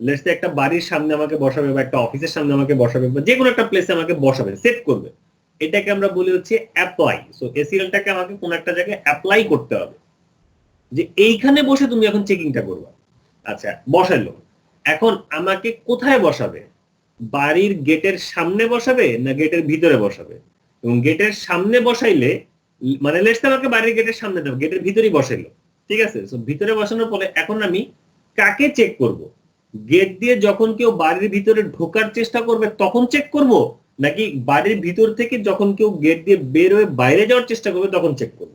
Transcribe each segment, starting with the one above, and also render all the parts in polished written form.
Let's say একটা বাড়ির সামনে আমাকে বসাবে বা একটা অফিসের সামনে আমাকে বসাবে বা যে কোনো একটা প্লেসে আমাকে বসাবে, সেট করবে, এটাকে আমরা বলি হচ্ছে অ্যাপ্লাই। সো এসিএলটাকে আমাকে কোন একটা জায়গায় অ্যাপ্লাই করতে হবে যে এইখানে বসে তুমি এখন চেকিংটা করবা। আচ্ছা, বসাইলো, এখন আমাকে কোথায় বসাবে? বাড়ির গেটের সামনে বসাবে না গেটের ভিতরে বসাবে? এবং গেটের সামনে বসাইলে মানে লেটস আমাকে বাড়ির গেটের সামনে দেবো, গেটের ভিতরেই বসাইলো, ঠিক আছে। সো ভিতরে বসানোর পরে এখন আমি কাকে চেক করব? গেট দিয়ে যখন কেউ বাড়ির ভিতরে ঢোকার চেষ্টা করবে তখন চেক করব, নাকি বাড়ির ভিতর থেকে যখন কেউ গেট দিয়ে বের হয়ে বাইরে যাওয়ার চেষ্টা করবে তখন চেক করব?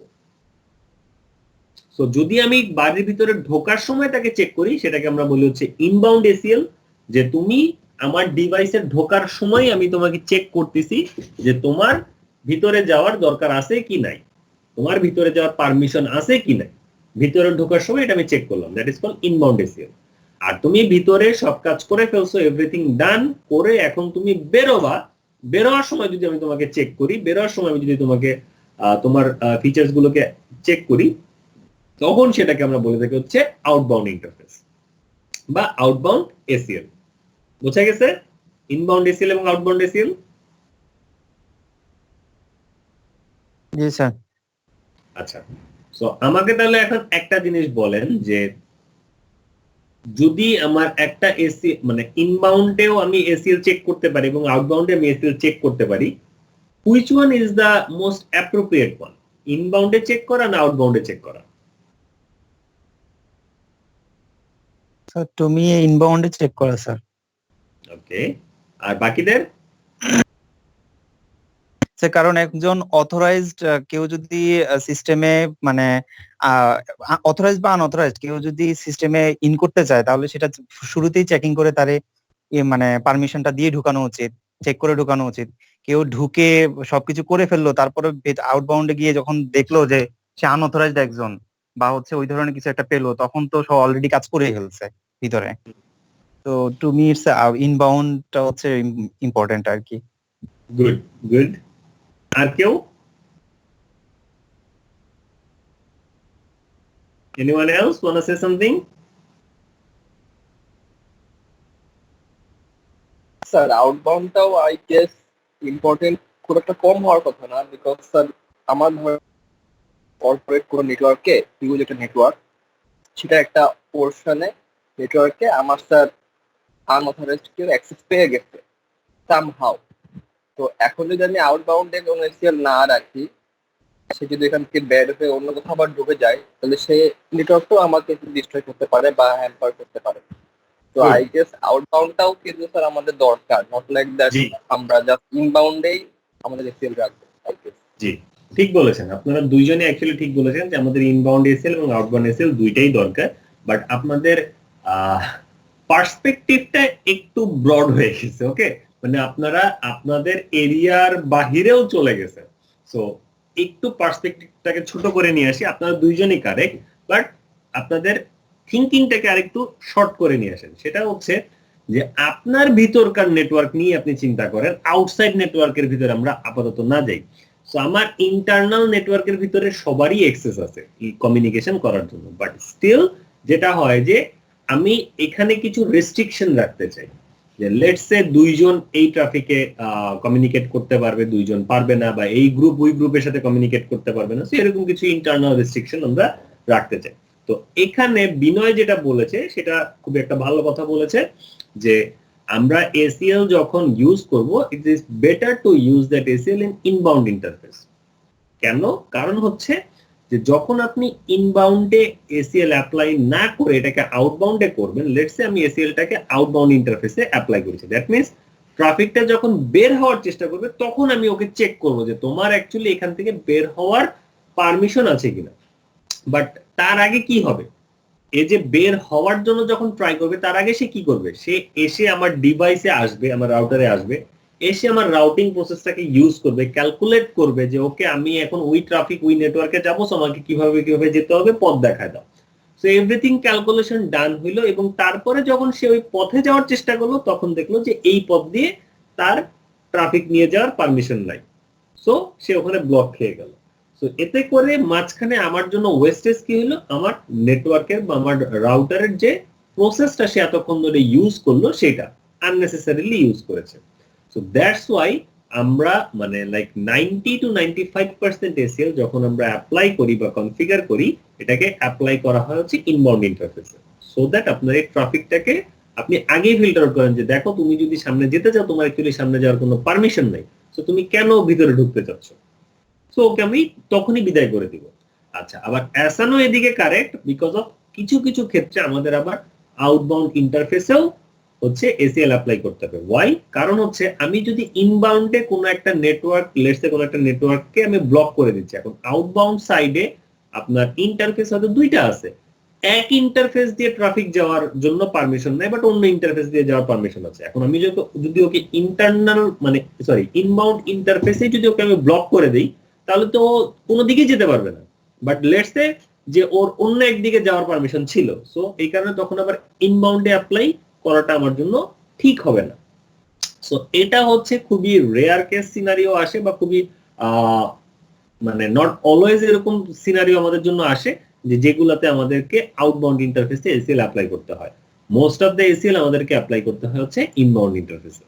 সো যদি আমি বাড়ির ভিতরে ঢোকার সময় তাকে চেক করি, সেটাকে আমরা বলি হচ্ছে ইনবাউন্ড এসিএল, যে তুমি আমার ডিভাইসে ঢোকার সময় আমি তোমাকে চেক করতেছি যে তোমার ভিতরে যাওয়ার দরকার আছে কি নাই, তোমার ভিতরে যাওয়ার পারমিশন আছে কি নাই, ভিতরে ঢোকার সময় এটা আমি চেক করলাম, that is called inbound ACL. আর তুমি ভিতরে সব কাজ করে ফেলছো, এভরিথিং ডান করে এখন তুমি বেরোবা, বেরোয়ার সময় যদি আমি তোমাকে চেক করি, বেরোয়ার সময় আমি যদি তোমাকে তোমার ফিচার্স গুলোকে চেক করি, তখন সেটাকে আমরা বলে থাকি হচ্ছে আউটবাউন্ড ইন্টারফেস বা আউটবাউন্ড এসিএল। বোঝা গেছে ইনবাউন্ড এসিএল এবং আউটবাউন্ড এসিএল? জি স্যার। আচ্ছা, সো আমাকে তাহলে এখন একটা জিনিস বলেন যে যদি আমার একটা এসি মানে ইনবাউন্ডেও আমি এসিএল চেক করতে পারি এবং আউটবাউন্ডে আমি এসিএল চেক করতে পারি, which one is the most appropriate one, ইনবাউন্ডে চেক করা না আউটবাউন্ডে চেক করা? স্যার তুমি ইনবাউন্ডে চেক করা স্যার। ওকে, আর বাকিদের? কারণ একজন অথরাইজড কেউ যদি সিস্টেমে মানে অথরাইজড বা আনঅথরাইজড কেউ যদি সিস্টেমে ইন করতে চায় তাহলে সেটা শুরুতেই চেকিং করে তারে মানে পারমিশনটা দিয়ে ঢুকানো উচিত, চেক করে ঢুকানো উচিত। কেউ ঢুকে সবকিছু করে ফেললো তারপরে আউটবাউন্ডে গিয়ে যখন দেখলো যে সে আনঅথরাইজড একজন বা হচ্ছে ওই ধরনের কিছু একটা পেলো, তখন তো সব অলরেডি কাজ করে ফেলছে ভিতরে। তো টু মি ইটস ইনবাউন্ডটা হচ্ছে ইম্পর্টেন্ট আর কি। Good good. আর কেউ? Anyone else want to say something? Sir আউটবাউন্ডটাও আই গেস ইম্পর্টেন্ট, খুব একটা কম হওয়ার কথা না, বিকজ স্যার আমার কর্পোরেট কোনো নেটওয়ার্কে হিউজ একটা নেটওয়ার্ক, সেটা একটা পোর্শনে নেটওয়ার্কে আমার স্যার আনঅথরাইজড কেউ অ্যাক্সেস পেয়ে গেছে সামহাউ। তো এখন যদি আমি আউটবাউন্ডে কোনো এসিএল না রাখি, সে যদি এখান থেকে বের হয়ে অন্য কোথাও আবার ঢুকে যায়, তাহলে সে নেটওয়ার্কটাও আমাকে ডিস্ট্রয় করতে পারে বা হ্যাম্পার করতে পারে। তো আই গেস আউটবাউন্ডটাও কিন্তু স্যার আমাদের দরকার, নট লাইক দ্যাট আমরা জাস্ট ইনবাউন্ডেই আমাদের এসিএল রাখবো। জি, ঠিক বলেছেন, আপনারা দুইজনে অ্যাকচুয়ালি ঠিক বলেছেন যে আমাদের ইনবাউন্ড এসএল এবং আউটবাউন্ড এসএল দুইটাই দরকার, বাট আপনাদের পার্সপেক্টিভটা একটু ব্রড হয়ে গেছে। ওকে, মানে আপনারা আপনাদের এরিয়ার বাহিরেও চলে গেছেন। সো একটু পার্সপেক্টিভটাকে ছোট করে নিয়ে আসি, আপনারা দুইজনই কারেক্ট, বাট আপনাদের থিঙ্কিংটাকে আরেকটু শর্ট করে নিয়ে আসেন। সেটা হচ্ছে যে আপনার ভিতরকার নেটওয়ার্ক নিয়ে আপনি চিন্তা করেন, আউটসাইড নেটওয়ার্কের ভিতরে আমরা আপাতত না যাই। সো আমার ইন্টারনাল নেটওয়ার্কের ভিতরে সবারই অ্যাক্সেস আছে কমিউনিকেশন করার জন্য, বাট স্টিল যেটা হয় যে আমি এখানে কিছু রেস্ট্রিকশন রাখতে চাই, যে লেটস সে দুইজন এই ট্রাফিকে কমিউনিকেট করতে পারবে, দুইজন পারবে না, বা এই গ্রুপ ওই গ্রুপের সাথে কমিউনিকেট করতে পারবে না। সো এরকম কিছু ইন্টারনাল রেস্ট্রিকশন আমরা রাখতে চাই। তো এখানে বিনয় যেটা বলেছে সেটা খুব একটা ভালো কথা বলেছে, যে আমরা এসিএল যখন ইউজ করব, it is better to use that ACL in inbound interface. কেন? কারণ হচ্ছে যে যখন আপনি ইনবাউন্ডে এসিএল অ্যাপ্লাই না করে এটাকে আউটবাউন্ডে করবেন, লেটস সে আমি এসিএলটাকে আউটবাউন্ড ইন্টারফেসে অ্যাপ্লাই করেছি, দ্যাট মিন্স ট্রাফিকটা যখন বের হওয়ার চেষ্টা করবে তখন আমি ওকে চেক করব যে তোমার অ্যাকচুয়ালি এখান থেকে বের হওয়ার পারমিশন আছে কিনা। বাট তার আগে কি হবে, এই যে বের হওয়ার জন্য যখন ট্রাই করবে তার আগে সে কি করবে, সে এসে আমার ডিভাইসে আসবে, আমার রাউটারে আসবে, এসে আমার রাউটিং প্রসেসটাকে ইউজ করবে, ক্যালকুলেট করবে যে ওকে আমি এখন ওই ট্রাফিক ওই নেটওয়ার্কে যাবো, সো আমাকে কিভাবে কিভাবে যেতে হবে পথ দেখায় দাও। সো এভরিথিং ক্যালকুলেশন ডান হইলো, এবং তারপরে যখন সে ওই পথে যাওয়ার চেষ্টা করলো তখন দেখলো যে এই পথ দিয়ে তার ট্রাফিক নিয়ে যাওয়ার পারমিশন নাই, সো সে ওখানে ব্লক খেয়ে গেল। তো এতে করে মাঝখানে আমার জন্য ওয়েস্টেজ কি হলো, আমার নেটওয়ার্কের বা আমার রাউটারের যে প্রসেসটা সে এতক্ষণ ধরে ইউজ করলো সেটা আননেসেসারিলি ইউজ করেছে। সো দ্যাটস ওয়াই আমরা মানে লাইক 90 to 95% এসিএল যখন আমরা অ্যাপ্লাই করি বা কনফিগার করি, এটাকে অ্যাপ্লাই করা হয় হচ্ছে ইনবাউন্ড ইন্টারফেসে, সো দ্যাট আপনার এই ট্রাফিকটাকে আপনি আগেই ফিল্টার করেন যে দেখো তুমি যদি সামনে যেতে চাও তোমার অ্যাকচুয়ালি সামনে যাওয়ার কোনো পারমিশন নাই, সো তুমি কেন ভিতরে ঢুকতে চাচ্ছ, সো ওকে আমি তখনই বিদায় করে দিব। আচ্ছা, আবার অ্যাসানো এদিকে কারেক্ট, বিকজ অফ কিছু কিছু ক্ষেত্রে আমাদের আবার আউটবাউন্ড ইন্টারফেসেও হচ্ছে এসিএল অ্যাপ্লাই করতে হবে। ওয়াই? কারণ হচ্ছে আমি যদি ইনবাউন্ডে কোনো একটা নেটওয়ার্ক, লেটসে কোনো একটা নেটওয়ার্ককে আমি ব্লক করে দিচ্ছি, এখন আউটবাউন্ড সাইডে আপনার ইন্টারফেস হয়তো দুইটা আছে, এক ইন্টারফেস দিয়ে ট্রাফিক যাওয়ার জন্য পারমিশন নাই, বাট অন্য ইন্টারফেস দিয়ে যাওয়ার পারমিশন আছে। এখন আমি যদি ওকে ইন্টারনাল মানে সরি ইনবাউন্ড ইন্টারফেসে যদি ওকে আমি ব্লক করে দেই, তাহলে তো কোনো দিকে যেতে পারবে না। বাট লেটস সে যে ওর অন্য একদিকে যাওয়ার পারমিশন ছিল, সো এই কারণে তখন আবার ইনবাউন্ডে অ্যাপ্লাই করাটা আমার জন্য ঠিক হবে না। সো এটা হচ্ছে খুবই রেয়ার কেস সিনারিও আসে, বা খুবই মানে নট অলওয়েজ এরকম সিনারিও আমাদের জন্য আসে যে যেগুলাতে আমাদেরকে আউটবাউন্ড ইন্টারফেসে এসিএল অ্যাপ্লাই করতে হয়। মোস্ট অফ দ্য এসিএল আমাদেরকে অ্যাপ্লাই করতে হয় হচ্ছে ইনবাউন্ড ইন্টারফেসে।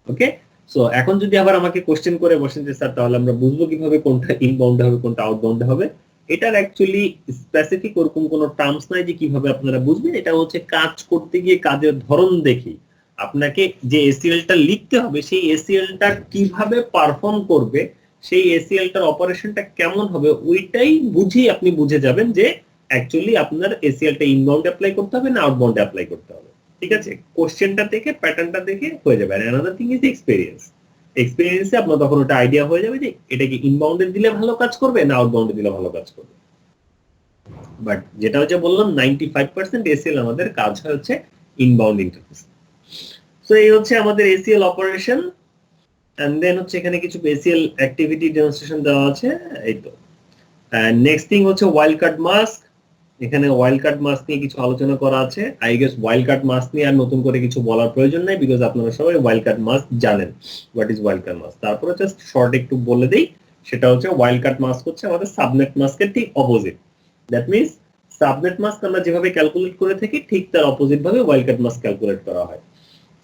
ওকে, সো এখন যদি আবার আমাকে কোশ্চেন করে বসেন যে স্যার তাহলে আমরা বুঝবো কিভাবে কোনটা ইনবাউন্ড হবে কোনটা আউটবাউন্ড হবে, এটার অ্যাকচুয়ালি স্পেসিফিক ওরকম কোনো টার্মস নাই যে কিভাবে আপনারা বুঝবেন। এটা হচ্ছে কাজ করতে গিয়ে কাজের ধরন দেখি আপনাকে যে এসিএলটা লিখতে হবে, সেই এসিএলটা কিভাবে পারফর্ম করবে, সেই এসিএলটার অপারেশনটা কেমন হবে, ওইটাই বুঝি আপনি বুঝে যাবেন যে অ্যাকচুয়ালি আপনার এসিএলটা ইনবাউন্ড অ্যাপ্লাই করতে হবে না আউটবাউন্ড অ্যাপ্লাই করতে হবে। ঠিক আছে, কোশ্চেনটা দেখে প্যাটার্নটা দেখে হয়ে যাবে। আর অ্যানাদার থিং ইজ এক্সপেরিয়েন্স। এক্সপেরিয়েন্সে আপনার তখন ওটা আইডিয়া হয়ে যাবে যে এটা কি ইনবাউন্ডে দিলে ভালো কাজ করবে না আউটবাউন্ডে দিলে ভালো কাজ করবে। বাট যেটা হচ্ছে বললাম 95% এসিএল আমাদের কাজ হচ্ছে ইনবাউন্ড ইন্টারফেস। সো এই হচ্ছে আমাদের এসিএল অপারেশন। এন্ড দেন হচ্ছে এখানে কিছু এসিএল অ্যাক্টিভিটি ডেমনস্ট্রেশন দেওয়া আছে, এই তো। নেক্সট থিং হচ্ছে ওয়াইল্ড কার্ড মাস্ক। এখানে ওয়াইল্ড কার্ড মাস্ক নিয়ে কিছু আলোচনা করা আছে। I guess wild card mask নিয়ে আর নতুন করে কিছু বলার প্রয়োজন নাই, বিকজ আপনারা সবাই ওয়াইল্ড কার্ড মাস্ক জানেন what is wild card mask. তারপরে জাস্ট শর্ট একটু বলে দেই, সেটা হচ্ছে ওয়াইল্ড কার্ড মাস্ক হচ্ছে আমাদের সাবনেট মাস্কের ঠিক opposite. That means subnet mask আমরা যেভাবে ক্যালকুলেট করে থাকি ঠিক তার অপোজিট ভাবে ওয়াইল্ড কার্ড মাস্ক ক্যালকুলেট করা হয়।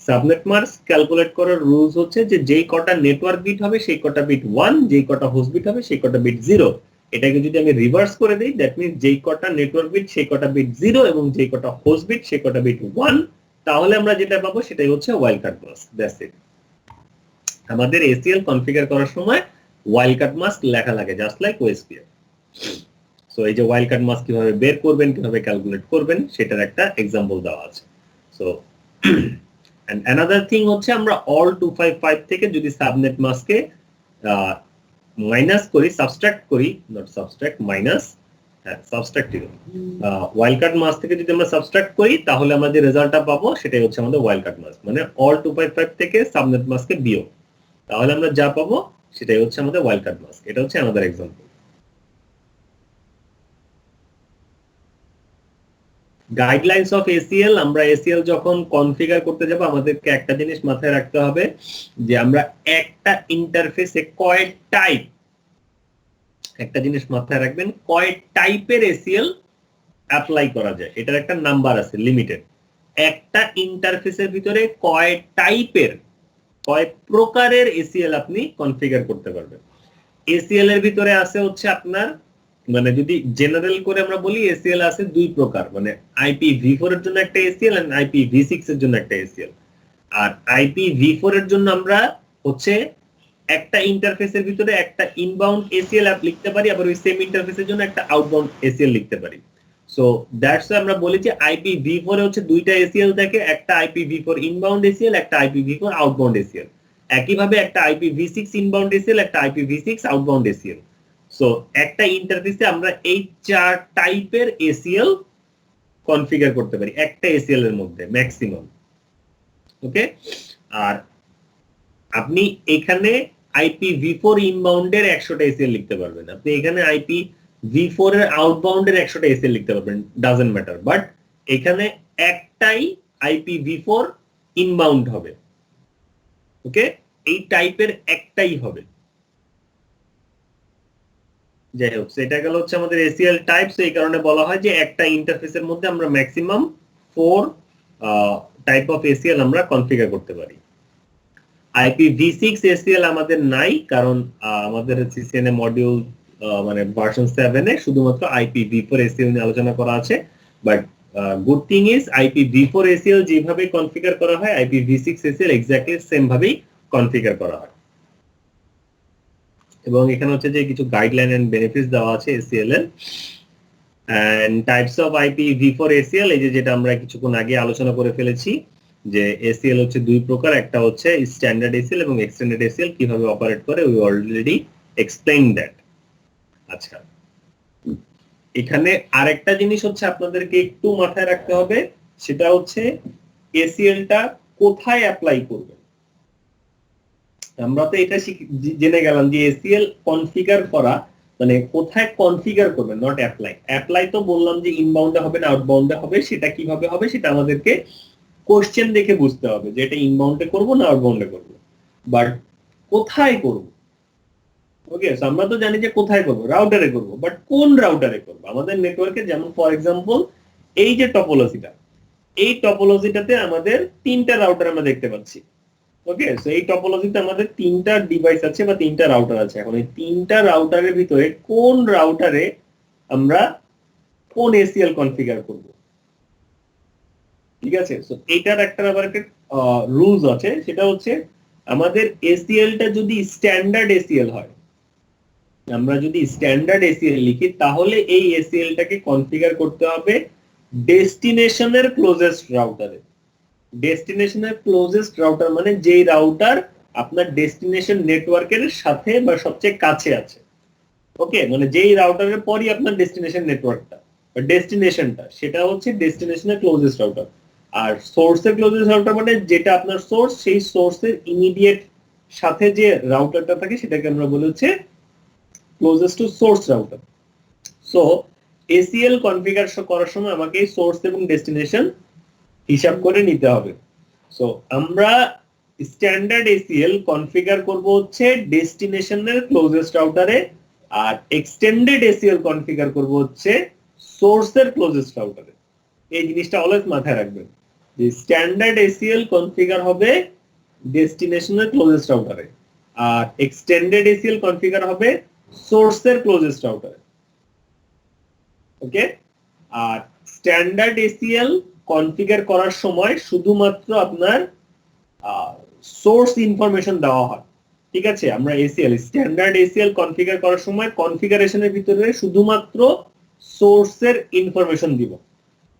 সাবনেট মাস্ক ক্যালকুলেট করার রুলস হচ্ছে যে যেই কটা নেটওয়ার্ক বিট হবে সেই কটা বিট 1, যেই কটা হোস্ট বিট হবে সেই কটা বিট 0। এটাকে যদি আমি রিভার্স করে দেই, দ্যাট মিনস যেই কটা নেটওয়ার্ক বিট সেই কটা বিট 0 এবং যেই কটা হোস্ট বিট সেই কটা বিট 1, তাহলে আমরা যেটা পাবো সেটাই হচ্ছে wild card mask. That's it. আমাদের এসিএল কনফিগার করার সময় ওয়াইল্ড কার্ড মাস্ক লেখা লাগে, জাস্ট লাইক ওএসপিএফ। সো এই যে ওয়াইল্ড কার্ড মাস্ক কিভাবে বের করবেন, কিভাবে ক্যালকুলেট করবেন, সেটার একটা এক্সাম্পল দেওয়া আছে। সো and another thing হচ্ছে আমরা all 255 থেকে যদি সাবনেট মাস্কে মাইনাস করি, সাবট্রাক্ট করি, not subtract minus, subtract wild card mask থেকে যদি আমরা সাবট্রাক্ট করি তাহলে আমরা যে রেজাল্টটা পাবো সেটাই হচ্ছে আমাদের ওয়াইল্ড কার্ড মাস্ক, মানে all 255 থেকে সাবনেট মাস্কে বিয়োগ, তাহলে আমরা যা পাবো সেটাই হচ্ছে আমাদের ওয়াইল্ড কার্ড মাস্ক। এটা হচ্ছে আমাদের এক্সাম্পল। গাইডলাইন্স অফ এসিএল, আমরা এসিএল যখন কনফিগার করতে যাব আমাদেরকে একটা জিনিস মাথায় রাখতে হবে যে আমরা একটা ইন্টারফেসে কয় টাইপ, একটা জিনিস মাথায় রাখবেন, কয় টাইপের এসিএল অ্যাপ্লাই করা যায়, এটার একটা নাম্বার আছে লিমিটেড। একটা ইন্টারফেসের ভিতরে কয় টাইপের, কয় প্রকারের এসিএল আপনি কনফিগার করতে পারবেন। এসিএল এর ভিতরে আছে হচ্ছে আপনার, মানে যদি জেনারেল করে আমরা বলি এসিএল আছে দুই প্রকার, মানে IPv4 এর জন্য একটা এসিএল আর IPv6 এর জন্য একটা এসিএল। আর IPv4 এর জন্য আমরা হচ্ছে একটা ইন্টারফেসের ভিতরে একটা ইনবাউন্ড এসিএল লিখতে পারি, আবার ওই সেম ইন্টারফেসের জন্য একটা আউটবাউন্ড এসিএল লিখতে পারি। সো দ্যাটস ওয়াই আমরা বলি যে IPv4 এ হচ্ছে দুইটা এসিএল থাকে, একটা IPv4 ইনবাউন্ড এসিএল, একটা IPv4 আউটবাউন্ড এসিএল। একইভাবে একটা IPv6 ইনবাউন্ড এসিএল, একটা IPv6 আউটবাউন্ড এসিএল। সো একটা ইন্টারফেসে আমরা এই চার টাইপের এসিএল কনফিগার করতে পারি একটা এসিএল এর মধ্যে ম্যাক্সিমাম। ওকে, আর আপনি এখানে IPv4 ইনবাউন্ডের 100টা এসিএল লিখতে পারবেন, আপনি এখানে IPv4 এর আউটবাউন্ডের 100টা এসিএল লিখতে পারবেন, ডাজন্ট ম্যাটার। বাট এখানে একটাই IPv4 ইনবাউন্ড হবে। ওকে, এই টাইপের একটাই হবে। যাই হোক, সেটা গেল হচ্ছে আমাদের এসিএল টাইপস। এই কারণে বলা হয় যে একটা ইন্টারফেসের মধ্যে আমরা ম্যাক্সিমাম 4 টাইপ অফ এসিএল আমরা কনফিগার করতে পারি। IPv6 এসিএল আমাদের নাই, কারণ আমাদের সিসিএনএ মডিউল মানে ভার্সন 7 এ শুধুমাত্র IPv4 এসিএল নিয়ে আলোচনা করা আছে। But good thing is IPv4 ACL যেভাবে কনফিগার করা হয় IPv6 এসিএল এক্স্যাক্টলি সেম ভাবেই কনফিগার করা হয়। এবং এখানে হচ্ছে যে কিছু গাইডলাইন এন্ড বেনিফিটস দেওয়া আছে এসিএল এর। And types of IPv4 ACL, এই যে যেটা আমরা কিছুক্ষণ আগে আলোচনা করে ফেলেছি যে এসিএল হচ্ছে দুই প্রকার, একটা হচ্ছে স্ট্যান্ডার্ড এসিএল এবং এক্সটেন্ডেড এসিএল কিভাবে অপারেট করে উই অলরেডি এক্সপ্লেইন দ্যাট। আচ্ছা, এখানে আরেকটা জিনিস হচ্ছে আপনাদেরকে একটু মাথায় রাখতে হবে, সেটা হচ্ছে এসিএলটা কোথায় অ্যাপ্লাই করবে। আমরা তো এটা জেনে গেলাম যে এসিএল কনফিগার করা মানে কোথায় কনফিগার করবেন, নট অ্যাপ্লাই। অ্যাপ্লাই তো বললাম যে ইনবাউন্ডে হবে না আউটবাউন্ডে হবে, সেটা কিভাবে হবে সেটা আমাদেরকে কোশ্চেন দেখে বুঝতে হবে যে এটা ইনবাউন্ডে করব না আউটবাউন্ডে করব, বাট কোথায় করব। ওকে, সো আমরা তো জানি যে কোথায় করব, রাউটারে করব, বাট কোন রাউটারে করব। আমাদের নেটওয়ার্কে যেমন ফর এক্সাম্পল এই যে টপোলজিটা, এই টপোলজিটাতে আমাদের 3টা রাউটার আমরা দেখতে পাচ্ছি। ওকে, সো এই টপোলজিতে আমাদের 3টা ডিভাইস আছে বা 3টা রাউটার আছে। এখন এই 3টা রাউটারের ভিতরে কোন রাউটারে আমরা কোন এসিএল কনফিগার করব, ঠিক আছে। সো এটার একটা আবার একটা রুলস আছে, সেটা হচ্ছে আমাদের এসিএলটা যদি স্ট্যান্ডার্ড এসিএল হয়, আমরা যদি স্ট্যান্ডার্ড এসিএল লিখি তাহলে এই এসিএলটাকে কনফিগার করতে হবে ডেস্টিনেশনের ক্লোজেস্ট রাউটারে। ডেস্টিনেশনের ক্লোজেস্ট রাউটার মানে যেই রাউটার আপনার ডেস্টিনেশন নেটওয়ার্কের সাথে বা সবচেয়ে কাছে আছে। ওকে, মানে যেই রাউটারের পরই আপনার ডেস্টিনেশন নেটওয়ার্কটা বা ডেস্টিনেশনটা, সেটা হচ্ছে ডেস্টিনেশনের ক্লোজেস্ট রাউটার। আর সোর্সের ক্লোজেস্ট রাউটার মানে যেটা আপনার সোর্স, সেই সোর্সের ইমিডিয়েট সাথে যে রাউটারটা থাকে সেটাকে আমরা বলি হচ্ছে closest to source router. So ACL configure করার সময় আমাকে সোর্স এবং ডেস্টিনেশন হিসাব করে নিতে হবে। সো আমরা স্ট্যান্ডার্ড এসিএল কনফিগার করব হচ্ছে ডেস্টিনেশনের ক্লোজেস্ট রাউটারে, আর এক্সটেন্ডেড এসিএল কনফিগার করব হচ্ছে সোর্সের ক্লোজেস্ট রাউটারে। এই জিনিসটা অলওয়েজ মাথায় রাখবেন যে স্ট্যান্ডার্ড এসিএল কনফিগার হবে ডেস্টিনেশনের ক্লোজেস্ট রাউটারে, আর এক্সটেন্ডেড এসিএল কনফিগার হবে সোর্সের ক্লোজেস্ট রাউটারে। ওকে, আর স্ট্যান্ডার্ড এসিএল কনফিগার করার সময় শুধুমাত্র আপনার সোর্স ইনফরমেশন দেওয়া হয়, ঠিক আছে। আমরা এসিএল স্ট্যান্ডার্ড এসিএল কনফিগার করার সময় কনফিগারেশনের ভিতরে শুধুমাত্র সোর্সের ইনফরমেশন দিব,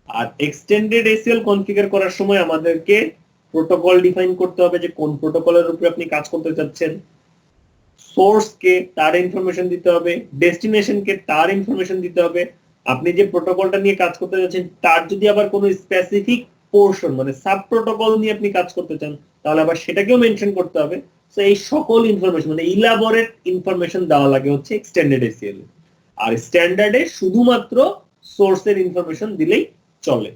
আর এক্সটেন্ডেড এসিএল কনফিগার করার সময় আমাদেরকে প্রোটোকল ডিফাইন করতে হবে যে কোন প্রোটোকলের উপরে আপনি কাজ করতে চাচ্ছেন, সোর্সকে তার ইনফরমেশন দিতে হবে, ডেস্টিনেশনকে তার ইনফরমেশন দিতে হবে। আপনি যে প্রোটোকলটা নিয়ে কাজ করতে যাচ্ছেন তার যদি আবার কোনো স্পেসিফিক পোর্শন মানে সাব প্রোটোকল নিয়ে আপনি কাজ করতে চান তাহলে আবার সেটাকেও মেনশন করতে হবে। সো এই সকল ইনফরমেশন মানে ইলাবোরেট ইনফরমেশন দেওয়া লাগে হচ্ছে এক্সটেন্ডেড এসিএল, আর স্ট্যান্ডার্ডে শুধুমাত্র সোর্সের ইনফরমেশন দিলেই চলে।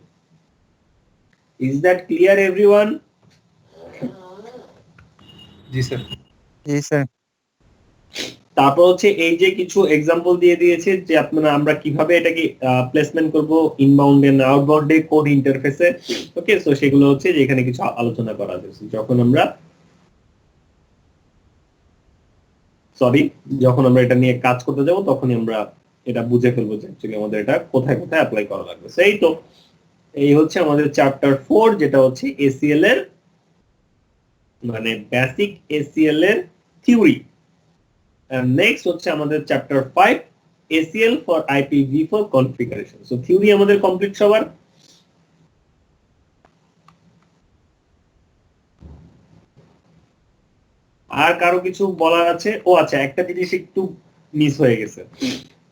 Is that clear everyone? জি স্যার। জি স্যার। তারপর হচ্ছে এই যে কিছু এক্সাম্পল দিয়ে দিয়েছে যে আপনারা আমরা কিভাবে এটাকে প্লেসমেন্ট করব ইনবাউন্ড এন্ড আউটবাউন্ড এ কোড ইন্টারফেসে। ওকে, সো সেগুলো হচ্ছে যে এখানে কিছু আলোচনা করা হয়েছে। যখন আমরা এটা নিয়ে কাজ করতে যাব তখনই আমরা এটা বুঝে ফেলবো যে অ্যাকচুয়ালি আমাদের এটা কোথায় কোথায় অ্যাপ্লাই করা লাগবে। সেই তো এই হচ্ছে আমাদের চ্যাপ্টার 4, যেটা হচ্ছে এসিএল এর মানে বেসিক এসিএল এর থিওরি। And next হচ্ছে আমাদের chapter 5 ACL for IPv4 configuration. So theory আমাদের কমপ্লিট সবার। আর কারো কিছু বলার আছে? ও আচ্ছা, একটা জিনিস একটু মিস হয়ে গেছে,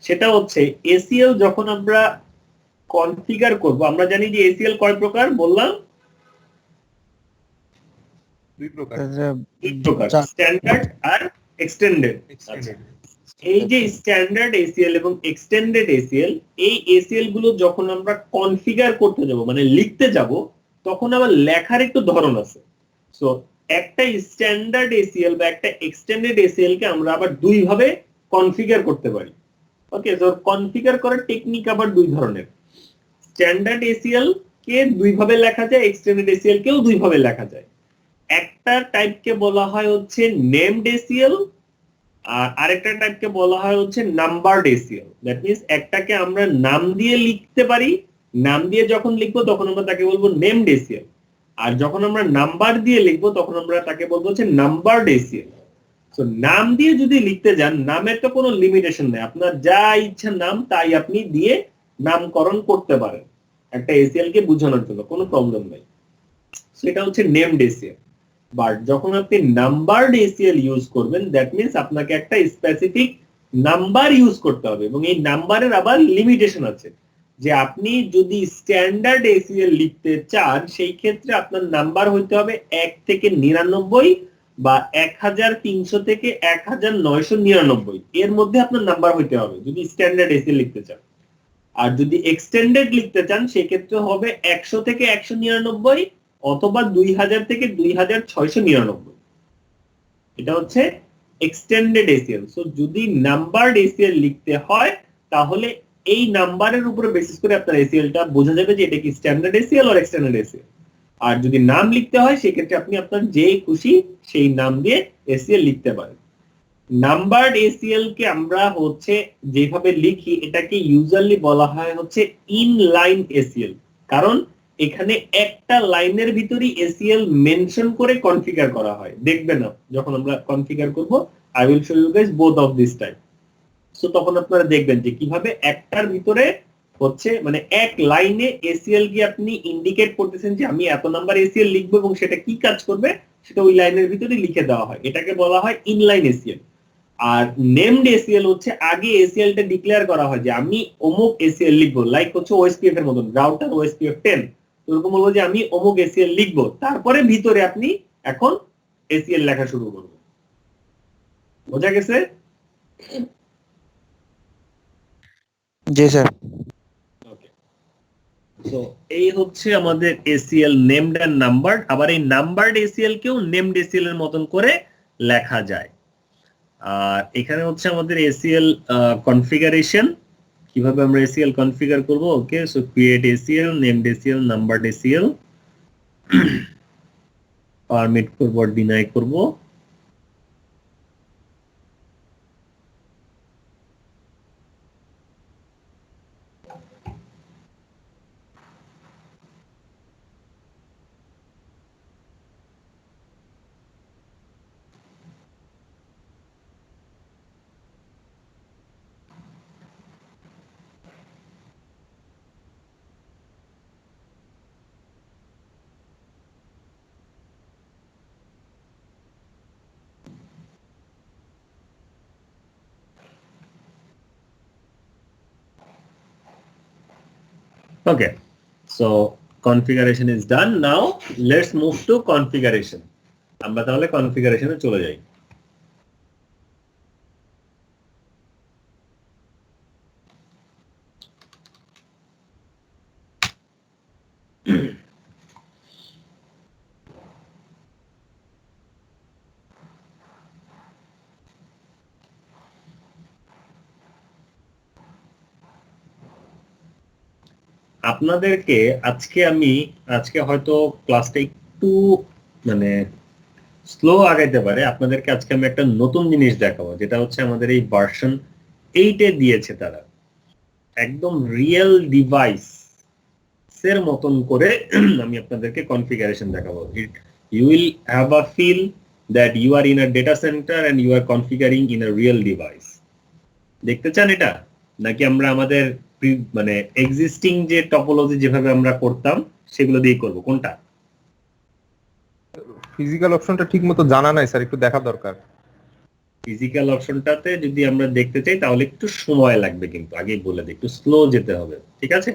সেটা হচ্ছে ACL যখন আমরা কনফিগার করব, আমরা জানি যে ACL কয় প্রকার বললাম? দুই প্রকার, স্ট্যান্ডার্ড আর এক্সটেন্ডেড। এই যে স্ট্যান্ডার্ড এসিএল এবং এক্সটেন্ডেড এসিএল, এই এসিএল গুলো যখন আমরা কনফিগার করতে যাব মানে লিখতে যাব তখন আবার লেখার একটু ধরন আছে। সো একটা স্ট্যান্ডার্ড এসিএল বা একটা এক্সটেন্ডেড এসিএল কে আমরা আবার দুই ভাবে কনফিগার করতে পারি। ওকে, সো কনফিগার করার টেকনিক আবার দুই ধরনের। স্ট্যান্ডার্ড এসিএল কে দুই ভাবে লেখা যায়, এক্সটেন্ডেড এসিএল কেও দুই ভাবে লেখা যায়। একটা টাইপকে বলা হয় হচ্ছে নেমড এসিএল, আর আরেকটা টাইপকে বলা হয় হচ্ছে নাম্বারড এসিএল। দ্যাট মিন্স একটাকে আমরা নাম দিয়ে লিখতে পারি, নাম দিয়ে যখন লিখবো তখন আমরা তাকে বলবো নেমড এসিএল, আর যখন আমরা নাম্বার দিয়ে লিখবো তখন আমরা তাকে বলবো হচ্ছে নাম্বারড এসিএল। তো নাম দিয়ে যদি লিখতে যান, নামের তো কোনো লিমিটেশন নেই, আপনার যা ইচ্ছা নাম তাই আপনি দিয়ে নামকরণ করতে পারেন একটা এসিএল কে বোঝানোর জন্য, কোনো প্রবলেম নেই। সেটা হচ্ছে নেমড এসিএল। বাট যখন আপনি নাম্বারড এসিএল ইউজ করবেন, দ্যাট মিন্স আপনাকে একটা স্পেসিফিক নাম্বার ইউজ করতে হবে, এবং এই নাম্বারের আবার লিমিটেশন আছে, যে আপনি যদি স্ট্যান্ডার্ড এসিএল লিখতে চান সেই ক্ষেত্রে আপনার নাম্বার হইতে হবে 1 থেকে 99 বা 1300 থেকে 1999, এর মধ্যে আপনার নাম্বার হইতে হবে যদি স্ট্যান্ডার্ড এসিএল লিখতে চান। আর যদি এক্সটেন্ডেড লিখতে চান সেক্ষেত্রে হবে 100 থেকে 199 অথবা 2000 থেকে 2699। এটা হচ্ছে এক্সটেন্ডেড এসিএল। সো যদি নাম্বারড এসিএল লিখতে হয় তাহলে এই নাম্বারের উপরে বেসিস করে আপনার এসিএলটা বোঝা যাবে যে এটা কি স্ট্যান্ডার্ড এসিএল আর এক্সটেন্ডেড এসিএল। আর যদি নাম লিখতে হয় সেক্ষেত্রে আপনি আপনার যে খুশি সেই নাম দিয়ে এসিএল লিখতে পারেন। নাম্বারড এসিএল কে আমরা হচ্ছে যেভাবে লিখি এটাকে ইউজুয়ালি বলা হয় হচ্ছে ইনলাইন এসিএল, কারণ এখানে একটা লাইনের ভিতরই এসিএল মেনশন করে কনফিগার করা হয়। দেখবেন না যখন আমরা কনফিগার করব, I will show you guys both of this time. So তখন আপনারা দেখবেন যে কিভাবে একটার ভিতরে হচ্ছে মানে এক লাইনে এসিএল কি আপনি ইন্ডিকেট করতেছেন যে আমি এত নাম্বার এসিএল লিখবো এবং সেটা কি কাজ করবে সেটা ওই লাইনের ভিতরে লিখে দেওয়া হয়, এটাকে বলা হয় ইনলাইন এসিএল। আর নেমড এসিএল হচ্ছে আগে এসিএলটা ডিক্লেয়ার করা হয় যে আমি অমুক এসিএল লিখবো, লাইক হচ্ছে ওএসপিএফ এর মতন রাউটার ওএসপিএফ 10, এরকম বলবো যে আমি অমুক এসিএল লিখবো, তারপরে ভিতরে আপনি এখন এসিএল লেখা শুরু করবেন। বোঝা গেছে? জি স্যার। ওকে, সো এই হচ্ছে আমাদের এসিএল নেমড এন্ড নাম্বারড। আবার এই নাম্বারড এসিএল কেও নেমড এসিএল এর মতন করে লেখা যায়। আর এখানে হচ্ছে আমাদের এসিএল কনফিগারেশন, কিভাবে আমরা এসিএল কনফিগার করব। Okay, so create ACL, named ACL, numbered ACL, permit করব আর ডিনাই করব। Okay, so configuration is done. Now let's move to configuration. আমরা তাহলে কনফিগারেশনে চলে যাই। আপনাদেরকে আজকে হয়তো ক্লাসটা একটু মানে স্লো আগাইতে পারে, আপনাদেরকে আজকে আমি একটা নতুন জিনিস দেখাবো, যেটা হচ্ছে আমাদের এই ভার্সন 8 এ দিয়েছে তারা, একদম রিয়েল ডিভাইস এর মতন করে আমি আপনাদেরকে কনফিগারেশন দেখাবো। You will have a feel that you are in a data center and you are configuring in a real device. দেখতে চান এটা, নাকি আমরা আমাদের মানে এক্সিস্টিং যে টপোলজি যেভাবে আমরা করতাম সেগুলো দিয়ে করব, কোনটা? ফিজিক্যাল অপশনটা ঠিকমতো জানা নাই স্যার, একটু দেখা দরকার। ফিজিক্যাল অপশনটাতে যদি আমরা দেখতে চাই তাহলে একটু সময় লাগবে, কিন্তু আগেই বলে দিই একটু স্লো যেতে হবে, ঠিক আছে?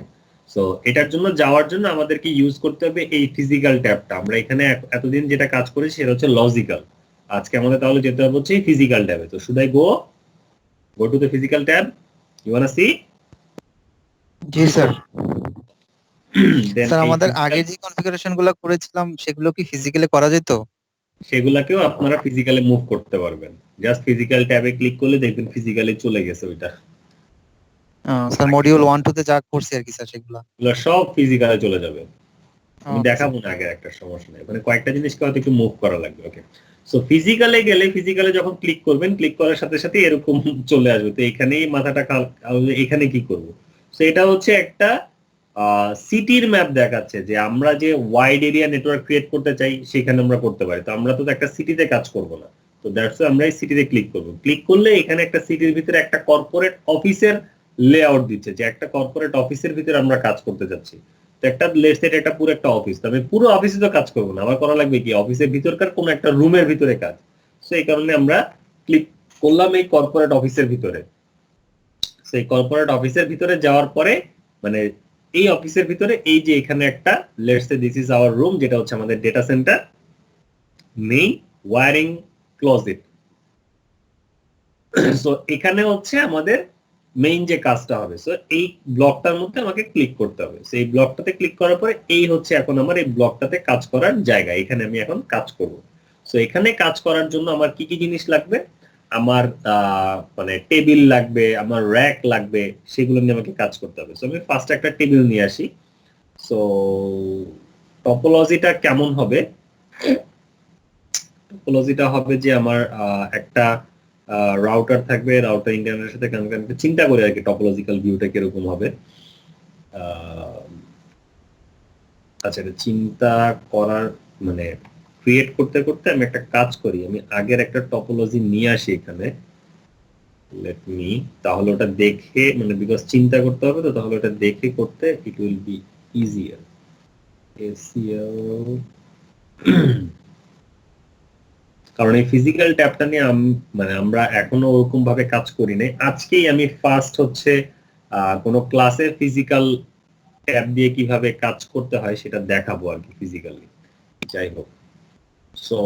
সো এটার জন্য যাওয়ার জন্য আমাদেরকে ইউজ করতে হবে এই ফিজিক্যাল ট্যাবটা। আমরা এখানে এতদিন যেটা কাজ করেছি সেটা হচ্ছে লজিক্যাল, আজকে আমাদের তাহলে যেতে হবে হচ্ছে ফিজিক্যাল ট্যাবে। তো should I go to the physical tab? You want to see? জি স্যার। স্যার আমাদের আগে যে কনফিগারেশন গুলো করেছিলাম সেগুলো কি ফিজিক্যালি করা যেত? সেগুলাকেও আপনারা ফিজিক্যালি মুভ করতে পারবেন, জাস্ট ফিজিক্যাল ট্যাবে ক্লিক করলে দেখবেন ফিজিক্যালি চলে গেছে ওইটা। স্যার মডিউল 1 2 তে যা করছি আর কি স্যার সেগুলো সব ফিজিক্যালে চলে যাবে। আমি দেখাবো না আগে, একটা সমস্যা নেই, মানে কয়েকটা জিনিসকে হয়তো একটু মুভ করা লাগবে। ওকে, সো ফিজিক্যালে গেলে, ফিজিক্যালে যখন ক্লিক করবেন, ক্লিক করার সাথে সাথে এরকম চলে আসবে। তো এখানেই মাথাটা এখানে কি করব? সো এটা হচ্ছে একটা সিটির ম্যাপ দেখাচ্ছে যে আমরা যে ওয়াইড এরিয়া নেটওয়ার্ক ক্রিয়েট করতে চাই সেখানে আমরা করতে পারি। তো আমরা তো একটা সিটিতে কাজ করব না, তো দ্যাটস আমরা এই সিটিতে ক্লিক করব। ক্লিক করলে এখানে একটা সিটির ভিতরে একটা কর্পোরেট অফিসের লেআউট দিচ্ছে, যে একটা কর্পোরেট অফিসের ভিতরে আমরা কাজ করতে যাচ্ছি। তো একটা লেটস সে একটা পুরো একটা অফিস, তবে পুরো অফিসে তো কাজ করবো না, আমার করা লাগবে কি অফিসের ভিতরকার কোন একটা রুমের ভিতরে কাজ। তো এই কারণে আমরা ক্লিক করলাম এই কর্পোরেট অফিসের ভিতরে। সেই কর্পোরেট অফিসের ভিতরে যাওয়ার পরে মানে এই অফিসের ভিতরে এই যে এখানে একটা let's say this is our room, যেটা হচ্ছে আমাদের data center main wiring closet. So এখানে হচ্ছে আমাদের মেইন যে কাজটা হবে। সো এই ব্লকটার মধ্যে আমাকে ক্লিক করতে হবে। সো এই ব্লকটাতে ক্লিক করার পরে এই হচ্ছে এখন আমার এই ব্লকটাতে কাজ করার জায়গা, এখানে আমি এখন কাজ করব। সো এখানে কাজ করার জন্য আমার কি কি জিনিস লাগবে? আমার মানে টেবিল লাগবে, আমার র্যাক লাগবে, সেগুলো নিয়ে আমাকে কাজ করতে হবে। সো আমি ফার্স্ট একটা টেবিল নিয়ে আসি। সো টপোলজিটা কেমন হবে? টপোলজিটা হবে যে আমার একটা রাউটার থাকবে, রাউটার ইন্টারনেটের সাথে কানেক্ট। চিন্তা করে আর কি টপোলজিক্যাল ভিউটা কিরকম হবে। আচ্ছা, এটা চিন্তা করার মানে ক্রিয়েট করতে করতে আমি একটা কাজ করি, আমি আগের একটা টপোলজি নিয়ে আসি এখানে। লেট মি, তাহলে ওটা দেখে মানে বিকজ চিন্তা করতে হবে তো, তাহলে ওটা দেখে করতে it will be easier. ACL, কারণ এই ফিজিক্যাল ট্যাবটা নিয়ে মানে আমরা এখনো ওরকম ভাবে কাজ করি নাই। আজকেই আমি ফার্স্ট হচ্ছে কোনো ক্লাসে ফিজিক্যাল ট্যাব দিয়ে কিভাবে কাজ করতে হয় সেটা দেখাবো আর কি ফিজিক্যালি। যাই হোক, সো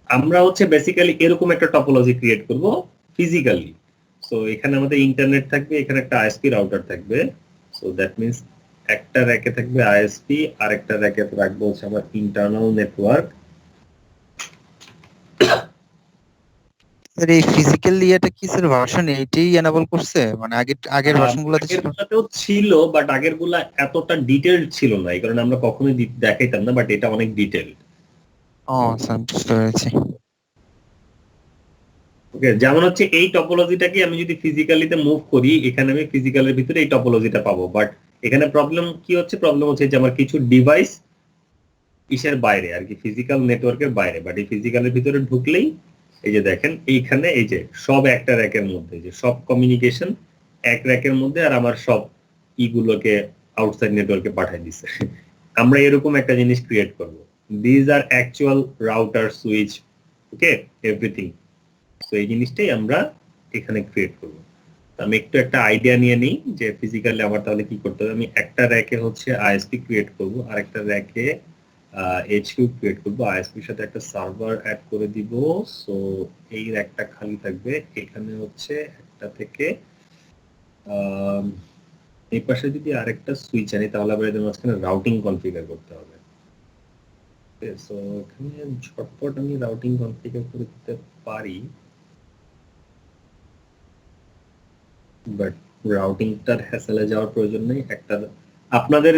আমরা হচ্ছে বেসিক্যালি এরকম একটা টপোলজি ক্রিয়েট করব ফিজিক্যালি। সো এখানে আমাদের ইন্টারনেট থাকবে, এখানে একটা আইএসপি রাউটার থাকবে। সো দ্যাট মিন্স একটা র্যাকে থাকবে আইএসপি, আর একটা র্যাকে রাখবো হচ্ছে আমার ইন্টারনাল নেটওয়ার্ক। স্যার এই ফিজিক্যাল ইয়েটা কি স্যার ভার্সন 8 এনাবল করছে? মানে আগের ভার্সনগুলোতে ছিল? আগেরগুলোতেও ছিল, বাট আগেরগুলা এতটা ডিটেইলড ছিল না, এই কারণে আমরা কখনোই দেখাইতাম না, বাট এটা অনেক ডিটেইলড। ও স্যার, বুঝতে পেরেছি। ওকে, যেমন হচ্ছে এই টপোলজিটাকে আমি যদি ফিজিক্যালিতে মুভ করি, এখানে আমি ফিজিক্যালের ভিতরে এই টপোলজিটা পাবো, বাট এখানে প্রবলেম কি হচ্ছে? প্রবলেম হচ্ছে যে আমার কিছু ডিভাইস ইসের বাইরে আর কি, ফিজিক্যাল নেটওয়ার্কের বাইরে, বাট এই ফিজিক্যালের ভিতরে ঢুকলেই এই যে দেখেন এইখানে এই যে সব একটা র্যাকের মধ্যে, যে সব কমিউনিকেশন এক র্যাকের মধ্যে, আর আমার সব ইগুলোকে আউটসাইড নেটওয়ার্কে পাঠিয়ে দিচ্ছে। আমরা এরকম একটা জিনিস ক্রিয়েট করব। These are actual router, switch, okay, everything. তো এই জিনিসটাই আমরা এখানে ক্রিয়েট করব। আমি একটু একটা আইডিয়া নিয়ে নিই যে ফিজিক্যালি আমার তাহলে কি করতে হবে। আমি একটা র্যাকে হচ্ছে আইএসপি ক্রিয়েট করব, আর একটা র্যাকে এইচকিউ ক্রিয়েট করব, আইএসপির সাথে একটা সার্ভার অ্যাড করে দিব। সো এই র্যাকটা খালি থাকবে। এখানে হচ্ছে একটা থেকে এই পাশে যদি আরেকটা সুইচ আনি, তাহলে আবার এদের মাঝখানে রাউটিং কনফিগার করতে হবে। সো এখানে ঝটপট আমি রাউটিং কনফিগার করে দিতে পারি, বাট রাউটিংটার হ্যাসেলে যাওয়ার প্রয়োজন নেই। একটা আপনাদের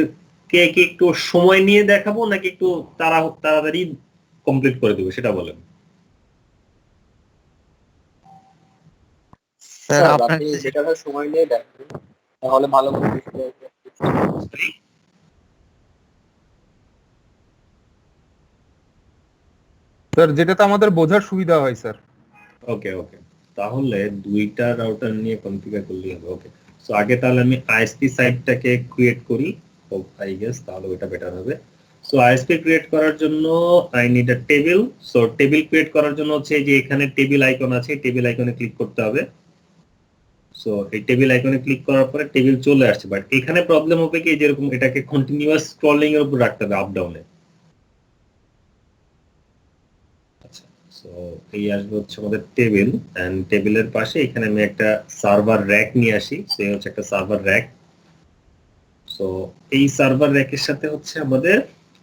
কে কি একটু সময় নিয়ে দেখাবো নাকি একটু তাড়াতাড়ি কমপ্লিট করে দেবো সেটা বলেন। স্যার আপনার আপনি যেটা সময় নিয়ে দেখেন তাহলে ভালো করে বুঝতে স্যার যেটাতে আমাদের বোঝার সুবিধা হয় স্যার। ওকে ওকে, তাহলে দুইটা রাউটার নিয়ে কনফিগার করলেই হবে। ওকে, সো আগে তাহলে আমি আইএসপি সাইটটাকে ক্রিয়েট করি, আই গেস তাহলে ওটা বেটার হবে। সো আইএসপি ক্রিয়েট করার জন্য I need a table. So table create করার জন্য হচ্ছে যে এখানে টেবিল আইকন আছে, টেবিল আইকনে ক্লিক করতে হবে। সো এই টেবিল আইকনে ক্লিক করার পরে টেবিল চলে আসছে, বাট এখানে প্রবলেম হবে কি, যেরকম এটাকে কন্টিনিউয়াস স্ক্রলিং এর উপর রাখতে হবে, আপ ডাউনে। আচ্ছা, সো এই আসবে হচ্ছে আমাদের টেবিল, এন্ড টেবিলের পাশে এখানে আমি একটা সার্ভার র্যাক নিয়ে আসি। সো এই হচ্ছে একটা সার্ভার র্যাক। সো এই সার্ভার র্যাকের সাথে হচ্ছে আমাদের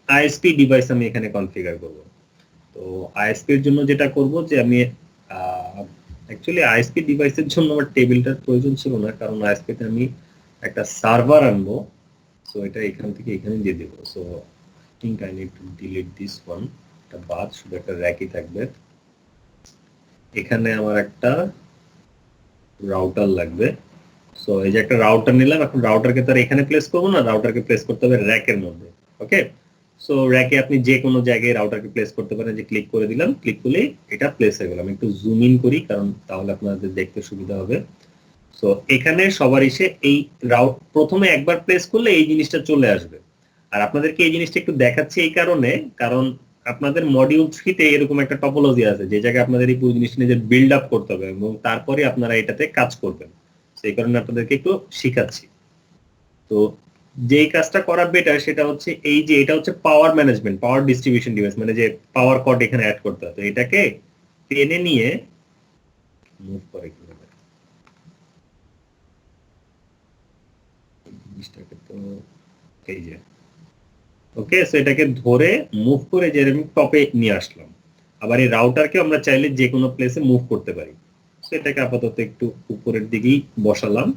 আইএসপি ডিভাইস আমি এখানে কনফিগার করব। তো আইএসপি এর জন্য যেটা করব যে আমি অ্যাকচুয়ালি আইএসপি ডিভাইসের জন্য আমার টেবিলটার প্রয়োজন ছিল না, কারণ আইএসপি তে আমি একটা সার্ভার আনবো। সো এটা এখান থেকে এখানে দিয়ে দেব। So think I need to delete this one. এটা বাদ, শুধু একটা র্যাকই থাকবে। এখানে আমার একটা রাউটার লাগবে। সো এই যে একটা রাউটার নিলাম, এখন রাউটারকে তো আর এখানে প্লেস করবো না, রাউটারকে প্লেস করতে হবে র্যাকের মধ্যে। ওকে, সো র্যাকে আপনি যে কোনো জায়গায় রাউটারকে প্লেস করতে পারেন। যে ক্লিক করে দিলাম, ক্লিক করলে এটা প্লেস হয়ে গেল। আমি একটু জুম ইন করি, কারণ তাহলে আপনাদের দেখতে সুবিধা হবে। সো এখানে সবার এসে এই প্রথমে একবার প্লেস করলে এই জিনিসটা চলে আসবে। আর আপনাদেরকে এই জিনিসটা একটু দেখাচ্ছি এই কারণে, কারণ আপনাদের মডিউল 3 তে এরকম একটা টপোলজি আছে যে জায়গায় আপনাদের এই পুরো জিনিসটা নিজের বিল্ড আপ করতে হবে এবং তারপরে আপনারা এটাতে কাজ করবেন। সেই কারণে আপনাদেরকে একটু শিখাচ্ছি। তো যেই কাজটা করা বেটার সেটা হচ্ছে এই যে এটা হচ্ছে power management, power distribution device, মানে যে পাওয়ার কর্ড এখানে অ্যাড করতে হবে। তো এটাকে টেনে নিয়ে মুভ করে কিভাবে জিনিসটাকে, তো এই যে ওকে, সো এটাকে ধরে মুভ করে যে আমি টপে নিয়ে আসলাম। আবার এই রাউটারকে আমরা চাইলে যে কোনো প্লেসে মুভ করতে পারি। সো এটাকে আপাতত একটু উপরের দিকেই বসালাম।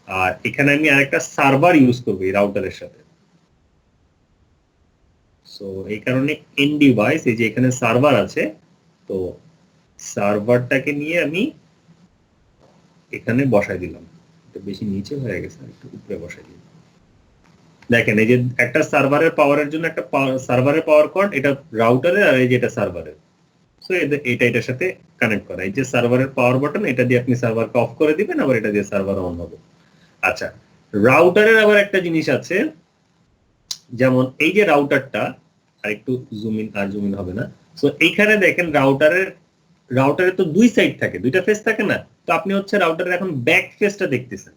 আর এখানে আমি আরেকটা সার্ভার ইউজ করব এই রাউটারের সাথে। সো এই কারণে এন ডিভাইস, এই যে এখানে সার্ভার আছে, তো সার্ভারটাকে নিয়ে আমি এখানে বসাই দিলাম। এটা বেশি নিচে হয়ে গেছে, একটু উপরে বসাই দিলাম। দেখেন এই যে একটা সার্ভারের পাওয়ারের জন্য একটা সার্ভারের পাওয়ার কর্ড, এটা রাউটারের, আর এই যে এটা সার্ভারের। সো এটা এটার সাথে কানেক্ট করা। এই যে সার্ভারের পাওয়ার বাটন, এটা দিয়ে আপনি সার্ভারকে অফ করে দিবেন, আবার এটা দিয়ে সার্ভার অন হবে। আচ্ছা, রাউটারের আবার একটা জিনিস আছে, যেমন এই যে রাউটারটা, আর একটু জুম ইন হবে না। সো এইখানে দেখেন রাউটারের তো দুই সাইড থাকে, দুইটা ফেস থাকে না। তো আপনি হচ্ছে রাউটারের এখন ব্যাক ফেসটা দেখতেছেন,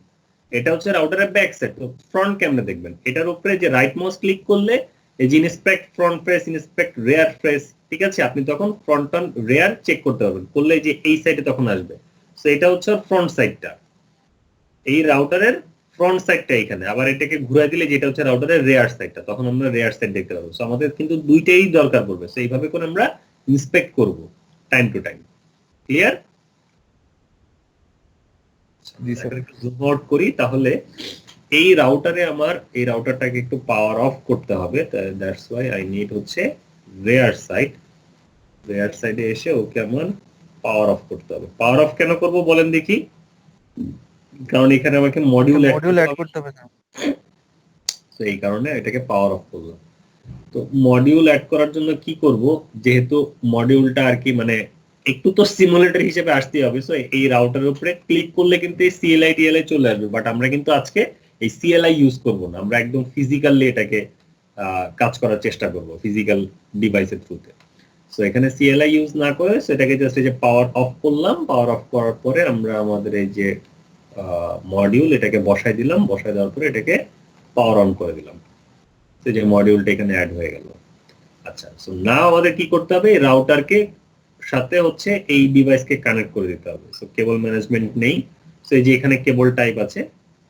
এটা হচ্ছে রাউটারের ব্যাক সাইড। তো ফ্রন্ট কেমনে দেখবেন, এটার উপরে যে রাইট মাউস ক্লিক করলে এই যে inspect front face, inspect rare face, ঠিক আছে, আপনি তখন ফ্রন্ট অন রেয়ার চেক করতে পারবেন, করলে যে এই সাইডে তখন আসবে। সো এটা হচ্ছে ফ্রন্ট সাইডটা, এই রাউটারের ফ্রন্ট সাইডটা এখানে। আবার এটাকে ঘুরে দিলে যেটা হচ্ছে রাউটারের রেয়ার সাইডটা, তখন আমরা রেয়ার সাইড দেখতে পাবো। সো আমাদের কিন্তু দুইটাই দরকার পড়বে। সো এইভাবে করে আমরা ইন্সপেক্ট করব টাইম টু টাইম। ক্লিয়ার? জি স্যার। জুম আউট করি, তাহলে এই রাউটারটাকে একটু পাওয়ার অফ করতে হবে। দ্যাটস ওয়াই আই নিড হচ্ছে রেয়ার সাইডে এসে ওকে আমার পাওয়ার অফ করতে হবে। পাওয়ার অফ কেন করব বলেন দেখি? কারণ এখানে আমাকে মডিউল অ্যাড করতে হবে। তো এই কারণে এটাকে পাওয়ার অফ করলাম। তো মডিউল অ্যাড করার জন্য কি করব, যেহেতু মডিউলটা আর কি মানে একটু তো সিমুলেটর হিসেবে আসতেই হবে। সো এই রাউটারের উপরে ক্লিক করলে কিন্তু এই সিএলআই টিএলআই চলে আসবে, বাট আমরা কিন্তু আজকে এই সিএলআই ইউজ করব না, আমরা একদম ফিজিক্যালি এটাকে কাজ করার চেষ্টা করব ফিজিক্যাল ডিভাইসের থ্রুতে। সো এখানে সিএলআই ইউজ না করে সেটাকে জাস্ট এই যে পাওয়ার অফ করলাম। পাওয়ার অফ করার পরে আমরা আমাদের এই যে মডিউল, এটাকে বসাই দিলাম। বসাই দেওয়ার পরে এটাকে পাওয়ার অন করে দিলাম। যে মডিউলটা এখানে অ্যাড হয়ে গেল। আচ্ছা, সো নাও আমাদের কি করতে হবে, রাউটারকে সাথে হচ্ছে এই ডিভাইসকে কানেক্ট করে দিতে হবে। সো কেবল ম্যানেজমেন্ট নেই। সো এই যে এখানে কেবল টাইপ আছে,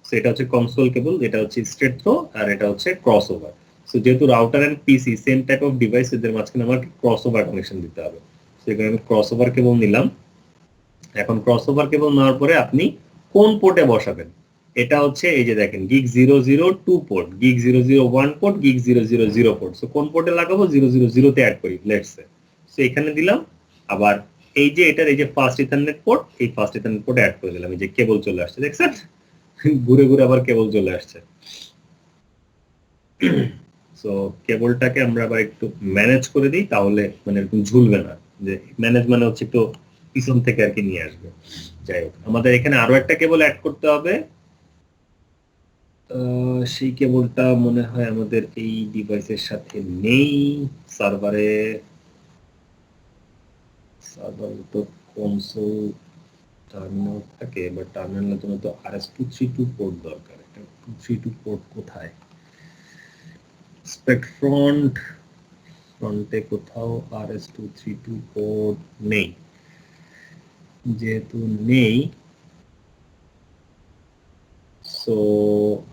সো এটা হচ্ছে কনসোল কেবল, এটা হচ্ছে স্ট্রেট থ্রো, আর এটা হচ্ছে ক্রস ওভার। সো যেহেতু router and PC same type of device, এদের মাঝখানে আমার ক্রস ওভার কানেকশন দিতে হবে। সো এখানে আমি ক্রস ওভার কেবল নিলাম। এখন ক্রস ওভার কেবল নেওয়ার পরে আপনি কোন পোর্টে বসাবেন, এটা হচ্ছে এই যে দেখেন gig 002 port, gig 001 port, gig 000 port. So কোন পোর্টে লাগাবো, 000 তে অ্যাড করি লেটস সে। সো এখানে দিলাম। আবার এই যে এটার এই যে ফার্স্ট ইথারনেট পোর্ট, এই ফার্স্ট ইথারনেট পোর্টে অ্যাড করে দিলাম। এই যে কেবল চলে আসছে, দেখছেন ঘুরে ঘুরে আবার কেবল চলে আসছে। সো কেবলটাকে আমরা আবার একটু ম্যানেজ করে দিই, তাহলে মানে এরকম ঝুলবে না। যে ম্যানেজ মানে হচ্ছে একটু পিছন থেকে আর কি নিয়ে আসবে। যাই হোক, আমাদের এখানে আরো একটা কেবল অ্যাড করতে হবে। সেই কেবলটা মনে হয় আমাদের এই ডিভাইসের সাথে নেই। সার্ভারে তো কনসোল টার্মিনাল থাকে, বাট টার্মিনালের জন্য তো RS-232 পোর্ট দরকার। এটা 232 পোর্ট কোথায়? ফ্রন্টে কোথাও RS-232 পোর্ট নেই। যেহেতু নেই, সো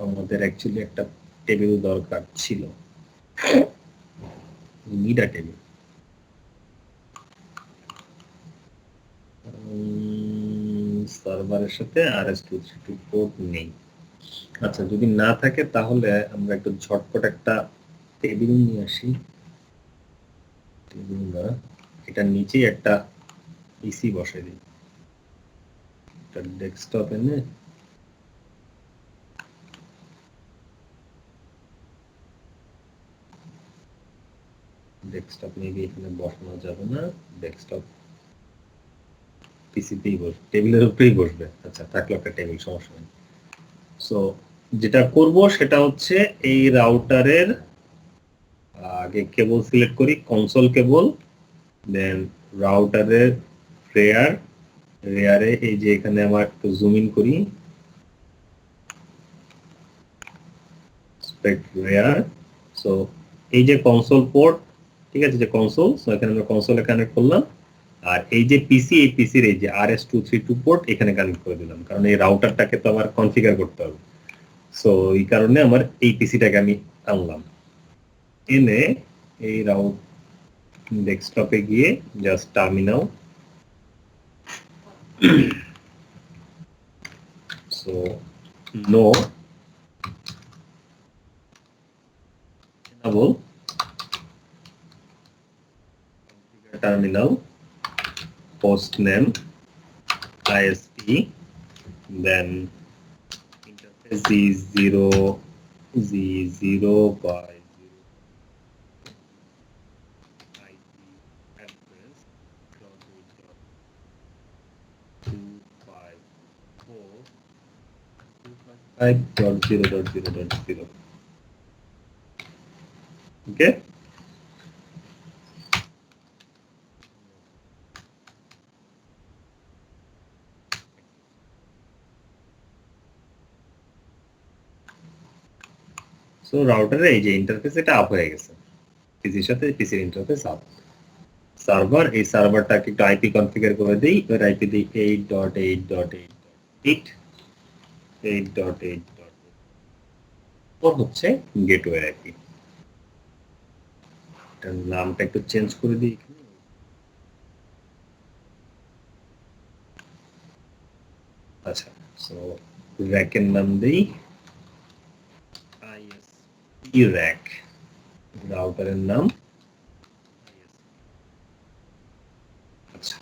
আমাদের অ্যাকচুয়ালি একটা টেবিল দরকার ছিল। Need a table. সার্ভারের সাথে RS-232 পোর্ট নেই। আচ্ছা, যদি না থাকে তাহলে আমরা একটু ঝটপট একটা টেবিল নিয়ে আসি, টেবিল না, এটার নিচে একটা পিসি বসে দিই, একটা ডেস্কটপ এনে ডেস্কটপ মেবি এখানে বসানো যাবে না, ডেস্কটপ পিসিতেই বসবে, টেবিলের উপরেই বসবে। আচ্ছা থাকলো একটা টেবিল, সমস্যা নেই। সো যেটা করব সেটা হচ্ছে এই রাউটারের আগে কেবল সিলেক্ট করি, কনসোল কেবল, দেন রাউটারের রেয়ার, রেয়ারে এই যে এখানে আমার একটু জুম ইন করি, স্পেক্ট রেয়ার। সো এই যে কনসোল পোর্ট, ঠিক আছে, যে কনসোল, সো এখানে আমরা কনসোলে কানেক্ট করলাম, আর এই যে পিসি, এই পিসির এই যে RS232 পোর্ট এখানে কানেক্ট করে দিলাম, কারণ এই রাউটারটাকে তো আমার কনফিগার করতে হবে। সো এই কারণে আমার এই পিসিটাকে আমি আনলাম, এনে এই রাউট ডেস্কটপে গিয়ে just terminal, so no enable terminal host name ISP, then interface Z0 Z0 by 0 IP address 254.255.0.0.0. Okay. So রাউটারে এই যে ইন্টারফেস এটা আপ হয়ে গেছে, পিসির সাথে পিসির ইন্টারফেস আপ। সার্ভার, এই সার্ভারটাকে একটু আইপি কনফিগার করে দেই, এবার আইপি দিই 8.8.8.8.8 হচ্ছে গেটওয়ে আইপি। এটার নামটা একটু চেঞ্জ করে দিই এখানে। আচ্ছা, সো র্যাকের নাম দেই আইএসপি র্যাক, রাউটারের নাম। আচ্ছা,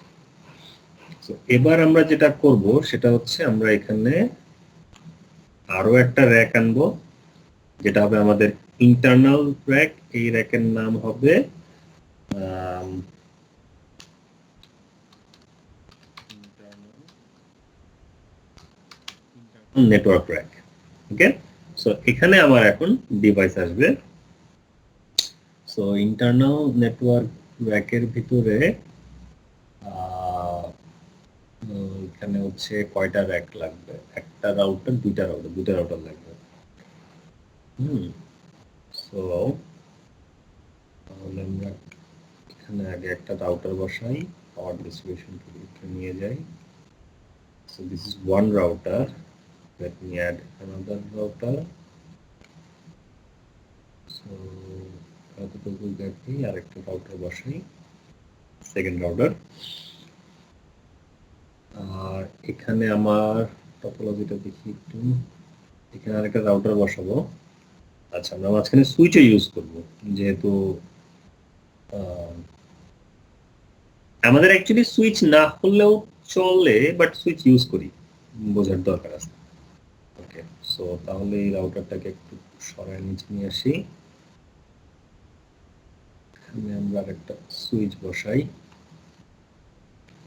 তো এবার আমরা যেটা করব সেটা হচ্ছে আমরা এখানে আরো একটা র্যাক আনবো, যেটা হবে আমাদের ইন্টারনাল র্যাক। এই র্যাকের নাম হবে নেটওয়ার্ক র্যাক। ওকে, সো এখানে আমার এখন ডিভাইস আসবে। সো ইন্টারনাল নেটওয়ার্ক র্যাকের ভিতরে এখানে হচ্ছে কয়টা র্যাক লাগবে, একটা রাউটার, দুইটা রাউটার লাগবে। সো তাহলে আমরা এখানে আগে একটা রাউটার বসাই, পাওয়ার ডিস্ট্রিবিউশন নিয়ে যাই। So this is one router. Let me add another router. So এতটুকু দেখি, আরেকটা রাউটার বসাই, সেকেন্ড রাউটার। আর এখানে আমার টপোলজিটা দেখি একটু, এখানে আরেকটা রাউটার বসাবো। আচ্ছা, আমরা মাঝখানে সুইচও ইউজ করব, যেহেতু আমাদের অ্যাকচুয়ালি সুইচ না হলেও চলে, বাট সুইচ ইউজ করি, বোঝার দরকার আছে। ওকে, সো তাহলে এই রাউটারটাকে একটু সরায় নিচে নিয়ে আসি, এখানে আমরা একটা সুইচ বসাই।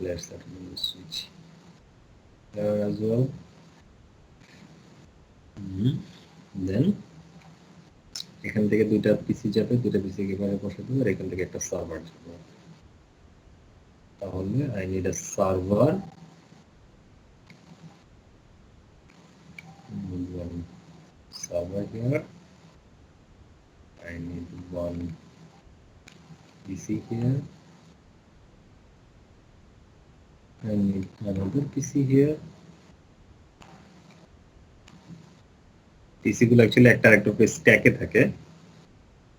Let's set the switch there as well. Then এখান থেকে দুইটা পিসি যাবে, দুইটা পিসি এভাবে বসে দেবো, আর এখান থেকে একটা সার্ভার যাবে। তাহলে I need a server, one server here, I need one PC here, I need another PC here. পিসি গুলো অ্যাকচুয়ালি একটা আরেকটা উপরে স্ট্যাকে থাকে।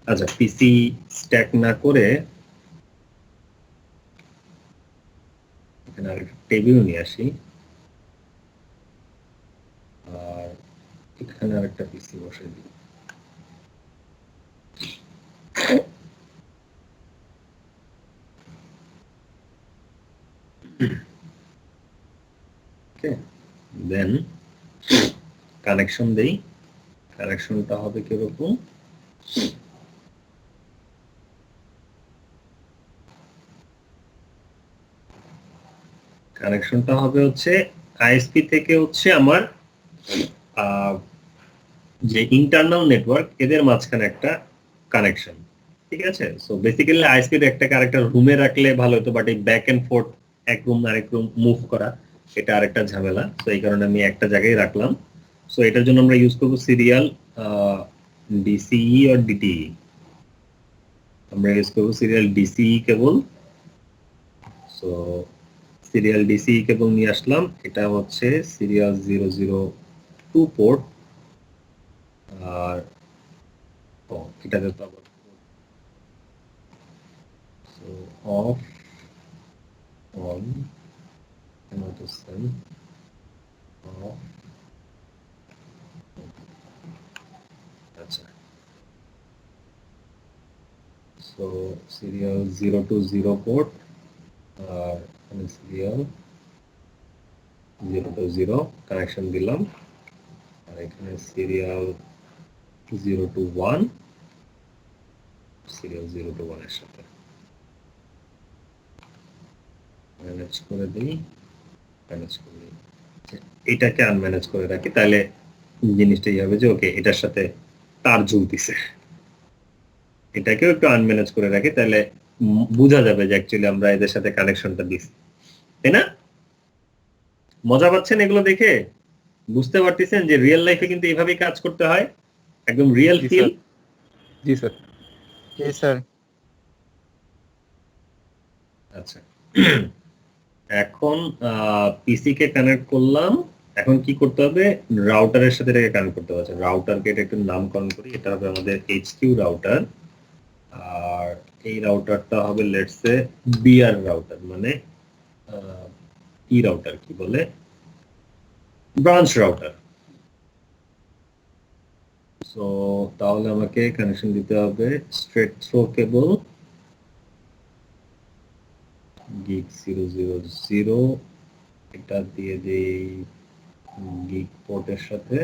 আচ্ছা, পিসি স্ট্যাক না করে এখানে আরেকটা টেবিল নিয়ে আসি, আর এখানে আরেকটা পিসি বসে দিই। ওকে, দেন কানেকশন দেই। কানেকশনটা হবে কিরকম? কানেকশনটা হবে হচ্ছে আইএসপি থেকে হচ্ছে আমার যে ইন্টারনাল নেটওয়ার্ক এদের মাঝখানে একটা কানেকশন, ঠিক আছে? সো বেসিক্যালি আইএসপির একটা আরেকটা রুমে রাখলে ভালো হতো, বাট এই ব্যাক এন্ড ফোর্থ এক রুম আরেক রুম মুভ করা এটা আরেকটা ঝামেলা। তো এই কারণে আমি একটা জায়গায় রাখলাম। সো এটার জন্য আমরা ইউজ করব সিরিয়াল ডিসিই আর ডিটিই। আমরা ইউজ করব সিরিয়াল ডিসিই কেবল। সো সিরিয়াল ডিসিই কেবল নিয়ে আসলাম। এটা হচ্ছে সিরিয়াল 002 পোর্ট। আর এটাতে তো আবার অফ অন অফ। আচ্ছা, সো সিরিয়াল 020 পোর্ট আর এখানে সিরিয়াল 020 কানেকশন দিলাম। আর এখানে সিরিয়াল 021 সিরিয়াল 021 এর সাথে ম্যানেজ করে দিই। ম্যানেজ করে দিই, এটাকে আনম্যানেজ করে রাখি, তাহলে জিনিসটাই হবে যে ওকে এটার সাথে তার ঝুলতেছে। এটাকেও একটু আনম্যানেজ করে রাখি, তাহলে বোঝা যাবে যে অ্যাকচুয়ালি আমরা এদের সাথে কানেকশনটা দিছি, তাই না? মজা পাচ্ছেন এগুলো দেখে? বুঝতে পারতেছেন যে রিয়েল লাইফে কিন্তু এইভাবেই কাজ করতে হয়, একদম রিয়েল জি ফিল। স্যার। জি স্যার। জি স্যার। আচ্ছা, এখন পিসি কে কানেক্ট করলাম। এখন কি করতে হবে? রাউটারের সাথে এটাকে কানেক্ট করতে হবে। রাউটারকে এটা একটু নামকরণ করি, এটা হবে আমাদের এইচকিউ রাউটার। আর এই রাউটারটা হবে লেটস সে বিআর রাউটার, মানে ই রাউটার কি বলে, ব্রাঞ্চ রাউটার। সো তাহলে আমাকে কানেকশন দিতে হবে স্ট্রেট থ্রো কেবল গিগ 000, এটা দিয়ে দেই গিগ পোর্টের সাথে।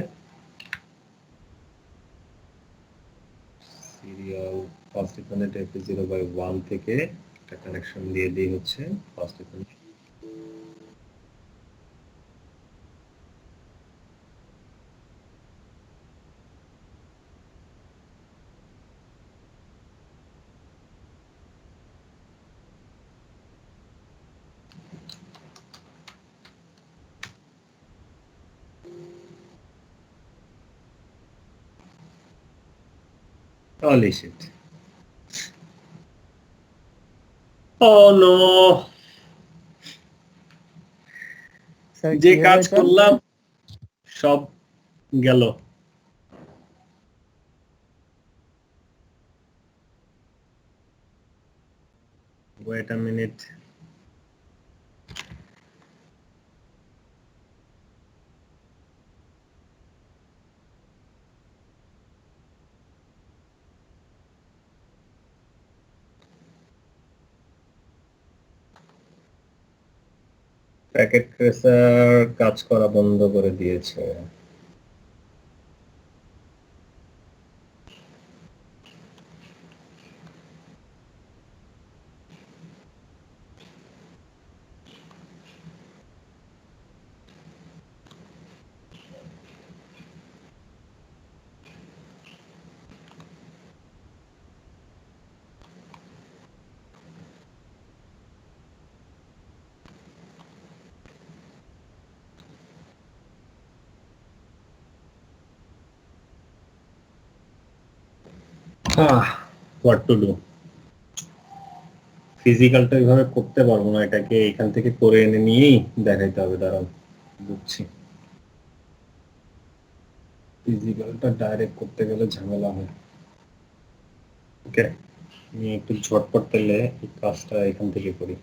সিরিয়াল ফার্স্ট ইথারনেট FE0/1 থেকে একটা কানেকশন দিয়ে দিই হচ্ছে first ethernet. Holy shit. Oh no! Sir যে কি হলো কাজ এটা? করলাম সব গেল। Wait a minute. Packet tracer কাজ করা বন্ধ করে দিয়েছে। What to do? ফিজিক্যালটা এইভাবে করতে পারবো না, এটাকে এখান থেকে করে এনে নিয়েই দেখাইতে হবে। দাঁড়ান, বুঝছি। ফিজিক্যালটা ডাইরেক্ট করতে গেলে ঝামেলা হয়। ওকে, আমি একটু ঝটপট পেলে এই কাজটা এখান থেকে করি।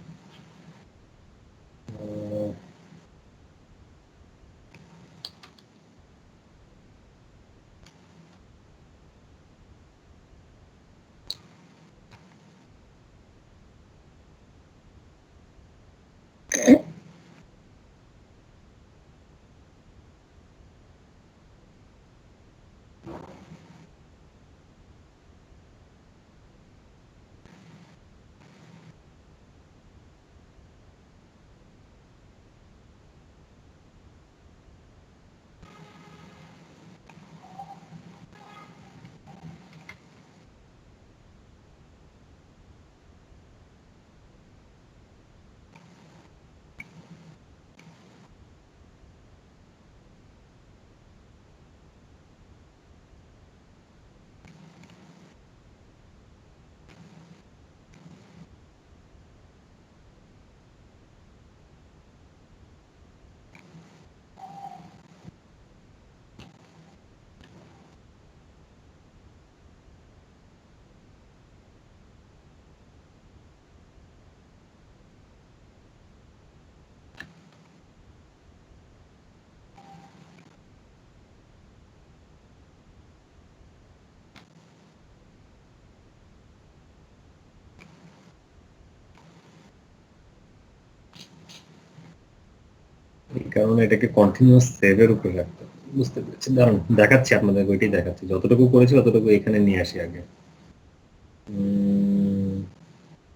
কারণে এটাকে কন্টিনিউয়াস সেভের উপরে রাখতে হবে। বুঝতে পেরেছি, দাঁড়ান দেখাচ্ছি আপনাদের, ওইটাই দেখাচ্ছি, যতটুকু করেছি ততটুকু এখানে নিয়ে আসি আগে।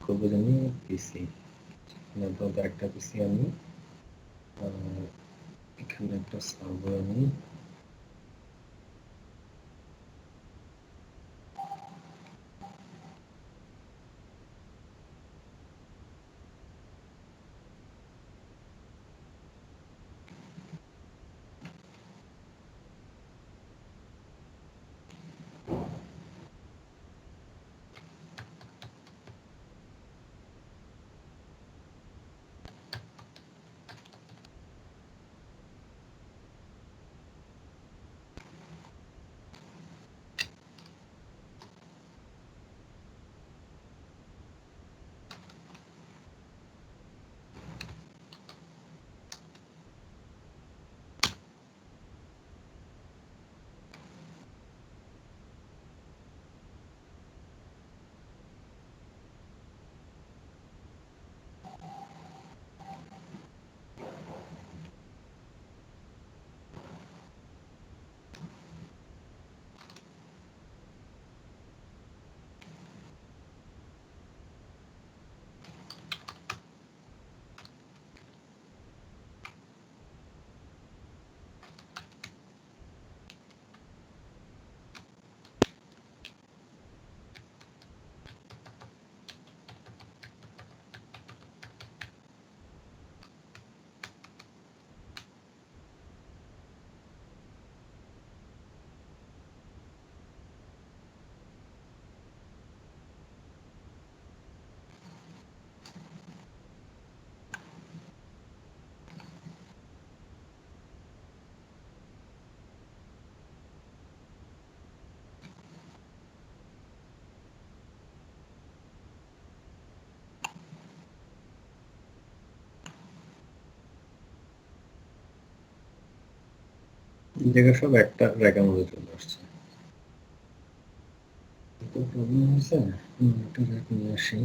করবো জানি পিসি, একটা পিসি আমি এখানে একটা সার্ভার আমি জায়গা সব একটা র্যাকের মধ্যে চলে আসছে। প্রবলেম হয়েছে, একটা র্যাক নিয়ে আসি।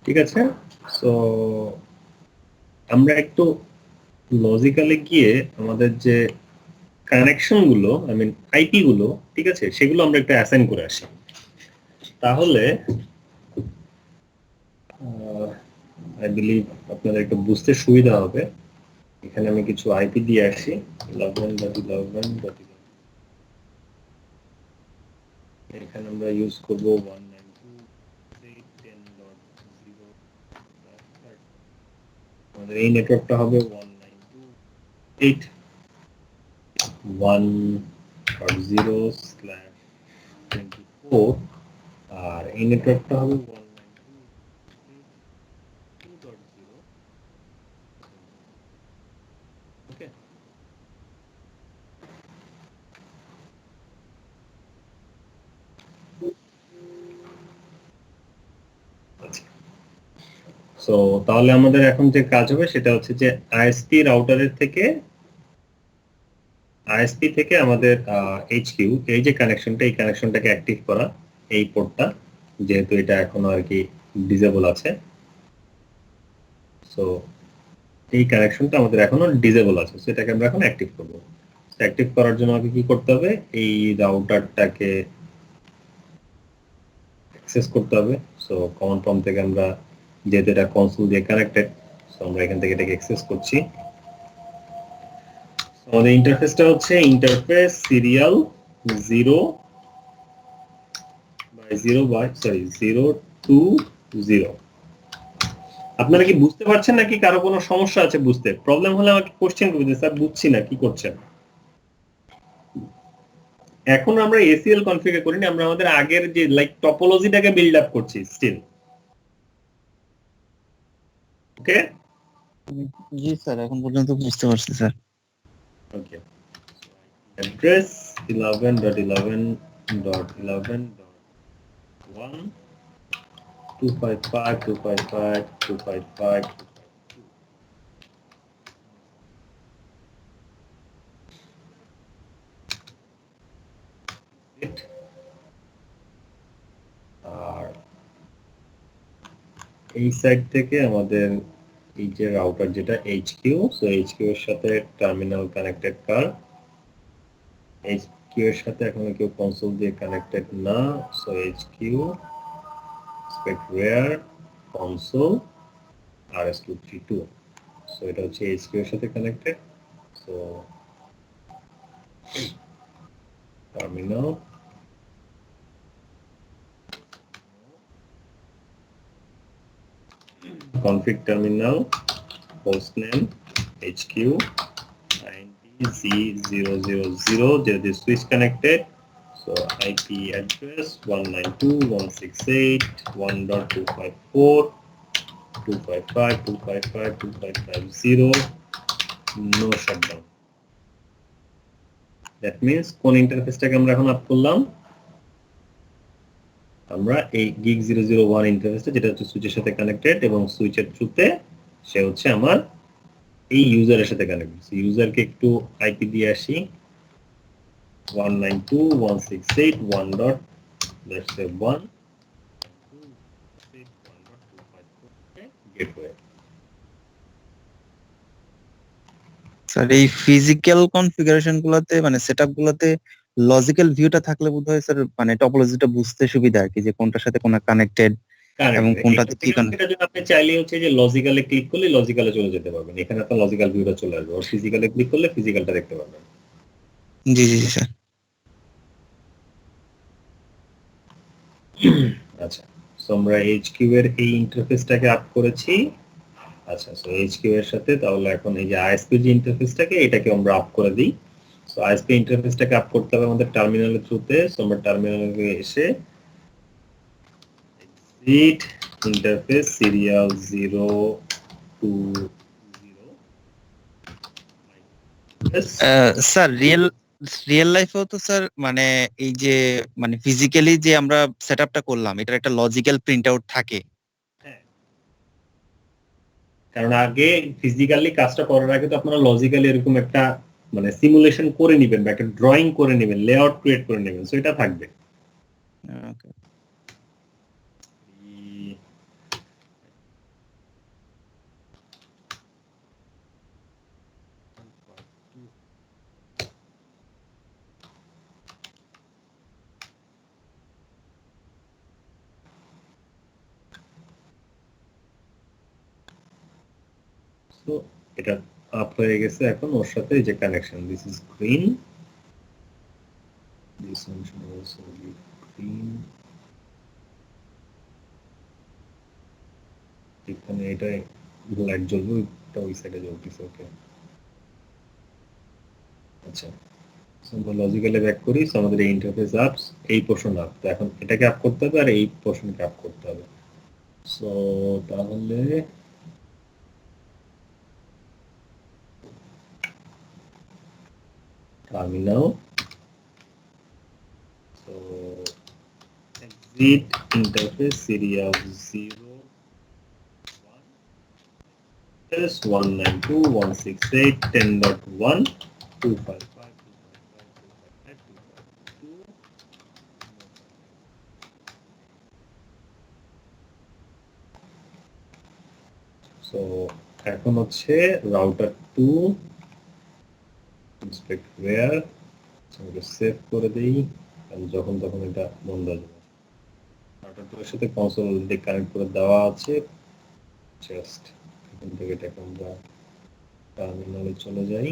ঠিক আছে, সো আমরা একটু লজিক্যালি গিয়ে আমাদের যে কানেকশন গুলো, আই মিন আইপি গুলো, ঠিক আছে, সেগুলো আমরা একটু অ্যাসাইন করে আসি। তাহলে আই বিলিভ আপনাদের একটু বুঝতে সুবিধা হবে। এখানে আমি কিছু আইপি দিয়ে আসি, 11.11. এখানে আমরা ইউজ করব 192.10.0। আমাদের এই নেটওয়ার্কটা হবে 192.1.0/24, আর এই নেটওয়ার্কটা হবে 192.2.0। ওকে, সো তাহলে আমাদের এখন যে কাজ হবে সেটা হচ্ছে যে আইএসপি রাউটারের থেকে আমাদের এইচকিউ এই যে কানেকশনটা, এই কানেকশনটাকে অ্যাক্টিভ করা, এই পোর্টটা যেহেতু এটা এখনো আর কি ডিসেবল আছে, সো এই কানেকশনটা আমাদের এখনো ডিসেবল আছে, সেটাকে আমরা এখন অ্যাক্টিভ করব। অ্যাক্টিভ করার জন্য আমাকে কি করতে হবে, এই রাউটারটাকে অ্যাক্সেস করতে হবে। সো কমান্ড প্রম্পট থেকে আমরা যেহেতু এটা কনসোল দিয়ে কানেক্টেড, সো আমরা এখান থেকে এটাকে অ্যাক্সেস করছি। আমাদের ইন্টারফেসটা হচ্ছে ইন্টারফেস সিরিয়াল 0 টু 0। আপনারা কি বুঝতে পারছেন নাকি কারো কোনো সমস্যা আছে বুঝতে? প্রবলেম হলে আমাকে কোশ্চেন করবেন, স্যার বুঝছি না, কি করছেন? এখন আমরা এসিএল কনফিগার করিনি, আমরা আমাদের আগের যে লাইক টপোলজিটাকে বিল্ড আপ করছি স্টিল। ওকে, জি স্যার, এখন পর্যন্ত বুঝতে পারছি স্যার। ওকে। অ্যাড্রেস 11.11.11.1 255.255.255. আর এই সাইড থেকে আমাদের এই যে রাউটার যেটা এইচকিউ, সো এইচকিউ এর সাথে টার্মিনাল কানেক্টেড কার, এইচকিউ এর সাথে এখনো কেউ কনসোল দিয়ে কানেক্টেড না, so HQ spec rear console RS232, so এটা হচ্ছে এইচকিউ এর সাথে connected. So terminal config terminal hostname HQ 90Z000, there is switch connected, so IP address 192.168.1.254 255.255.255.0, no shutdown. That means কোন ইন্টারফেসটাকে আমরা এখন আপ করলাম, আমরা এই gig 001 ইন্টারফেসটা যেটা হচ্ছে সুইচের সাথে কানেক্টেড এবং সুইচের থ্রুতে সে হচ্ছে আমার এই ইউজারের সাথে কানেক্টেড। ইউজারকে একটু আইপি দিয়ে আসি 192.168.1.1 গেটওয়ে। স্যার এই ফিজিক্যাল কনফিগারেশন গুলোতে মানে সেটআপ গুলোতে লজিক্যাল ভিউটা থাকলে বোধহয় স্যার মানে টপোলজিটা বুঝতে সুবিধা আর কি, যে কোনটার সাথে কোনটা কানেক্টেড এবং কোনটাতে কি এটা যদি আপনি চাইলে হচ্ছে যে লজিক্যালে ক্লিক করলে লজিক্যালে চলে যেতে পারবেন, এখানে আপনার লজিক্যাল ভিউটা চলে আসবে, আর ফিজিক্যালে ক্লিক করলে ফিজিক্যালটা দেখতে পারবেন। জি জি জি স্যার। আচ্ছা, সো আমরা এইচকিউ এর এই ইন্টারফেসটাকে আপ করেছি। আচ্ছা, সো এইচকিউ এর সাথে তাহলে এখন এই যে আইএসপি যে ইন্টারফেসটাকে এটাকে আমরা আপ করে দিই। সো আইএসপি ইন্টারফেসটাকে আপ করতে হবে আমাদের টার্মিনালের থ্রুতে। সো আমরা টার্মিনালে এসে exit interface serial 0 two 0। Sir real লাইফেও তো স্যার মানে এই যে মানে ফিজিক্যালি যে আমরা সেটআপটা করলাম এটার একটা লজিক্যাল প্রিন্ট আউট থাকে। কারণ আগে ফিজিক্যালি কাজটা করার আগে তো আপনারা লজিক্যালি এরকম একটা মানে সিমুলেশন করে নেবেন বা একটা ড্রয়িং করে নেবেন, লেআউট ক্রিয়েট করে নেবেন, সো এটা থাকবে। ওকে তো এটা আপ হয়ে গেছে, এখন ওর সাথে যে connection, this is green, this one should also be green. এখানে এটা লাইট জ্বলবে, এটা ওই সাইডে জ্বলতেছে। ওকে, আচ্ছা, আমরা লজিক্যালি ব্যাক করি। সো আমাদের এই ইন্টারফেস আপস, এই পোর্শন আপ, তো এখন এটাকে আপ করতে হবে আর এই পোর্শনকে আপ করতে হবে। সো তাহলে terminal, so exit interface serial 0 1 address 192.168.10.1 255 so এখন হচ্ছে রাউটার 2 ইন্সপেক্ট ওয়্যার সেভ করে দেই, কারণ যখন তখন এটা বন্ধ হয়ে যাবে। রাউটার 2 এর সাথে কনসোল অলরেডি কানেক্ট করে দেওয়া আছে, জাস্ট এখান থেকে এটাকে আমরা টার্মিনালে চলে যাই।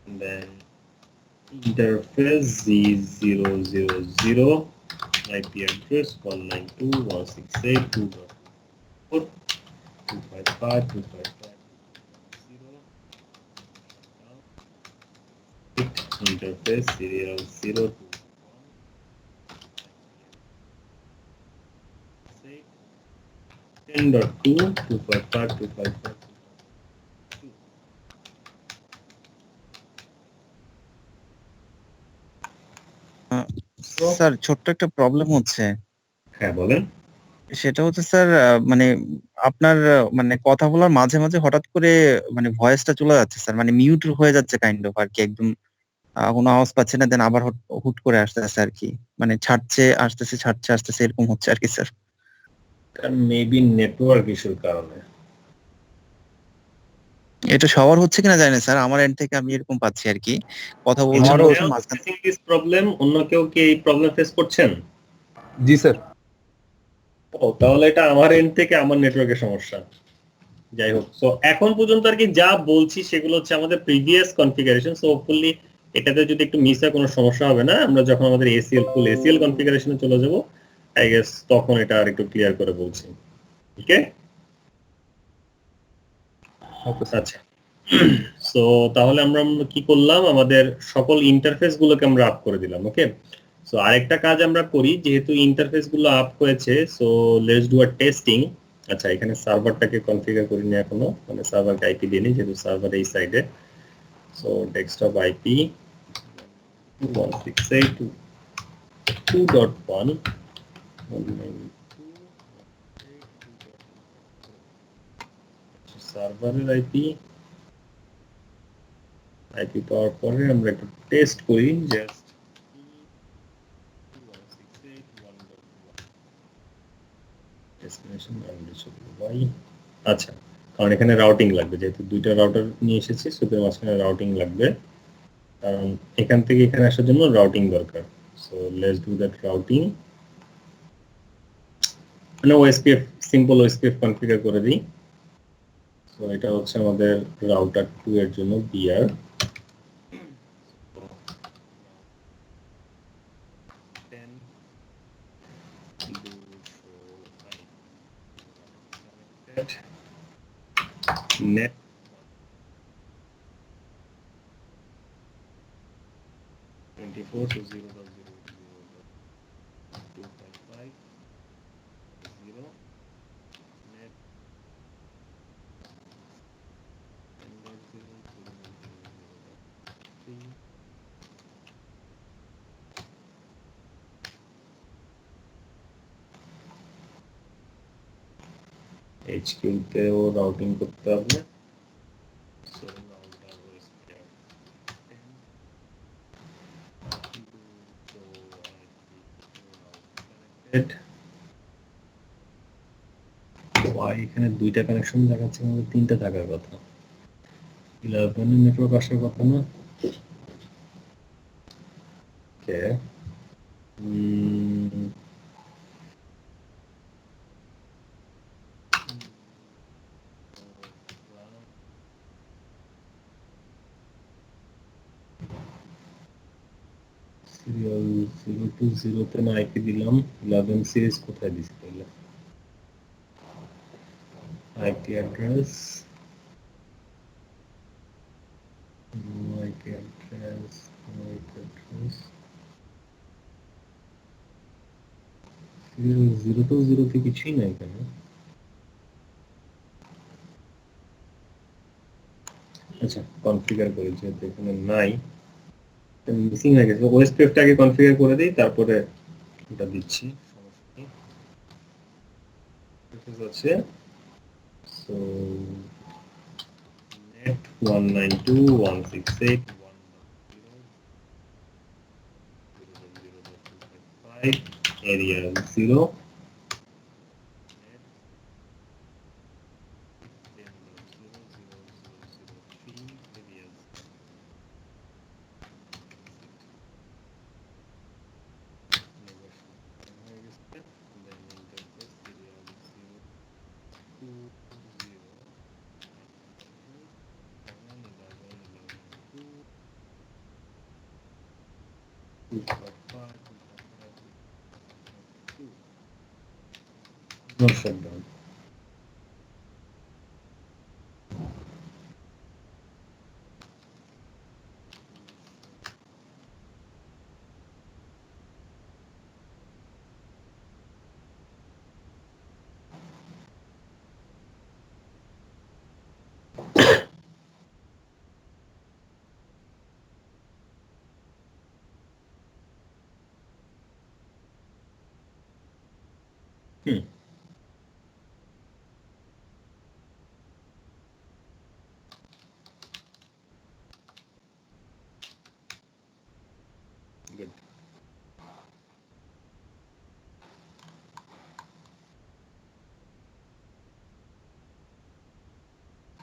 And then interface Z000, IP address 192.168.2.4 255 interface serial 0 to 10.2 255 sir ছোট্ট একটা প্রবলেম হচ্ছে, হ্যাঁ বলেন। সেটা হচ্ছে স্যার মানে আপনার মানে কথা বলার মাঝে মাঝে হঠাৎ করে মানে ভয়েসটা চলে যাচ্ছে স্যার, মানে মিউট হয়ে যাচ্ছে কাইন্ড অফ আর কি, একদম কোনো আওয়াজ পাচ্ছে না, দেন আবার হুট করে আসতেছে আর কি, মানে ছাড়ছে আসতেছে ছাড়ছে আসতেছে এরকম হচ্ছে আর কি স্যার। মেবি নেটওয়ার্ক ইস্যুর কারণে। এটা সবার হচ্ছে কিনা জানি না স্যার, আমার এন্ড থেকে আমি এরকম পাচ্ছি আর কি, কথা বলছি আমারও বলছি মাঝখান দিস প্রবলেম, অন্য কেউ কি এই প্রবলেম ফেস করছেন? জি স্যার। ও তাহলে এটা আমার এন্ড থেকে আমার নেটওয়ার্কের সমস্যা। যাই হোক, সো এখন পর্যন্ত আর কি যা বলছি সেগুলো হচ্ছে আমাদের প্রিভিয়াস কনফিগারেশন। সো হোপফুলি এটাতে যদি একটু মিস হয় কোনো সমস্যা হবে না। আমরা যখন আমাদের ফুল এসিএল কনফিগারেশনে চলে যাব, আই গেস তখন এটা আর একটু ক্লিয়ার করে বলছি। ওকে, আচ্ছা। সো তাহলে আমরা কি করলাম, আমাদের সকল ইন্টারফেস গুলোকে আমরা আপ করে দিলাম। ওকে, সো আরেকটা কাজ আমরা করি, যেহেতু ইন্টারফেস গুলো আপ হয়েছে, so let's do a testing. আচ্ছা, এখানে সার্ভারটাকে কনফিগার করিনি এখনো, মানে সার্ভারকে আইপি দিইনি, যেহেতু সার্ভার এই সাইডে। সো ডেস্কটপ আইপি 168.2.1 সার্ভারের আইপি পাওয়ার পরে আমরা একটু টেস্ট করি, জাস্ট ডেস্টিনেশন আচ্ছা, কারণ এখানে রাউটিং লাগবে, যেহেতু দুইটা রাউটার নিয়ে এসেছি, সুতরাং মাঝখানে রাউটিং লাগবে, কারণ এখান থেকে এখানে আসার জন্য রাউটিং দরকার। So let's do that routing, মানে ওএসপিএফ, সিম্পল ওএসপিএফ কনফিগার করে দিই। সো এটা হচ্ছে আমাদের রাউটার 2 এর জন্য বিআর। নেট এইচকিউতেও রাউটিং করতে হবে। এখানে দুইটা কানেকশন দেখাচ্ছে, আমাদের তিনটা থাকার কথা। 11 নেটওয়ার্ক আসার কথা না? ওকে, সিরিয়াল 0 to 0 তে না আইপি দিলাম, 11 সিরিজ কোথায় দিছি তাহলে? আইপি অ্যাড্রেস সিরিয়াল 0 to 0 তে কিছুই নাই এখানে। আচ্ছা কনফিগার করি যেহেতু এখানে নাই, মিসিং হয়ে গেছে, ওএস পেজটা আগে কনফিগার করে দিই, তারপরে এটা দিচ্ছি, সমস্যা নেই। পেজ আছে, so net 192.168.1.0.0.255 area 0 no shutdown. Good.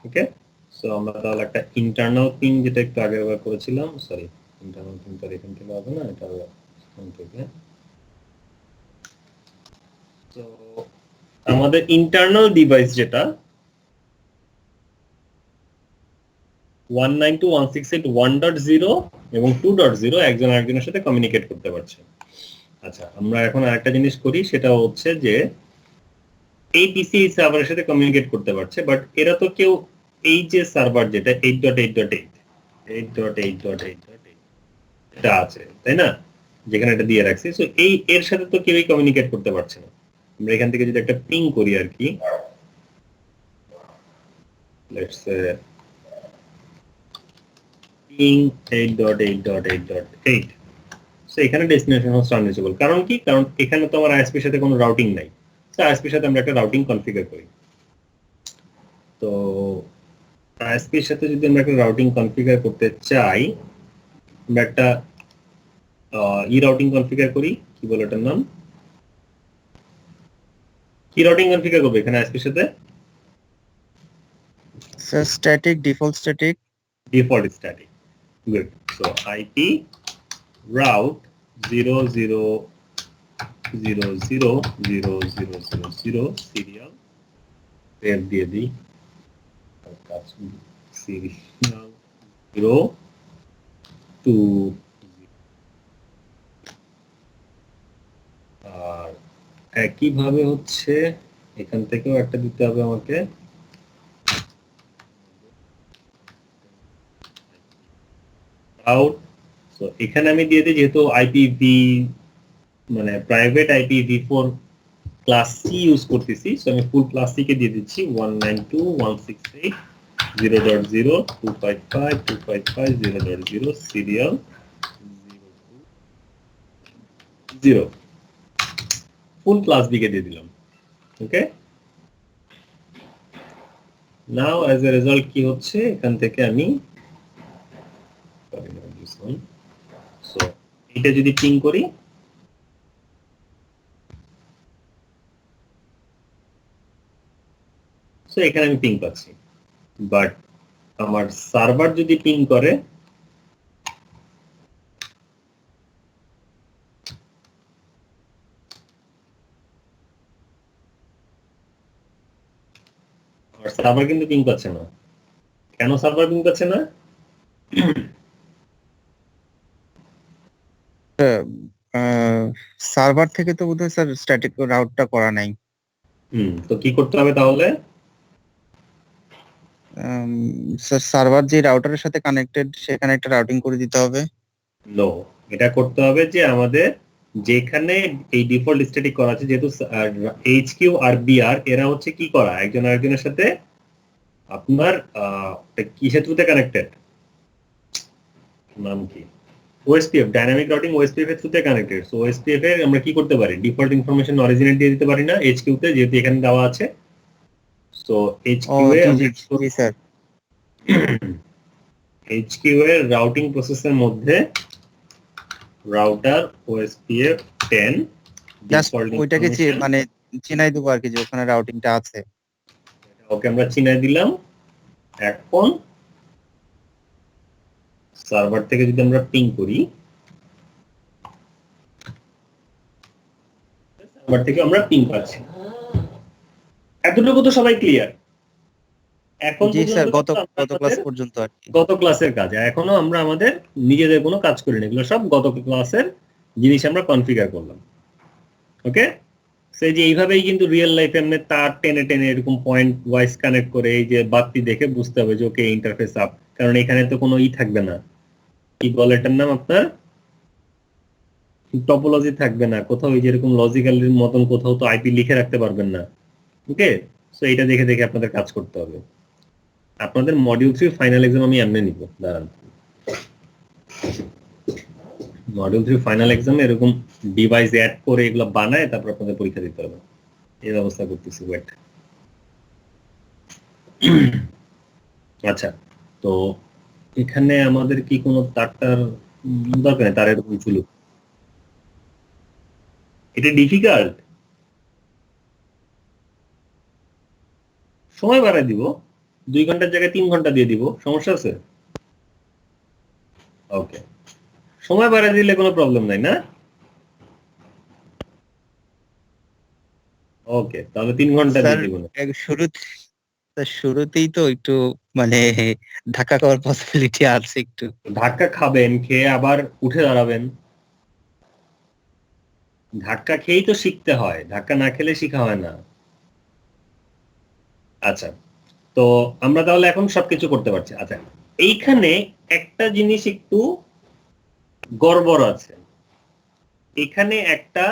ওকে, সো আমরা তাহলে একটা ইন্টারনাল পিং যেটা একটু আগে ব্যবহার করেছিলাম, সরি ইন্টারনাল পিং তো এখান থেকে হবে না, এটা এখান থেকে। তো আমাদের ইন্টারনাল ডিভাইস যেটা 192.168.1.0 এবং 2.0 একজন আরেকজনের সাথে কমিউনিকেট করতে পারছে। আচ্ছা আমরা এখন আরেকটা জিনিস করি, সেটা হচ্ছে যে এই পিসি এই সার্ভারের সাথে কমিউনিকেট করতে পারছে, বাট এরা তো কেউ এই যে সার্ভার যেটা 8.8.8 এটা আছে তাই না, যেখানে এটা দিয়ে রাখছি, সো এই এর সাথে তো কেউই কমিউনিকেট করতে পারছে না। আমরা এখান থেকে যদি একটা পিং করি আর কি, লেটস সে পিং 8.8.8.8, সো এখানে ডেস্টিনেশন হোস্ট আনরিচেবল। কারণ কি, কারণ এখানে তো আমার আইএসপির সাথে কোনো রাউটিং নাই, সো আইএসপির সাথে আমরা একটা রাউটিং কনফিগার করি। তো আইএসপির সাথে যদি আমরা একটা রাউটিং কনফিগার করতে চাই, আমরা একটা ই রাউটিং কনফিগার করি, কি বলে এটার নাম, কি রাউটিং কনফিগার করব এখানে আইএসপির সাথে, static default static default static. Good. So IP route 00000000 serial pair দিয়ে দিই, serial 0 to 0 আর একইভাবে হচ্ছে এখান থেকেও একটা দিতে হবে আমাকে, আউট। সো এখানে আমি দিয়ে দিই, যেহেতু আইপিভি মানে private IPv4 class C use করতেছি, সো আমি ফুল ক্লাস সি কে দিয়ে দিচ্ছি 192.168.255.255.0.0 সিরিয়াল 0 ফুল ক্লাস বি কে দিয়ে দিলাম। ওকে, নাও অ্যাজ এ রেজাল্ট কি হচ্ছে, এখান থেকে আমি সো এটা যদি পিং করি, সো এখানে আমি পিং পাচ্ছি, বাট আমার সার্ভার যদি পিং করে, আমার সার্ভার কিন্তু পিং পাচ্ছে না। কেন সার্ভার পিং পাচ্ছে না? সার্ভার থেকে তো বোধহয় স্যার স্ট্যাটিক রাউটটা করা নাই। তো কি করতে হবে তাহলে? স্যার সার্ভার যে রাউটারের সাথে কানেক্টেড সেখানে একটা রাউটিং করে দিতে হবে। নো, এটা করতে হবে যে আমাদের যেখানে এই ডিফল্ট স্ট্যাটিক করা আছে, যেহেতু HQ আর BR এরা হচ্ছে কি করা, একজন আরেকজনের সাথে আপনার কিসের থ্রুতে কানেক্টেড, নাম কি, ওএসপিএফ, ডাইনামিক রাউটিং ওএসপিএফ এর থ্রুতে কানেক্টেড। সো ওএসপিএফ এর আমরা কি করতে পারি, ডিফল্ট ইনফরমেশন অরিজিনেট দিয়ে দিতে পারি না এইচকিউ তে, যেহেতু এখানে দেওয়া আছে। সো ও এইচকিউ এ জি আমরা জি জি স্যার। এইচকিউ এর রাউটিং প্রসেসের মধ্যে রাউটার ওএসপিএফ 10 জাস্ট ডিফল্ট ওইটাকে ইনফরমেশন, মানে চিনাই দেবো আর কি, যে ওখানে রাউটিংটা আছে। ওকে আমরা চিনাই দিলাম। এখন সার্ভার থেকে যদি আমরা পিং করি, সার্ভার থেকে আমরা পিং পাচ্ছি। এতটুকু তো সবাই ক্লিয়ার? এখন জি স্যার, পর্যন্ত গত ক্লাস পর্যন্ত আর কি। গত ক্লাসের কাজ, এখনো আমরা আমাদের নিজেদের কোনো কাজ করিনি, এগুলো সব গত ক্লাসের জিনিস আমরা কনফিগার করলাম। ওকে, সেই যে এইভাবেই কিন্তু রিয়েল লাইফে এমনি তার টেনে টেনে এরকম পয়েন্ট ওয়াইজ কানেক্ট করে এই যে বাতি দেখে বুঝতে হবে যে ওকে ইন্টারফেস আপ, কারণ এখানে তো কোনো থাকবে না, কি বলে এটার নাম আপনার, টপোলজি থাকবে না কোথাও, এই যেরকম লজিক্যালের মতন কোথাও তো আইপি লিখে রাখতে পারবেন না। ওকে, সো এটা দেখে দেখে আপনাদের কাজ করতে হবে। আপনাদের মডিউল 3 ফাইনাল এক্সাম আমি এমনি নিব, দাঁড়ান। মডিউল 3 ফাইনাল এক্সামে এরকম ডিভাইস অ্যাড করে এগুলো বানায় তারপর আপনাদের পরীক্ষা দিতে হবে, এই ব্যবস্থা করতেছি। ওয়েট, আচ্ছা, তো এখানে আমাদের কি কোনো তারটার দরকার নেই, তার এরকম চুলু, এটা ডিফিকাল্ট, সময় বাড়ায় দিব, 2 ঘন্টার জায়গায় 3 ঘন্টা দিয়ে দিব, সমস্যা আছে? ওকে, সময় বাড়ায় দিলে কোনো প্রবলেম নাই না? ওকে, তাহলে 3 ঘন্টা দিয়ে স্যার দিব না। শুরুতেই তো একটু মানে ধাক্কা খাওয়ার পসিবিলিটি আছে একটু। ধাক্কা খাবেন, খেয়ে আবার উঠে দাঁড়াবেন। ধাক্কা খেয়েই তো শিখতে হয়, ধাক্কা না খেলে শেখা হয় না। আচ্ছা, তো আমরা তাহলে এখন সবকিছু করতে পারছি। আচ্ছা, এইখানে একটা জিনিস একটু গড়বড় আছে, এখানে একটা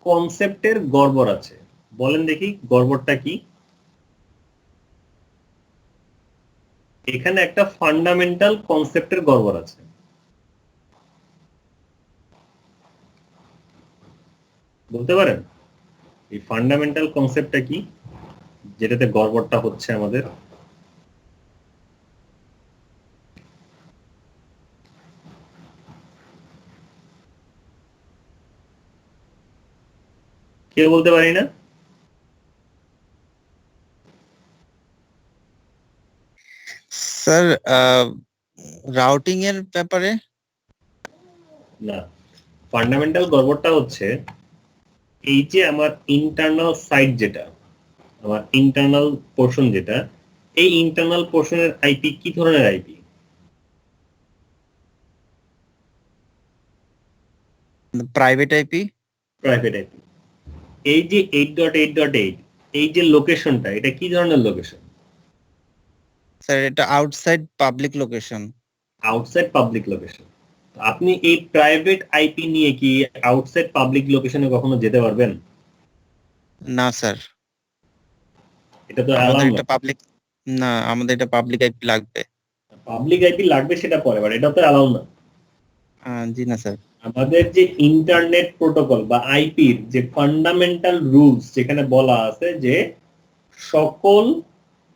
কনসেপ্টের গড়বড় আছে। বলেন দেখি গড়বড়টা কি? এখানে একটা ফান্ডামেন্টাল কনসেপ্টের গড়বড় আছে। বলতে পারেন এই ফান্ডামেন্টাল কনসেপ্টটা কি, যেটাতে গড়বড়টা হচ্ছে আমাদের? কেউ বলতে পারি না? স্যার রাউটিং এর ব্যাপারে না, ফান্ডামেন্টাল গড়বড়টা হচ্ছে এই যে আমার ইন্টারনাল সাইট যেটা, আমার ইন্টারনাল পোর্শন যেটা, এই ইন্টারনাল পোর্শনের আইপি কি ধরনের IP? Private IP. Private IP. এই যে 8.8.8, এই যে লোকেশনটা, এটা কি ধরনের লোকেশন? স্যার এটা outside public location. Outside public location. আপনি এই প্রাইভেট আইপি নিয়ে কি আউটসাইড পাবলিক লোকেশনে কখনো যেতে পারবেন? না স্যার, এটা তো আমাদের অ্যালাউ না। এটা পাবলিক, না আমাদের এটা পাবলিক আইপি লাগবে। পাবলিক আইপি লাগবে সেটা পরে, বাট এটা তো অ্যালাউ না। জি না স্যার। আমাদের যে ইন্টারনেট প্রোটোকল বা আইপির যে ফান্ডামেন্টাল রুলস, যেখানে বলা আছে যে সকল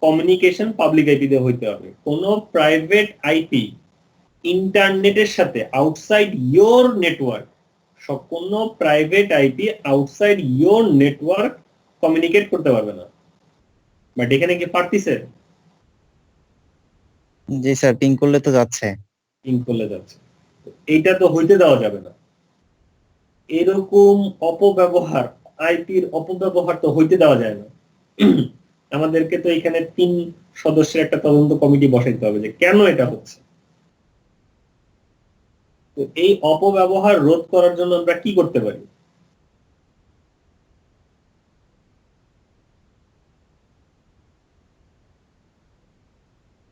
কমিউনিকেশন পাবলিক আইপি দিয়ে হইতে হবে। কোন প্রাইভেট আইপি ইন্টারনেটের সাথে আউটসাইড ইয়োর নেটওয়ার্ক, কোন private IP outside your network communicate করতে পারবে না। বাট এখানে কি পারতিছে? জি স্যার, পিং করলে তো যাচ্ছে। পিং করলে যাচ্ছে, এইটা তো হইতে দেওয়া যাবে না। এরকম অপব্যবহার, আইপির অপব্যবহার তো হইতে দেওয়া যায় না। আমাদেরকে তো এখানে 3 সদস্যের একটা তদন্ত কমিটি বসাইতে হবে যে কেন এটা হচ্ছে। তো এই অপব্যবহার রোধ করার জন্য আমরা কি করতে পারি?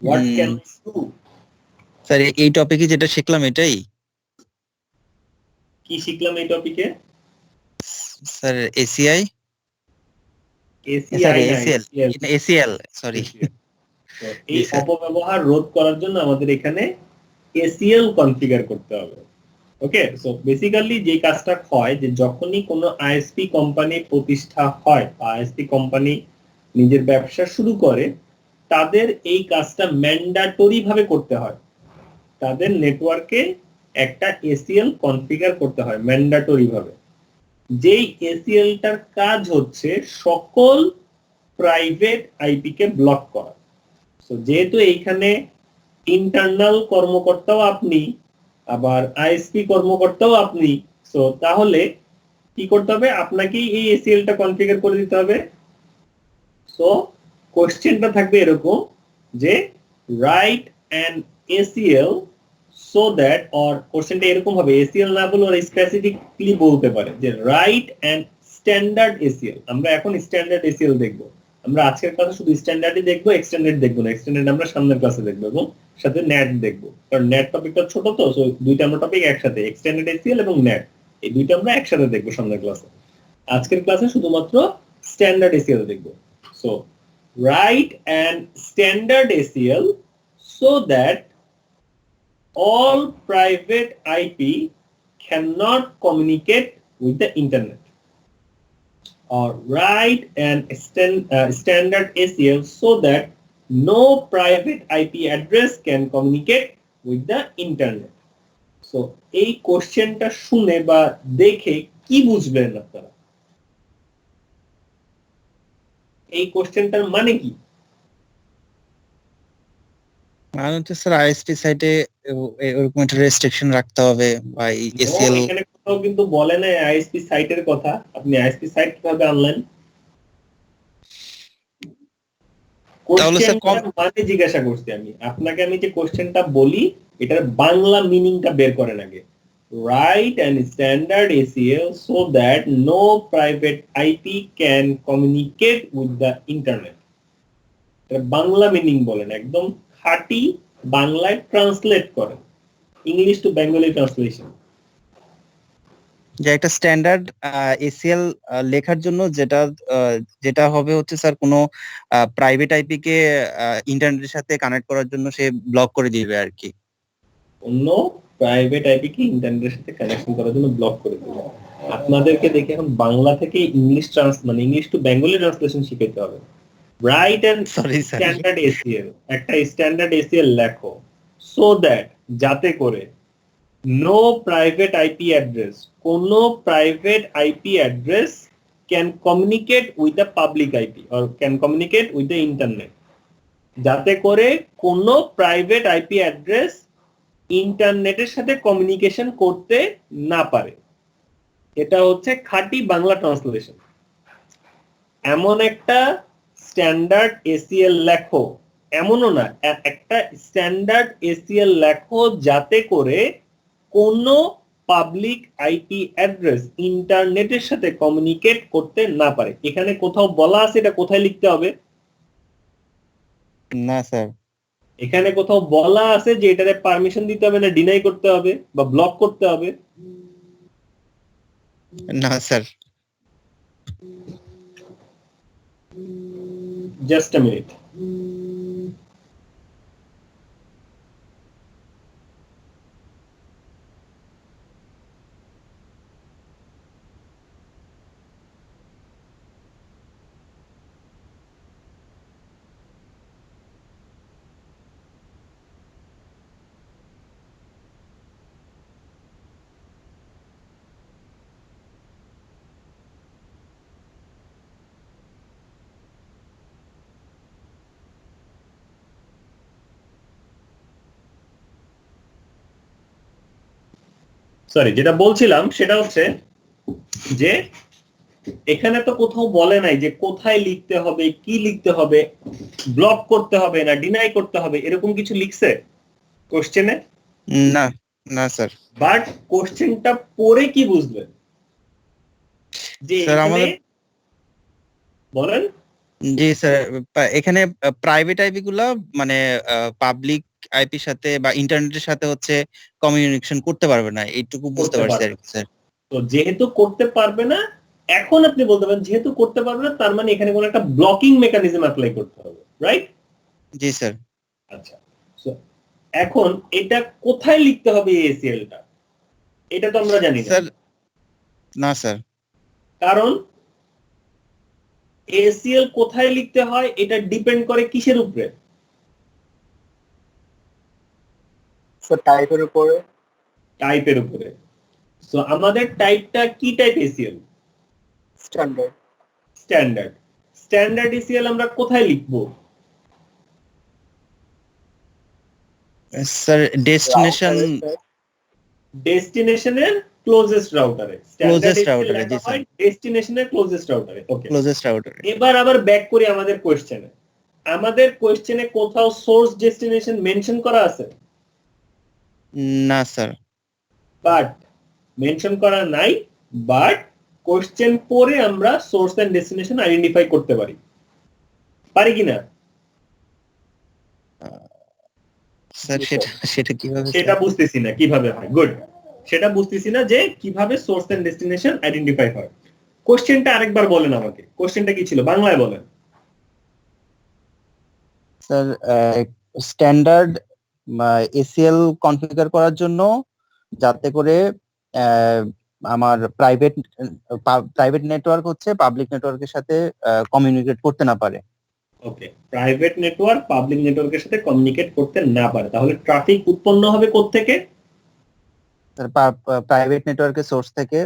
What can we do? Sir এই টপিকে যেটা শিখলাম এটাই। কি শিখলাম এই টপিকে? স্যার এসিআই, এসিআই না, এসিএল, এসিএল সরি। তো এই জি, স্যার। অপব্যবহার রোধ করার জন্য আমাদের এখানে ACL কনফিগার করতে হবে। ওকে, সো বেসিক্যালি যে কাজটা হয় যে যখনই কোনো আইএসপি কোম্পানি প্রতিষ্ঠা হয় বা আইএসপি কোম্পানি নিজের ব্যবসা শুরু করে, তাদের এই কাজটা ম্যান্ডেটরি ভাবে করতে হয়। তাদের নেটওয়ার্কে একটা ACL কনফিগার করতে হয় ম্যান্ডেটরি ভাবে। যেই ACL-টার কাজ হচ্ছে সকল প্রাইভেট আইপি কে ব্লক করা। সো যেহেতু এইখানে ইন্টারনাল কর্মকর্তাও আপনি, আবার আইএসপি কর্মকর্তাও আপনি, সো তাহলে কি করতে হবে? আপনাকেই এই ACL-টা কনফিগার করে দিতে হবে। সো কোশ্চেনটা থাকবে এরকম যে right an ACL so that, or কোশ্চেনটা এরকম হবে, ACL না বলে ওরা স্পেসিফিকলি বলতে পারে যে রাইট অ্যান্ড স্ট্যান্ডার্ড ACL। আমরা এখন স্ট্যান্ডার্ড ACL দেখব। আমরা আজকের ক্লাসে শুধু স্ট্যান্ডার্ডই দেখবো, এক্সটেন্ডেড দেখবো না। এক্সটেন্ডেড আমরা সামনের ক্লাসে দেখবো এবং সাথে নেট দেখবো, কারণ নেট টপিকটা ছোট তো, সো দুইটা আমরা টপিক একসাথে, এক্সটেন্ডেড ACL এবং নেট, এই দুইটা আমরা একসাথে দেখবো সামনের ক্লাসে। আজকের ক্লাসে শুধুমাত্র স্ট্যান্ডার্ড ACL দেখবো। So write an standard ACL so that all private IP cannot communicate with the internet, or write an standard ACL so that no private IP address can communicate with the internet. So এই কোশ্চেনটা শুনে বা দেখে কি বুঝবেন আপনারা? এই কোশ্চেনটার মানে কি? মানে হচ্ছে স্যার আইএসপি সাইটে এরকম একটা রেস্ট্রিকশন রাখতে হবে বা এসিএল। এখানে কোথাও কিন্তু বলে নাই আইএসপি সাইটের কথা। আপনি আইএসপি সাইট কিভাবে আনলেন? তাহলে স্যার কোশ্চেনটার মানে জিজ্ঞাসা করছি আমি আপনাকে। আমি যে কোশ্চেনটা বলি এটার বাংলা মিনিংটা বের করেন আগে। Write an standard ACL so that no private IP can communicate with the internet. এটা বাংলা মিনিং বলেন, একদম খাঁটি বাংলায় ট্রান্সলেট করেন, ইংলিশ টু বেঙ্গলি ট্রান্সলেশন। যে একটা স্ট্যান্ডার্ড এসিএল লেখার জন্য যেটা হবে হচ্ছে স্যার কোনো প্রাইভেট আইপি কে ইন্টারনেটের সাথে কানেক্ট করার জন্য সে ব্লক করে দিবে আর কি। অন্য প্রাইভেট আইপি কে ইন্টারনেটের সাথে কানেকশন করার জন্য ব্লক করে দিবে। আপনাদেরকে দেখে এখন বাংলা থেকে ইংলিশ মানে ইংলিশ টু বেঙ্গলি ট্রান্সলেশন শিখাইতে হবে। Right and sorry sir. Standard ACL, একটা স্ট্যান্ডার্ড ACL লেখো সো দ্যাট, যাতে করে নো প্রাইভেট আইপি অ্যাড্রেস, কোন private IP address can communicate with the public IP or can communicate with the internet, যাতে করে কোন প্রাইভেট আইপি অ্যাড্রেস ইন্টারনেটের সাথে কমিউনিকেশন করতে না পারে। এটা হচ্ছে খাঁটি বাংলা ট্রান্সলেশন। এমন একটা স্ট্যান্ডার্ড ACL লেখো, এমনও না, একটা স্ট্যান্ডার্ড ACL লেখো যাতে করে কোন পাবলিক আইপি অ্যাড্রেস ইন্টারনেটের সাথে কমিউনিকেট করতে না পারে। এখানে কোথাও বলা আছে এটা কোথায় লিখতে হবে? না স্যার। এখানে কোথাও বলা আছে যে এটাতে পারমিশন দিতে হবে না ডিনাই করতে হবে বা ব্লক করতে হবে? না sir. Just a minute. Sorry, যেটা বলছিলাম সেটা হচ্ছে যে এখানে তো কোথাও বলে নাই যে কোথায় লিখতে হবে, কি লিখতে হবে, ব্লক করতে হবে না ডিনাই করতে হবে, এরকম কিছু লিখছে কোশ্চেনে? না না স্যার। বাট কোশ্চেনটা পড়ে কি বুঝবেন যে স্যার এখানে আমাদের বলেন? জি স্যার, এখানে প্রাইভেট আইপি গুলা মানে পাবলিক আইপির সাথে বা ইন্টারনেটের সাথে হচ্ছে কমিউনিকেশন করতে পারবে না, এইটুকু বুঝতে করতে পারছি পারবে আর কি স্যার। তো যেহেতু করতে পারবে না, এখন আপনি বলতে পারেন যেহেতু করতে পারবে না তার মানে এখানে কোনো একটা ব্লকিং মেকানিজম অ্যাপ্লাই করতে হবে, রাইট? জি স্যার। আচ্ছা, সো এখন এটা কোথায় লিখতে হবে ACL টা, এটা তো আমরা জানি না। স্যার না স্যার, কারণ ACL কোথায় লিখতে হয় এটা ডিপেন্ড করে কিসের উপরে? স্যার টাইপের উপরে। টাইপের উপরে। সো আমাদের টাইপটা কি type ACL? Standard. Standard. Standard ACL আমরা কোথায় লিখবো? স্যার ডেস্টিনেশন, ডেস্টিনেশনের ক্লোজেস্ট রাউটারে। ক্লোজেস্ট রাউটারে। জি স্যার, ডেস্টিনেশনের ক্লোজেস্ট রাউটারে। ওকে, ক্লোজেস্ট রাউটারে। এবার আবার ব্যাক করি আমাদের কোশ্চেনে। আমাদের কোশ্চেনে কোথাও সোর্স ডেস্টিনেশন মেনশন করা আছে? না স্যার। বাট মেনশন করা নাই, বাট কোশ্চেন পরে আমরা সোর্স এন্ড ডেস্টিনেশন আইডেন্টিফাই করতে পারি, পারি কিনা? স্যার সেটা কিভাবে? সেটা বুঝতেছি না কিভাবে হয়। গুড, সেটা বুঝতেছি না যে কিভাবে সোর্স এন্ড ডেস্টিনেশন আইডেন্টিফাই হয়। কোশ্চেনটা আরেকবার বলেন আমাকে, কোশ্চেনটা কি ছিল বাংলায় বলেন। স্যার স্ট্যান্ডার্ড ACL কনফিগার করার জন্য যাতে করে আমার প্রাইভেট নেটওয়ার্ক হচ্ছে পাবলিক নেটওয়ার্কের সাথে কমিউনিকেট করতে না পারে। ওকে, প্রাইভেট নেটওয়ার্ক পাবলিক নেটওয়ার্কের সাথে কমিউনিকেট করতে না পারে, তাহলে ট্রাফিক উৎপন্ন হবে কোত্থেকে? প্রাইভেট নেটওয়ার্কের সোর্স থেকে।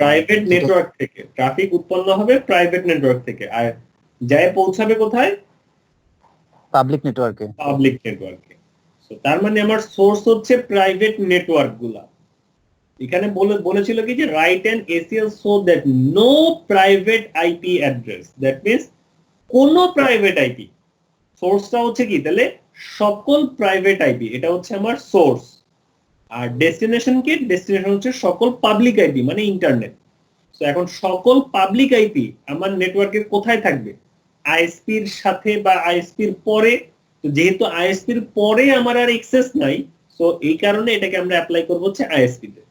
প্রাইভেট নেটওয়ার্ক থেকে ট্রাফিক উৎপন্ন হবে, প্রাইভেট নেটওয়ার্ক থেকে, আর যায় পৌঁছাবে কোথায়? পাবলিক নেটওয়ার্কে। পাবলিক নেটওয়ার্কে। সো তার মানে আমার সোর্স হচ্ছে প্রাইভেট নেটওয়ার্ক গুলা। এখানে বলেছিল কি যে right an ACL so that no private IP address, that means কোন প্রাইভেট আইপি। সোর্সটা হচ্ছে কি তাহলে? সকল প্রাইভেট আইপি, এটা হচ্ছে আমার সোর্স। আর ডেস্টিনেশন কি? ডেস্টিনেশন হচ্ছে সকল পাবলিক আইপি, মানে ইন্টারনেট। তো এখন সকল পাবলিক আইপি আমার নেটওয়ার্কের কোথায় থাকবে? আইএসপির সাথে বা আইএসপির পরে। তো যেহেতু আইএসপির পরে আমার আর অ্যাক্সেস নাই, সো এই কারণে এটাকে আমরা অ্যাপ্লাই করব হচ্ছে আইএসপি তে।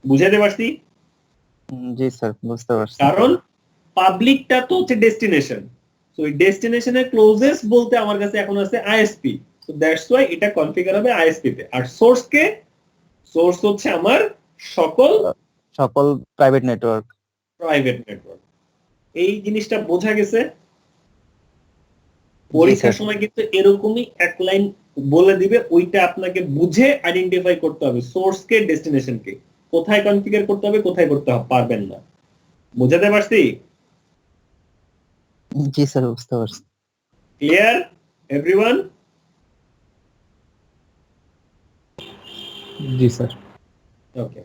বুঝাতে পারছি? জি স্যার, বুঝতে পারছি। কারণ পাবলিকটা তো হচ্ছে ডেস্টিনেশন, সো এই ডেস্টিনেশনের ক্লোজেস্ট বলতে আমার কাছে এখন আছে আইএসপি, সো দ্যাটস ওয়াই এটা কনফিগার হবে আইএসপি তে। আর সোর্স কে? সোর্স হচ্ছে আমার সকল প্রাইভেট নেটওয়ার্ক। এই জিনিসটা বোঝা গেছে? পরীক্ষার সময় কিন্তু এরকমই এক লাইন বলে দিবে, ওইটা আপনাকে বুঝে আইডেন্টিফাই করতে হবে সোর্স কে ডেস্টিনেশন কে, কোথায় কনফিগার করতে হবে কোথায় করতে পারবেন না। বুঝাতে পারছি? জি স্যার, বুঝতে পারছি। Clear everyone? জি স্যার। ওকে,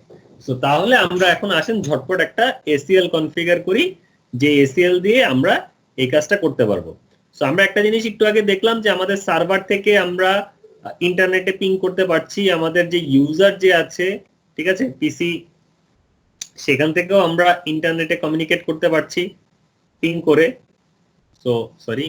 সো তাহলে আমরা এখন আসেন ঝটপট একটা ACL কনফিগার করি, যে ACL দিয়ে আমরা এই কাজটা করতে পারবো। সো আমরা একটা জিনিস একটু আগে দেখলাম যে আমাদের সার্ভার থেকে আমরা ইন্টারনেটে পিং করতে পারছি, আমাদের যে ইউজার যে আছে, ঠিক আছে, পিসি, সেখান থেকেও আমরা ইন্টারনেটে কমিউনিকেট করতে পারছি পিং করে। সো সরি,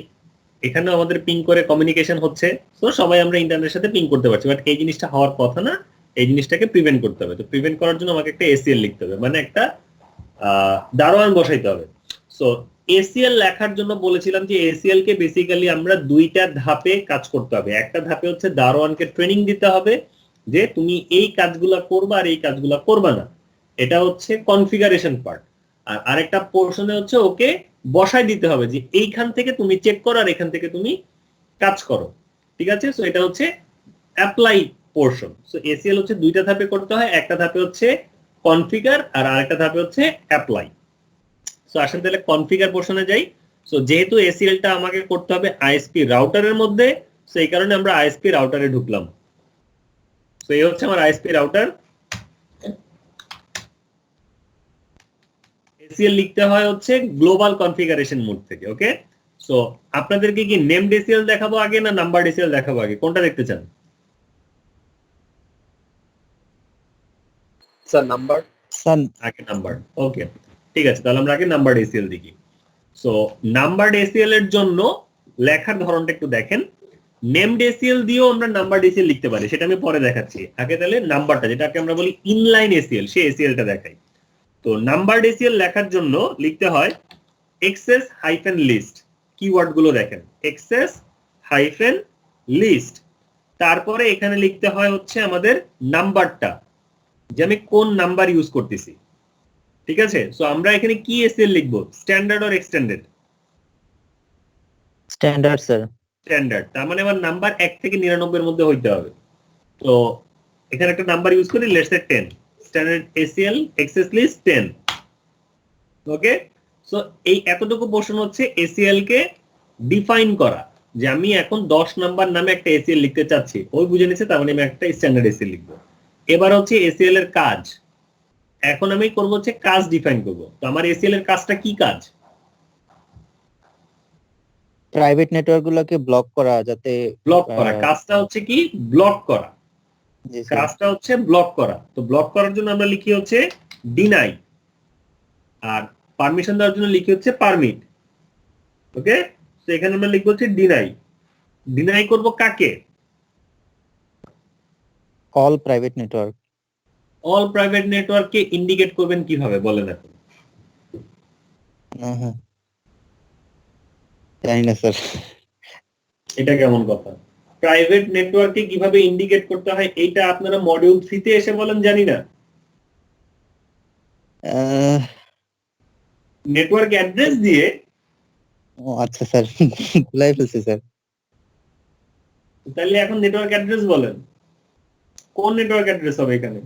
এখানেও আমাদের পিং করে কমিউনিকেশন হচ্ছে। সো সবাই আমরা ইন্টারনেটের সাথে পিং করতে পারছি, বাট এই জিনিসটা হওয়ার কথা না, এই জিনিসটাকে প্রিভেন্ট করতে হবে। তো প্রিভেন্ট করার জন্য আমাকে একটা ACL লিখতে হবে, মানে একটা দারোয়ান বসাইতে হবে। সো ACL লেখার জন্য বলেছিলাম যে ACL কে বেসিক্যালি আমরা দুইটা ধাপে কাজ করতে হবে। একটা ধাপে হচ্ছে দারোয়ানকে ট্রেনিং দিতে হবে যে তুমি এই কাজগুলা করবা আর এই কাজগুলা করবা না, এটা হচ্ছে কনফিগারেশন পার্ট। আর আরেকটা পোর্শনে হচ্ছে ওকে বসাই দিতে হবে যে এইখান থেকে তুমি চেক করো আর এখান থেকে তুমি কাজ করো, ঠিক আছে? সো এটা হচ্ছে অ্যাপ্লাই পোর্শন। সো ACL হচ্ছে দুইটা ধাপে করতে হয়, একটা ধাপে হচ্ছে কনফিগার আর আরেকটা ধাপে হচ্ছে অ্যাপ্লাই। সো আসেন তাহলে কনফিগার পোর্শনে যাই। সো যেহেতু ACL টা আমাকে করতে হবে আইএসপি রাউটারের মধ্যে, সো এই কারণে আমরা আইএসপি রাউটারে ঢুকলাম। সো এই হচ্ছে আমার আইএসপি রাউটার। ACL লিখতে হয় হচ্ছে গ্লোবাল কনফিগারেশন মোড থেকে। ওকে, সো আপনাদেরকে কি নেমড ACL দেখাবো আগে না নাম্বার ACL দেখাবো আগে, কোনটা দেখতে চান? Sir number. স্যার আগে নাম্বার। ওকে, ঠিক আছে, তাহলে আমরা আগে নাম্বার ACL দেখি। সো নাম্বার ACL এর জন্য লেখার ধরনটা একটু দেখেন। নেমড ACL দিয়েও আমরা নাম্বার ACL লিখতে পারি, সেটা আমি পরে দেখাচ্ছি। আগে তাহলে নাম্বারটা, যেটাকে আমরা বলি ইনলাইন ACL, সেই ACL টা দেখাই। তো নাম্বার ACL লেখার জন্য লিখতে হয় এক্সেস হাইফেন লিস্ট। কিওয়ার্ড গুলো দেখেন, এক্সেস হাইফেন লিস্ট, তারপরে এখানে লিখতে হয় হচ্ছে আমাদের নাম্বারটা, যে আমি কোন নাম্বার ইউজ করতেছি। ঠিক আছে, সো আমরা এখানে কি এসএল লিখবো, standard or extended? Standard sir. Standard, তার মানে আমার নাম্বার 1 থেকে 99 এর মধ্যে হইতে হবে। তো এখানে একটা নাম্বার ইউজ করি, let's say 10, standard ACL access list 10। Okay, so এই এতটুকু পোর্শন হচ্ছে এসএল কে ডিফাইন করা, যে আমি এখন 10 নাম্বার নামে একটা এসএল লিখতে চাচ্ছি, ওই বুঝে নিচ্ছে, তার মানে আমি একটা স্ট্যান্ডার্ড এসএল লিখবো। এবার হচ্ছে এসএল এর কাজ, এখন আমি করব হচ্ছে কাজ ডিফাইন করব। তো আমার এসএল এর কাজটা কি কাজ? প্রাইভেট নেটওয়ার্ক গুলোকে ব্লক করা, যাতে ব্লক করা। কাজটা হচ্ছে কি, ব্লক করা। জি স্যার। কাজটা হচ্ছে ব্লক করা। তো ব্লক করার জন্য আমরা লিখি হচ্ছে ডিনাই, আর পারমিশন দেওয়ার জন্য লিখি হচ্ছে পারমিট। ওকে, তো এখানে আমরা লিখবো হচ্ছে ডিনাই। ডিনাই করব কাকে? All private network. All private নেটওয়ার্ককে ইন্ডিকেট করবেন কিভাবে বলেন এখন? হ্যাঁ, জানি না স্যার। এটা কেমন কথা? প্রাইভেট নেটওয়ার্কে কিভাবে ইন্ডিকেট করতে হয় এইটা আপনারা মডিউল 3 তে এসে বলেন জানি না। নেটওয়ার্ক অ্যাড্রেস দিয়ে। ও আচ্ছা স্যার, ভুলাই ফেলছি স্যার। তাহলে এখন নেটওয়ার্ক অ্যাড্রেস বলেন, কোন নেটওয়ার্ক অ্যাড্রেস হবে এখানে?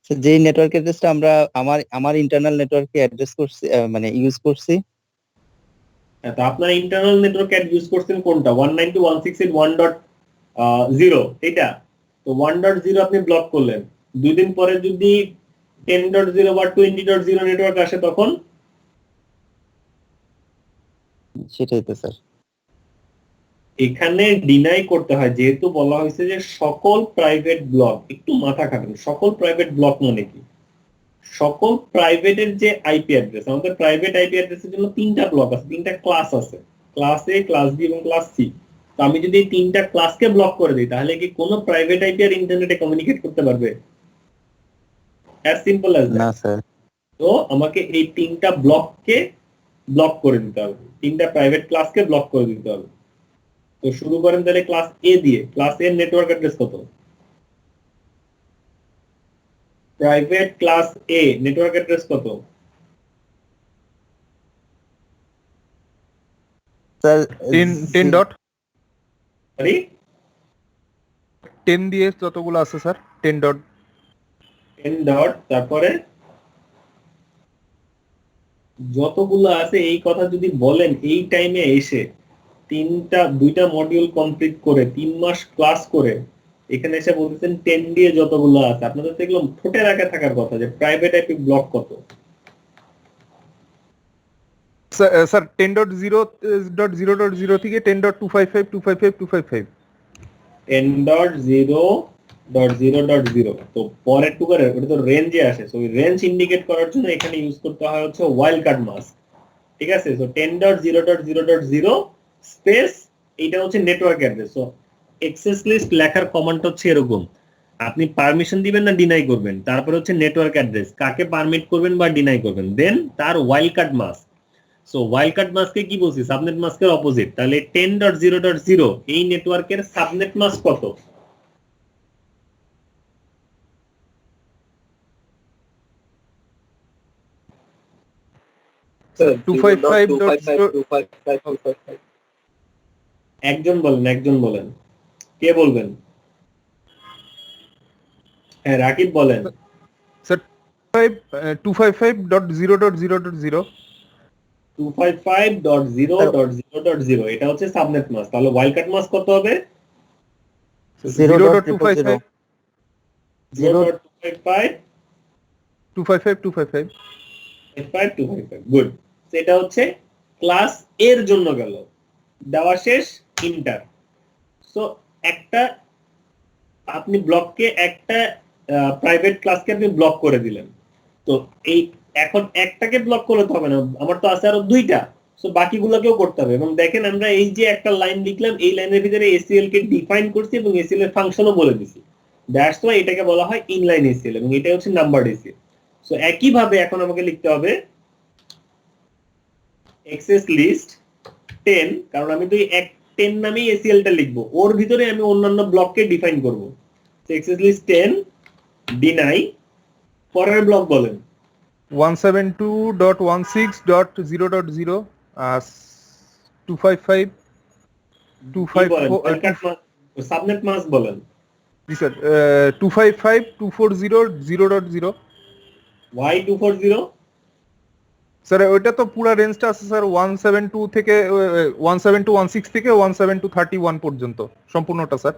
স্যার যে নেটওয়ার্ক অ্যাড্রেসটা আমরা আমার ইন্টারনাল নেটওয়ার্কে অ্যাড্রেস করছি, মানে ইউজ করছি। তো আপনারা ইন্টারনাল নেটওয়ার্ক ইউজ করছেন কোনটা? 192.168.1.0 এটা। তো 1.0 আপনি ব্লক করলেন, 2 দিন পরে যদি 10.0 বা 20.0 নেটওয়ার্ক আসে তখন? সেটাই তো স্যার। এখানে ডিনাই করতে হয়, যেহেতু বলা হয়েছে যে সকল প্রাইভেট ব্লক। একটু মাথা খাটান, সকল প্রাইভেট ব্লক মানে কি? সকল প্রাইভেটের যে আইপি অ্যাড্রেস, আমাদের প্রাইভেট আইপি অ্যাড্রেসের জন্য 3টা ব্লক আছে, 3টা ক্লাস আছে, ক্লাস এ, ক্লাস বি এবং ক্লাস সি। তো আমি যদি এই 3টা ক্লাসকে ব্লক করে দিই, তাহলে কি কোনো প্রাইভেট আইপি আর ইন্টারনেটে কমিউনিকেট করতে পারবে? অ্যাজ সিম্পল অ্যাজ না দ্যাট। স্যার। তো আমাকে এই 3টা ব্লককে ব্লক করে দিতে হবে, 3টা প্রাইভেট ক্লাসকে ব্লক করে দিতে হবে। তো শুরু করেন তাহলে ক্লাস এ দিয়ে। ক্লাস এর নেটওয়ার্ক অ্যাড্রেস কত? প্রাইভেট ক্লাস এ নেটওয়ার্ক অ্যাড্রেস কত? স্যার 10 ডট সরি 10 দিয়ে যতগুলো আছে স্যার 10 ডট 10 ডট, তারপরে যতগুলো আছে এই কথা যদি বলেন এই টাইমে এসে, 2টা মডিউল কমপ্লিট করে 3 মাস ক্লাস করে এখানে এসে বলতেছেন 10 দিয়ে যতগুলো আছে, আপনাদের তো এগুলো ঠোঁটের আগে থাকার কথা যে প্রাইভেট আইপি ব্লক কত। স্যার 10.0.0.0 থেকে 10.255.255.255 10.0.0.0। তো পরের টুকারে ওটা তো রেঞ্জে আসে, সো ওই রেঞ্জ ইন্ডিকেট করার জন্য এখানে ইউজ করতে হয় হচ্ছে ওয়াইল্ড কার্ড মাস্ক। ঠিক আছে, সো 10.0.0.0 স্পেস, এইটা হচ্ছে network address. So access list লেখার কমান্ড হচ্ছে এরকম, আপনি পারমিশন দিবেন না ডিনাই করবেন, তারপর হচ্ছে নেটওয়ার্ক অ্যাড্রেস, কাকে পারমিট করবেন বা ডিনাই করবেন, দেন তার wild card mask. So wild card মাস্কে কি বলছি, সাবনেট মাস্কের অপোজিট। তাহলে 10.0.0 এই নেটওয়ার্কের সাবনেট মাস্ক কত? স্যার 255.255. একজন বলেন, একজন বলেন, কে বলবেন? হ্যাঁ রাকিব বলেন। স্যার 255.0.0.0. 255.0.0.0 এটা হচ্ছে সাবনেট মাস্ক। তাহলে ওয়াইল্ড কার্ড মাস্ক কত হবে? 0.255. 0.255. 255. গুড। সেটা হচ্ছে ক্লাস এর জন্য গেল, দেওয়া শেষ ইন্টার। সো একটা আপনি ব্লককে একটা প্রাইভেট ক্লাসকে আপনি ব্লক করে দিলেন। তো এই এখন একটাকে ব্লক করলে তো হবে না, আমার তো আছে আরো 2টা। সো বাকিগুলোকেও করতে হবে। এবং দেখেন আমরা এই যে একটা লাইন লিখলাম, এই লাইনের ভিতরে এসিএল কে ডিফাইন করছি এবং এসিএল এর ফাংশনও বলে দিছি। দ্যাটস ওয়াই এটাকে বলা হয় ইনলাইন এসিএল এবং এটা হচ্ছে নাম্বারড এসিএল। সো একই ভাবে এখন আমাকে লিখতে হবে অ্যাক্সেস লিস্ট 10, কারণ আমি তো 10 নামেই এসিএল টা লিখবো, ওর ভিতরে আমি অন্যান্য ব্লককে ডিফাইন করব। অ্যাক্সেস লিস্ট 10 ডিনাই, পরের ব্লক বলেন। 172.16.0.0 255 কি বলেন? 254 সাবনেট মাস্ক বলেন। জি স্যার 255.240.0.0 ওয়াই 240 স্যার ওইটা তো পুরো রেঞ্জটা আছে স্যার 172 থেকে 17216 থেকে 17231 পর্যন্ত সম্পূর্ণটা স্যার,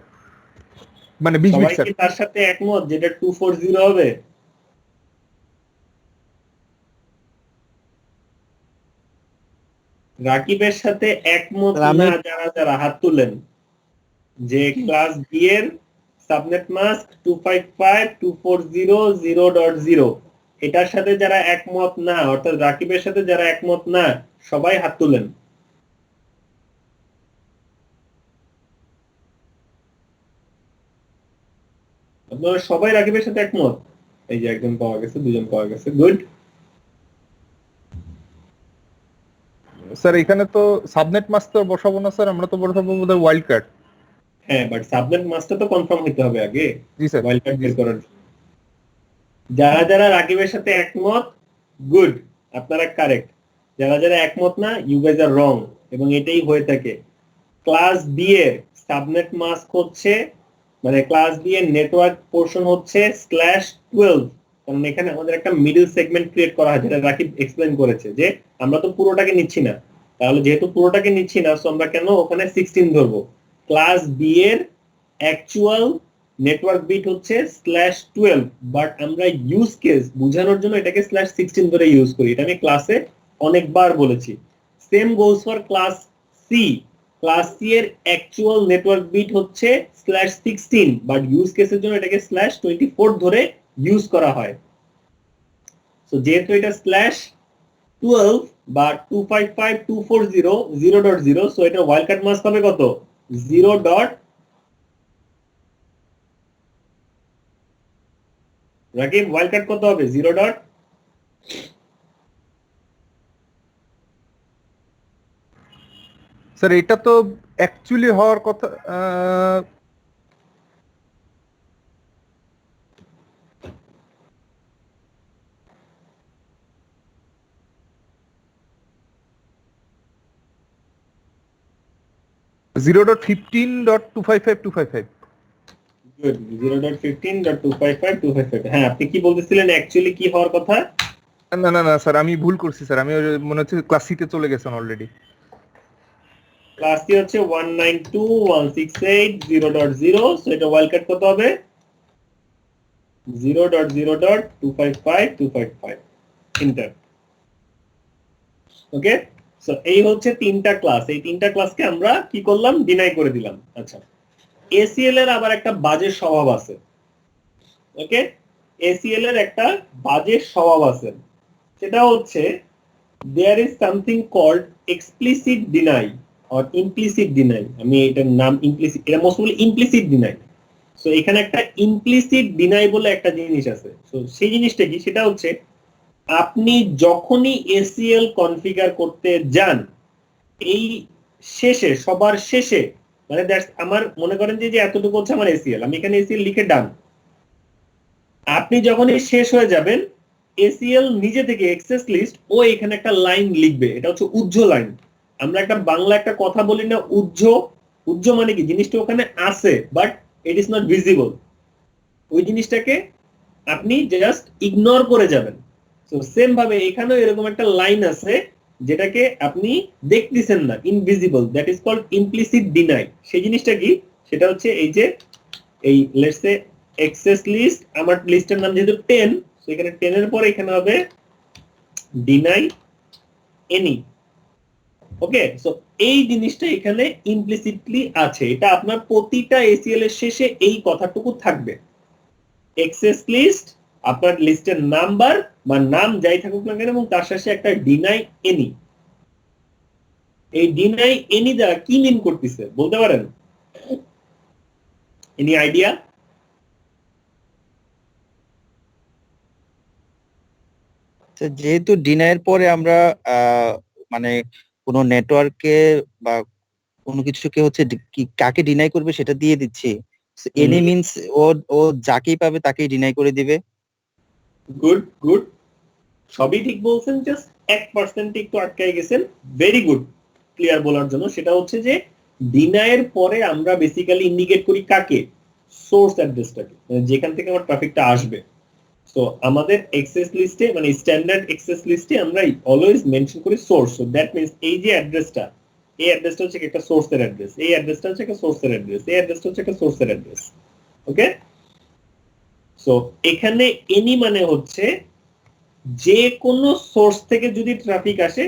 মানে 20 বিট সবাই স্যার। কি তার সাথে একমত যেটা 240 হবে? রাকিবের সাথে একমত না যারা যারা হাত তুলেন, যে ক্লাস বি এর সাবনেট মাস্ক 255.240.0.0 এটার সাথে যারা একমত না, অর্থাৎ রাকিবের সাথে যারা একমত না, সবাই হাত তুলেন। আপনারা সবাই রাকিবের সাথে একমত? এই যে একজন পাওয়া গেছে, দুজন পাওয়া গেছে, গুড। স্যার এখানে তো সাবনেট মাস্টার বসাবো না স্যার, আমরা তো বসাবো বোধহয় ওয়াইল্ড কার্ড। হ্যাঁ, বাট সাবনেট মাস্কটা তো কনফার্ম হতে হবে আগে জি স্যার। ওয়াইল্ড কার্ড বের করার জন্য। যারা যারা রাকিবের সাথে একমত, গুড, আপনারা কারেক্ট। যারা যারা একমত না, ইউ গাইজ আর রং, এবং এটাই হয়ে থাকে। ক্লাস বি এর সাবনেট মাস্ক হচ্ছে, মানে ক্লাস বি এর নেটওয়ার্ক পোর্শন হচ্ছে /12, কারণ এখানে আমাদের একটা মিডল সেগমেন্ট ক্রিয়েট করা হয়, যেটা রাকিব এক্সপ্লেইন করেছে যে আমরা তো পুরোটাকে নিচ্ছি না, তাহলে যেহেতু পুরোটাকে নিচ্ছি না, সো আমরা কেন ওখানে 16 ধরবো। ক্লাস বি এর অ্যাকচুয়াল নেটওয়ার্ক বিট হচ্ছে /12, বাট আমরা ইউজ কেস বোঝানোর জন্য এটাকে /16 ধরে ইউজ করি। এটা আমি ক্লাসে অনেকবার বলেছি। Same goes for class C. Class C এর অ্যাকচুয়াল নেটওয়ার্ক বিট হচ্ছে /16, বাট ইউজ কেসের জন্য এটাকে /24 ধরে ইউজ করা হয়। সো যেহেতু এটা /12 বা 255.240.0.0, সো এটা ওয়াইল্ড কার্ড মাস্ক হবে কত? 0. রাকিব, ওয়াইল্ড কার্ড কত হবে? 0. স্যার এটা তো অ্যাকচুয়ালি হওয়ার কথা 0.15.255.255। গুড, 0.15.255.255। হ্যাঁ, আপনি কি বলতেছিলেন অ্যাকচুয়ালি কি হওয়ার কথা? না না না স্যার, আমি ভুল করছি স্যার, আমি মনে হচ্ছে ক্লাস সিতে চলে গেছেন অলরেডি। ক্লাস সি হচ্ছে 192.168.0.0, সো এটা ওয়াইল্ড কার্ড কত হবে? 0.0.255.255। এন্টার। ওকে, সো এই হচ্ছে তিনটা ক্লাস। এই তিনটা ক্লাসকে আমরা কি করলাম? ডিনাই করে দিলাম। আচ্ছা, এসিএল এর আবার একটা বাজে স্বভাব আছে। ওকে, এসিএল এর একটা বাজে স্বভাব আছে, সেটা হচ্ছে there is something called explicit deny or implicit deny। আমি এটার নাম implicit, এটা most probably implicit deny। So এখানে একটা implicit deny বলে একটা জিনিস আছে। সো সেই জিনিসটা কি? সেটা হচ্ছে আপনি যখনই এসিএল কনফিগার করতে যান, এই শেষে, সবার শেষে, মানে আমার মনে করেন যে এতটুকু হচ্ছে আমার এসিএল, আমি এখানে এসিএল লিখে ডান। আপনি যখনই শেষ হয়ে যাবেন, এসিএল নিজে থেকে এক্সেস লিস্ট ও এখানে একটা লাইন লিখবে, এটা হচ্ছে উজ্জ লাইন। আমরা একটা বাংলা একটা কথা বলি না, উজ্জ। উজ্জ মানে কি? জিনিসটা ওখানে আছে but it is not visible. ওই জিনিসটাকে আপনি জাস্ট ইগনোর করে যাবেন। তো সেম ভাবে এখানেও এরকম একটা লাইন আছে যেটাকে আপনি দেখতেছেন না, invisible, that is called implicit deny. সেই জিনিসটা কি? সেটা হচ্ছে এই যে এই লেটস সে এক্সেস লিস্ট, আমার লিস্টের নাম যেহেতু 10, সো এখানে 10 এর পরে এখানে হবে ডিনাই এনি। ওকে, সো এই জিনিসটা এখানে ইমপ্লিসিটলি আছে। এটা আপনার প্রতিটা এসিএল এর শেষে এই কথাটুকু থাকবে, এক্সেস লিস্ট, আপনার লিস্টের নাম্বার বা নাম যাই থাকুক না কেন, এবং তার শেষে একটা ডিনাই এনি। এই ডিনাই এনি দ্বারা কি মিন করতেছে বলতে পারেন? Any idea? যেহেতু ডিনাইয়ের পরে আমরা মানে কোনো নেটওয়ার্কে বা কোনো কিছুকে হচ্ছে কাকে ডিনাই করবে সেটা দিয়ে দিচ্ছি। এনি হুম। মিন্স ও ও যাকেই পাবে তাকেই ডিনাই করে দিবে। গুড গুড, সবই ঠিক বলছেন, জাস্ট 1% একটু আটকাই গেছেন। ভেরি গুড, ক্লিয়ার বলার জন্য। সেটা হচ্ছে যে ডিনাইয়ের পরে আমরা বেসিক্যালি ইন্ডিকেট করি কাকে, সোর্স অ্যাড্রেসটাকে, মানে যেখান থেকে আমার ট্রাফিকটা আসবে। সো আমাদের এক্সেস লিস্টে মানে স্ট্যান্ডার্ড এক্সেস লিস্টে আমরা অলওয়েজ মেনশন করি সোর্স। সো দ্যাট মিন্স এই যে অ্যাড্রেসটা, এই অ্যাড্রেসটা হচ্ছে একটা সোর্সের অ্যাড্রেস, এই অ্যাড্রেসটা হচ্ছে একটা সোর্সের অ্যাড্রেস, এই অ্যাড্রেসটা হচ্ছে একটা সোর্সের অ্যাড্রেস। ওকে, সো এখানে এনি মানে হচ্ছে যে কোনো সোর্স থেকে যদি ট্রাফিক আসে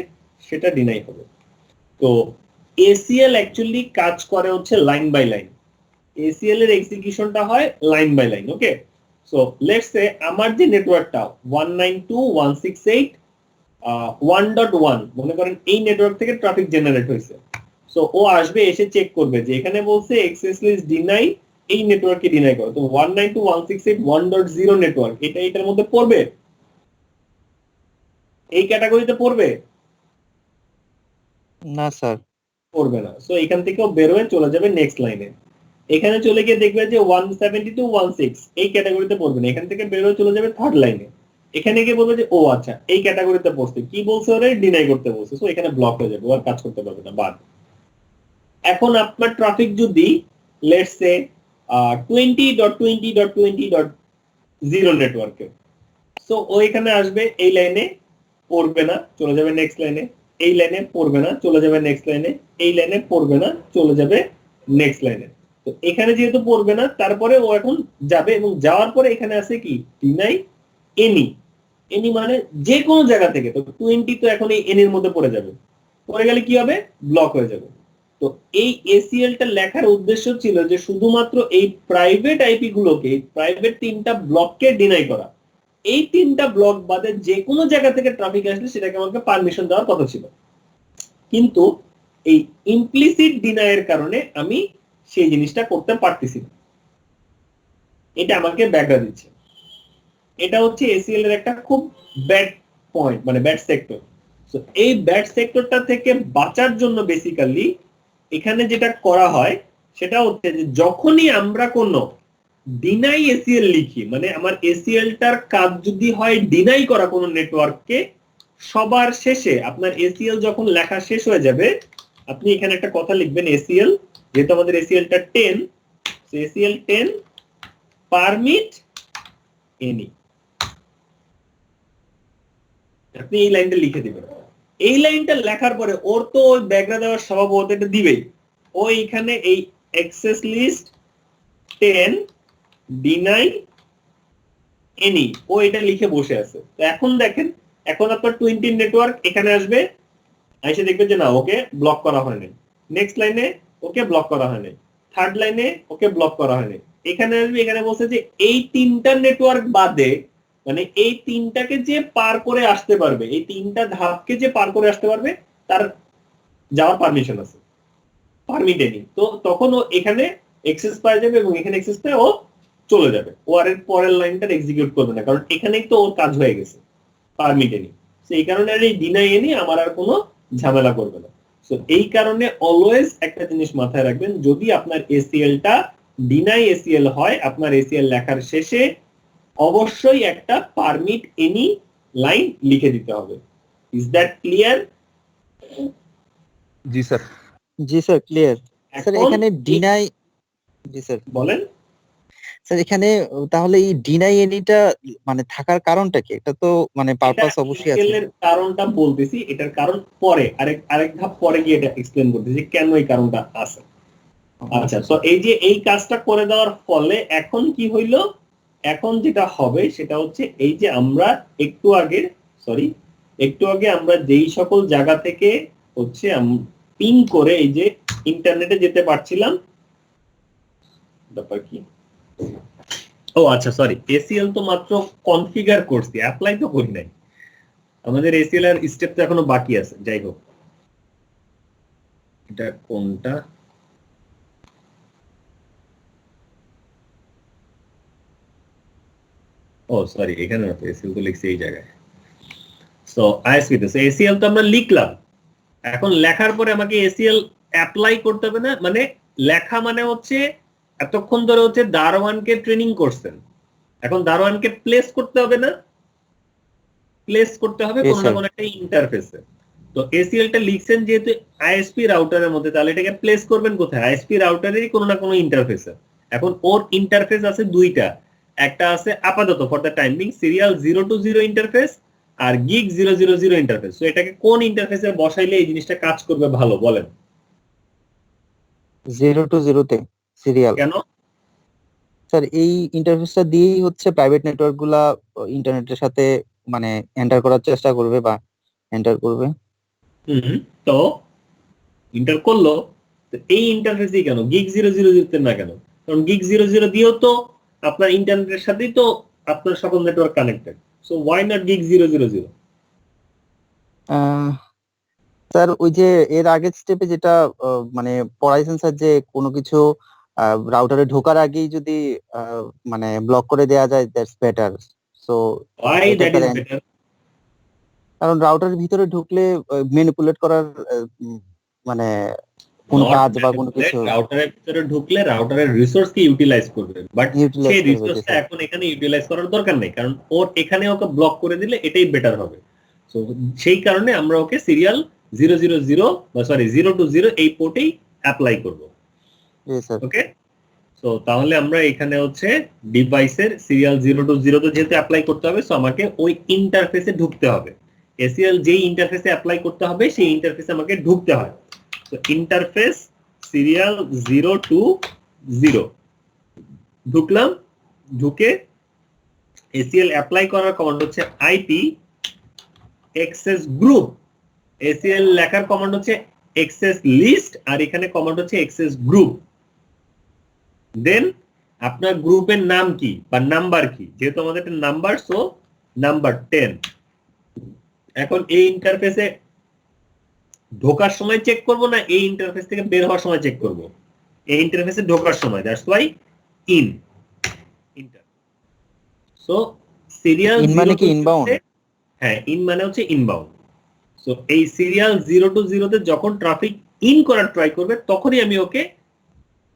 সেটা ডিনাই হবে। তো এসিএল অ্যাকচুয়ালি কাজ করে হচ্ছে লাইন বাই লাইন। এসিএল এর এক্সিকিউশনটা হয় line by line. Okay, so let's say আমার যে নেটওয়ার্কটা 192.168.1.1 মনে করেন এই নেটওয়ার্ক থেকে ট্রাফিক জেনারেট হয়েছে। সো ও আসবে, এসে চেক করবে যে এখানে বলছে এক্সেস লিস্ট ডিনাই, এই নেটওয়ার্ককে ডিনাই করো। তো 192.168.1.0 নেটওয়ার্ক এটা এটার মধ্যে পড়বে, এই ক্যাটাগরিতে পড়বে না স্যার। পড়বে না। সো এখান থেকেও বের হয়ে চলে যাবে নেক্সট লাইনে। এখানে চলে গিয়ে দেখবে যে 172.16 এই ক্যাটাগরিতে পড়বে না, এখান থেকে বের হয়ে চলে যাবে থার্ড লাইনে। এখানে গিয়ে বলবে যে ও আচ্ছা এই ক্যাটাগরিতে পড়ছে, কি বলছে ওরে, ডিনাই করতে বলছে। সো এখানে ব্লক হয়ে যাবে, আর কাজ করতে পারবে না, বাদ। এখন আপনার ট্রাফিক যদি লেটস সে 20.20.20.0 নেটওয়ার্কে, সো ও এখানে আসবে, এই লাইনে পড়বে না, চলে যাবে নেক্সট লাইনে, এই লাইনে পড়বে না, চলে যাবে নেক্সট লাইনে, এই লাইনে পড়বে না, চলে যাবে নেক্সট লাইনে। তো এখানে যেহেতু পড়বে না, তারপরে ও এখন যাবে, এবং যাওয়ার পরে এখানে আছে কি ডিনাই এনি। এনি মানে যে কোনো জায়গা থেকে। তো 20 তো এখন এই এনির মধ্যে পড়ে যাবে, পড়ে গেলে কি হবে, ব্লক হয়ে যাবে। তো এই এসিএলটা লেখার উদ্দেশ্য ছিল যে শুধুমাত্র এই প্রাইভেট আইপি গুলোকে, প্রাইভেট 3টা ব্লককে ডিনাই করা। এই 3টা ব্লক বাদে যে কোনো জায়গা থেকে ট্রাফিক আসলে সেটাকে আমাকে পারমিশন দেওয়ার কথা ছিল, কিন্তু এই ইমপ্লিসিট ডিনাইয়ের কারণে আমি সেই জিনিসটা করতে পারতেছি না। এটা আমাকে ব্যাগরা দিচ্ছে। এটা হচ্ছে এসিএল এর একটা খুব ব্যাড পয়েন্ট, মানে ব্যাড সেক্টর। সো এই ব্যাড সেক্টরটা থেকে বাঁচার জন্য বেসিক্যালি এখানে যেটা করা হয় সেটা হচ্ছে যে যখনই আমরা কোনো ডিনাই এসিএল লিখি, মানে আমার এসিএলটার কাজ যদি হয় ডিনাই করা কোনো নেটওয়ার্ককে, সবার শেষে আপনার এসিএল যখন লেখা শেষ হয়ে যাবে, আপনি এখানে একটা কথা লিখবেন এসিএল, যেহেতু আমাদের এসিএলটা 10, এসিএল 10 পারমিট এনি, আপনি এই লাইনটা লিখে দিবেন। এই লাইনটা লেখার পরে ওর তো ওই ব্যাগরা দেওয়ার স্বভাব, ও এটা দিবেই। ও এখানে এই অ্যাক্সেস লিস্ট 10 ডিনাই এনি, ও এটা লিখে বসে আছে। তো এখন দেখেন, এখন আপনার 20 নেটওয়ার্ক এখানে আসবে, এসে দেখবে যে না ওকে ব্লক করা হয়নি, নেক্সট লাইনে ওকে ব্লক করা হয়নি, থার্ড লাইনে ওকে ব্লক করা হয়নি। এখানে আসবে, এখানে বলছে যে এই 3টা নেটওয়ার্ক বাদে, মানে এই 3টাকে যে পার করে আসতে পারবে, এই 3টা ধাপকে যে পার করে আসতে পারবে তার যাওয়ার পারমিশন আছে, পারমিট এনি। তো তখন ও এখানে এক্সেস পাওয়া যাবে, এবং এখানে এক্সেস পেয়ে ও চলে যাবে, ও আর এর পরের লাইনটা এক্সিকিউট করবে না, কারণ এখানেই তো ওর কাজ হয়ে গেছে, পারমিট এনি। এই কারণে আর এই ডিনাই এনি আমার আর কোনো ঝামেলা করবে না। সো এই কারণে অলওয়েজ একটা জিনিস মাথায় রাখবেন, যদি আপনার এসিএলটা ডিনাই এসিএল হয়, আপনার এসিএল লেখার শেষে অবশ্যই একটা পারমিট এনি লাইন লিখে দিতে হবে। Is that clear? জি স্যার। জি স্যার, ক্লিয়ার। স্যার এখানে ডিনাই, জি স্যার বলেন। স্যার এখানে তাহলে এই ডিনাই এনিটা মানে থাকার কারণটা কি? এটা তো মানে পারপাস অবশ্যই আছে। এর কারণটা বলতেছি, এটার কারণ পরে আরেক ধাপ পরে গিয়ে এটা এক্সপ্লেন করতেছি কেন এই কারণটা আছে। আচ্ছা, তো এই যে এই কাজটা করে দেওয়ার ফলে এখন কি হইলো, এখন যেটা হবে সেটা হচ্ছে এই যে আমরা একটু আগে আমরা যেই সকল জায়গা থেকে হচ্ছে পিং করে এই যে ইন্টারনেটে যেতে পারছিলাম, ব্যাপার কি, ও আচ্ছা সরি, এসিএল তো মাত্র কনফিগার করছি, অ্যাপ্লাই তো করি নাই। আমাদের এসিএল এর স্টেপ তো এখনো বাকি আছে। যাই হোক, এটা কোনটা, ও সরি, এখানে না, এসিএল তো লিখছি এই জায়গায়। সো আইএসপি তো এসিএল তো আমরা লিখলাম, এখন লেখার পরে আমাকে এসিএল অ্যাপ্লাই করতে হবে না, মানে লেখা মানে হচ্ছে এতক্ষণ ধরে হচ্ছে দারোয়ানকে ট্রেনিং করছেন, এখন দারোয়ানকে প্লেস করতে হবে না, প্লেস করতে হবে Yes, কোনো না sir. কোনো একটা ইন্টারফেসে। তো এসিএলটা লিখছেন যেহেতু আইএসপি রাউটারের মধ্যে, তাহলে এটাকে প্লেস করবেন কোথায়? আইএসপি রাউটারেরই কোনো না কোনো ইন্টারফেসে। এখন ওর ইন্টারফেস আছে দুইটা, একটা আছে আপাতত for the time being serial 0 to 0 interface আর গিগ 000 ইন্টারফেস। তো এটাকে কোন ইন্টারফেসে বসাইলে এই জিনিসটা কাজ করবে ভালো বলেন? 0 to 0 তে সিরিয়াল। কেন? স্যার এই ইন্টারফেসটা দিয়েই হচ্ছে প্রাইভেট নেটওয়ার্ক গুলা ইন্টারনেটের সাথে মানে এন্টার করার চেষ্টা করবে বা এন্টার করবে। তো ইন্টার করলো, তো এই ইন্টারফেসই কেন গিগ 000 তে না কেন? কারণ গিগ 00 দিয়েও তো আপনার ইন্টারনেটের সাথেই তো আপনার সকল network connected, so why not gig 000? Sir ওই যে এর আগের স্টেপে যেটা মানে পড়াইছেন স্যার, যে কোনো কিছু রাউটারে ঢোকার আগেই যদি মানে ব্লক করে দেয়া যায়, দ্যাটস বেটার। সো ওয়াই এটা দ্যাট ইজ স্যার, বেটার? কারণ রাউটারের ভিতরে ঢুকলে ম্যানিপুলেট করার মানে কোন নট কাজ বা কোনো ম্যানিপুলেট, কিছু রাউটারের ভিতরে ঢুকলে রাউটারের রিসোর্সকে ইউটিলাইজ করবে, বাট ইউটিলাইজ সেই করবে। জি রিসোর্সটা স্যার। এখন এখানে ইউটিলাইজ করার দরকার নেই, কারণ ওর এখানে ওকে ব্লক করে দিলে এটাই বেটার হবে। সো সেই কারণে আমরা ওকে সিরিয়াল 000 বা সরি 0 to 0 এই পোর্টেই অ্যাপ্লাই করব। জি স্যার। ওকে, সো তাহলে আমরা এখানে হচ্ছে ডিভাইসের সিরিয়াল 0 to 0 তো যেহেতু অ্যাপ্লাই করতে হবে, সো আমাকে ওই ইন্টারফেসে ঢুকতে হবে। এসিএল যেই ইন্টারফেসে অ্যাপ্লাই করতে হবে সেই ইন্টারফেসে আমাকে ঢুকতে হয়। তো ইন্টারফেস সিরিয়াল 0 to 0 ঢুকলাম, ঢুকে এসিএল অ্যাপ্লাই করার কমান্ড হচ্ছে আইপি এক্সেস গ্রুপ। এসিএল লেখার কমান্ড হচ্ছে এক্সেস লিস্ট, আর এখানে কমান্ড হচ্ছে এক্সেস গ্রুপ। দেন আপনার গ্রুপের নাম কি বা নাম্বার কি, যেহেতু আমাদের একটা নাম্বার, সো নাম্বার 10। এখন এই ইন্টারফেসে ঢোকার সময় চেক করব না এই ইন্টারফেস থেকে বের হওয়ার সময় চেক করব? এই ইন্টারফেসে ঢোকার সময়, that's why in inter. So serial in মানে কি ইনবাউন্ড? হ্যাঁ, ইন মানে হচ্ছে ইনবাউন্ড। সো এই সিরিয়াল 0 to 0 তে যখন ট্রাফিক ইন করার ট্রাই করবে তখনই আমি ওকে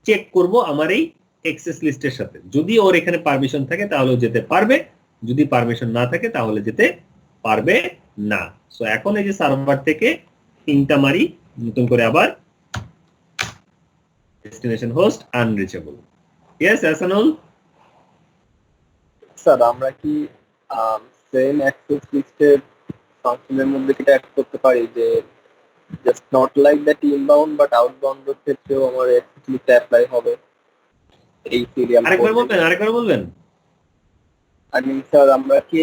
চেক করব আমার এই এক্সেস লিস্টের সাথে। যদি ওর এখানে পারমিশন থাকে তাহলে ও যেতে পারবে, যদি পারমিশন না থাকে তাহলে যেতে পারবে না। সো এখন এই যে সার্ভার থেকে পিংটা মারি নতুন করে আবার destination host unreachable. Yes Hasanul? Sir আমরা কি সেম অ্যাক্সেস লিস্টের ফাংশনের মধ্যে কি অ্যাড করতে পারি যে just not like that inbound but outbound এর ক্ষেত্রেও আমার অ্যাক্সেস লিস্টে অ্যাপ্লাই হবে এই সিরিয়াল? আরেকবার বলবেন? আই মিন স্যার আমরা কি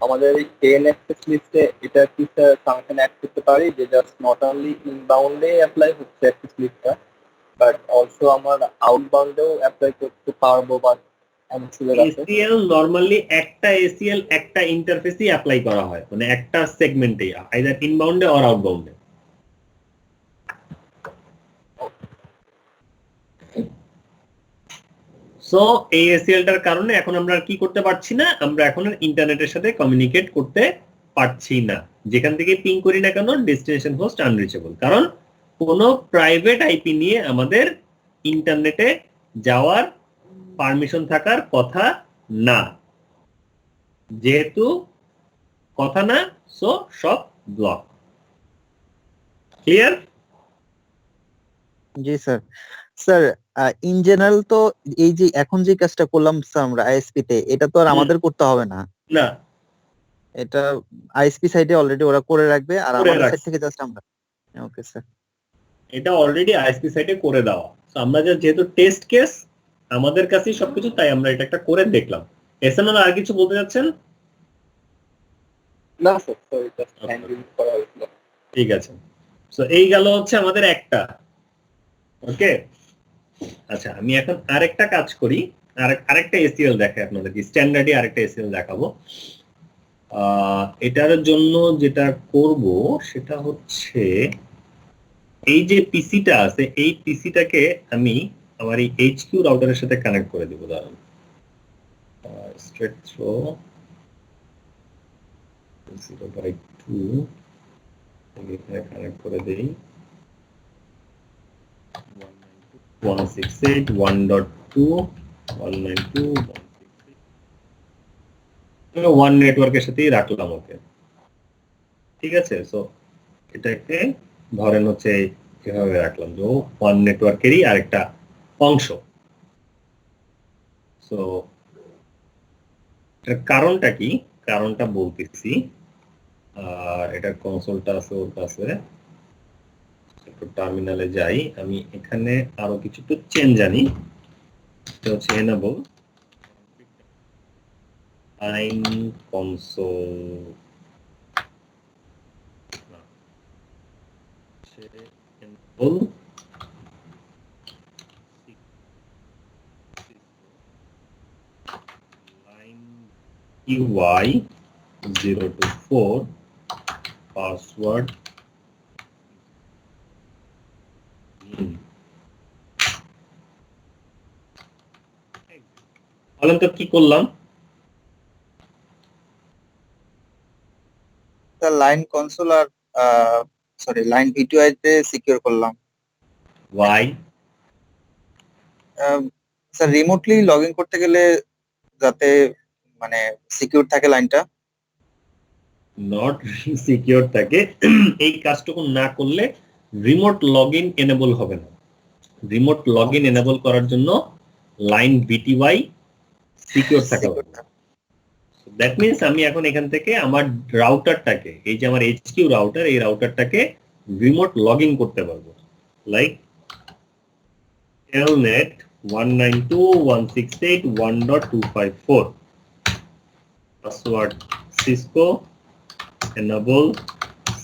আমাদের এই 10 অ্যাক্সেস লিস্টে এটা কি স্যার ফাংশন অ্যাড করতে পারি যে জাস্ট নট অনলি ইনবাউন্ডে অ্যাপ্লাই হচ্ছে অ্যাক্সেস লিস্টটা বাট অলসো আমার আউটবাউন্ডেও অ্যাপ্লাই করতে পারবো বা এমন সুযোগ আছে? এসিএল নরমালি একটা এসিএল একটা ইন্টারফেসই অ্যাপ্লাই করা হয়, মানে একটা সেগমেন্টে, আইদার ইনবাউন্ডে অর আউটবাউন্ডে। সো এই এসিএলটার কারণে এখন আমরা আর কি করতে পারছি না, আমরা এখন আর ইন্টারনেটের সাথে কমিউনিকেট করতে পারছি না, যেখান থেকে পিং করি না কেন ডেস্টিনেশন হোস্ট আনরিচেবল, কারণ কোনো প্রাইভেট আইপি নিয়ে আমাদের ইন্টারনেটে যাওয়ার পারমিশন থাকার কথা না, যেহেতু কথা না, সো সব ব্লক। ক্লিয়ার? জি স্যার। স্যার ইন জেনারেল তো এই যে এখন যে কাজটা করলাম স্যার আমরা আইএসপি তে, এটা তো আর আমাদের করতে হবে না, না, এটা আইএসপি সাইডে অলরেডি ওরা করে রাখবে আর করে আমাদের সাইড রাখছে। থেকে জাস্ট আমরা। Okay sir. এটা অলরেডি আইএসপি সাইটে করে দেওয়া, তো আমরা যেহেতু টেস্ট কেস আমাদের কাছেই সবকিছু, তাই আমরা এটা একটা করে দেখলাম। এসএনএল আর কিছু বলতে যাচ্ছেন? না স্যার, সরি জাস্ট হ্যান্ডেল করা হয়েছিল। ঠিক আছে, সো এই গেল হচ্ছে আমাদের একটা। ওকে, আচ্ছা আমি এখন আরেকটা কাজ করি, আরেকটা এসিএল দেখাই আপনাদেরকে, স্ট্যান্ডার্ডই আরেকটা এসিএল দেখাবো। এটার জন্য যেটা করব সেটা হচ্ছে এই যে পিসিটা আছে এই পিসিটাকে আমি আমার এই এইচকিউ রাউটারের সাথে কানেক্ট করে দিব। দাঁড়ান, স্ট্রেট থ্রো 0/2 এখানে কানেক্ট করে দেই। 168.1.2 ওয়ান নেটওয়ার্কের সাথেই রাখলাম ওকে, ঠিক আছে। সো এটাকে ধরেন হচ্ছে কিভাবে রাখলাম, যে ওয়ান নেটওয়ার্কেরই আরেকটা অংশ। সো এর কারণটা কি, কারণটা বলতেছি। এটার কনসোলটা আছে ওর কাছে, একটু টার্মিনালে যাই। আমি এখানে আরো কিছু একটু চেঞ্জ আনি। এটা হচ্ছে enable line console, enable line UI 0 to 4 password বলেন তো কি করলাম? লাইন কনসোল আর সরি লাইন ভিটিআই তে সিকিউর করলাম। Why? Sir remotely log in করতে গেলে যাতে মানে সিকিউর থাকে লাইনটা। নট সিকিউর থাকে, এই কাজটুকু না করলে রিমোট লগইন এনেবল হবে না। রিমোট লগইন এনেবল করার জন্য লাইন ভিটিওয়াই সিকিউর থাকা লাগবে। দ্যাট মিন্স আমি এখন এখান থেকে আমার রাউটারটাকে, এই যে আমার এইচকিউ রাউটার, এই রাউটারটাকে রিমোট লগইন করতে পারবো। Like telnet 192.168.1.254 password Cisco enable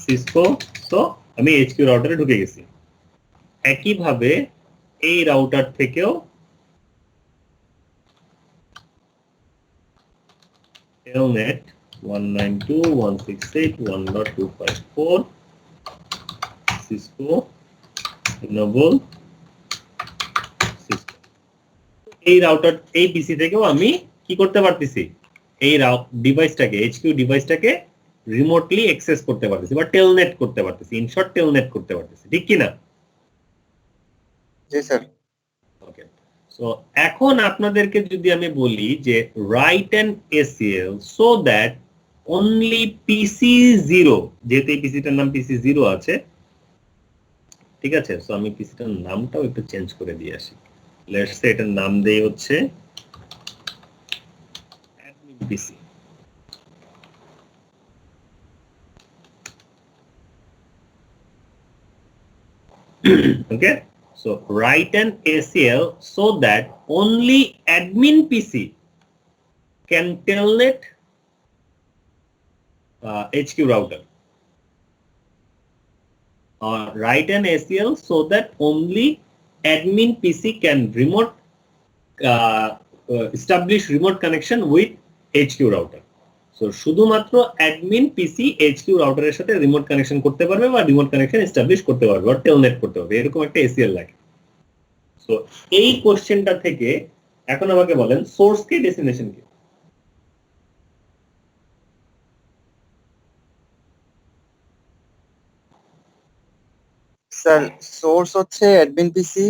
Cisco. তো আমি এইচকিউ রাউটারে ঢুকে গেছি। একইভাবে এই রাউটার থেকেও telnet 192.168.1.254 সিসকো enable সিসকো। এই রাউটার, এই পিসি থেকেও আমি কি করতে পারতেছি, এই ডিভাইসটাকে, এইচকিউ ডিভাইসটাকে রিমোটলি অ্যাক্সেস করতে পারতেছি বা টেলনেট করতে পারতেছি, ইন শর্ট টেলনেট করতে পারতেছি, ঠিক কি না? জি স্যার। ওকে, সো এখন আপনাদেরকে যদি আমি বলি যে right an ACL so that only PC 0, যেহেতু এই পিসিটার নাম পিসি 0 আছে, ঠিক আছে। সো আমি পিসিটার নামটাও একটু চেঞ্জ করে দিয়ে আসি। লেটস সে এটার নাম দেই হচ্ছে admin PC. Okay, so write an ACL so that only admin PC can telnet HQ router. Write an ACL so that only admin PC can remote establish remote connection with HQ router. So শুধুমাত্র admin পিসি HQ রাউটারের সাথে remote connection করতে পারবে বা remote connection establish করতে পারবে বা Telnet করতে পারবে, এরকম একটা এসিএল লাগে। সো এই কোশ্চেনটা থেকে এখন আমাকে বলেন সোর্স কি ডেস্টিনেশন কি? স্যার সোর্স হচ্ছে অ্যাডমিন পিসি,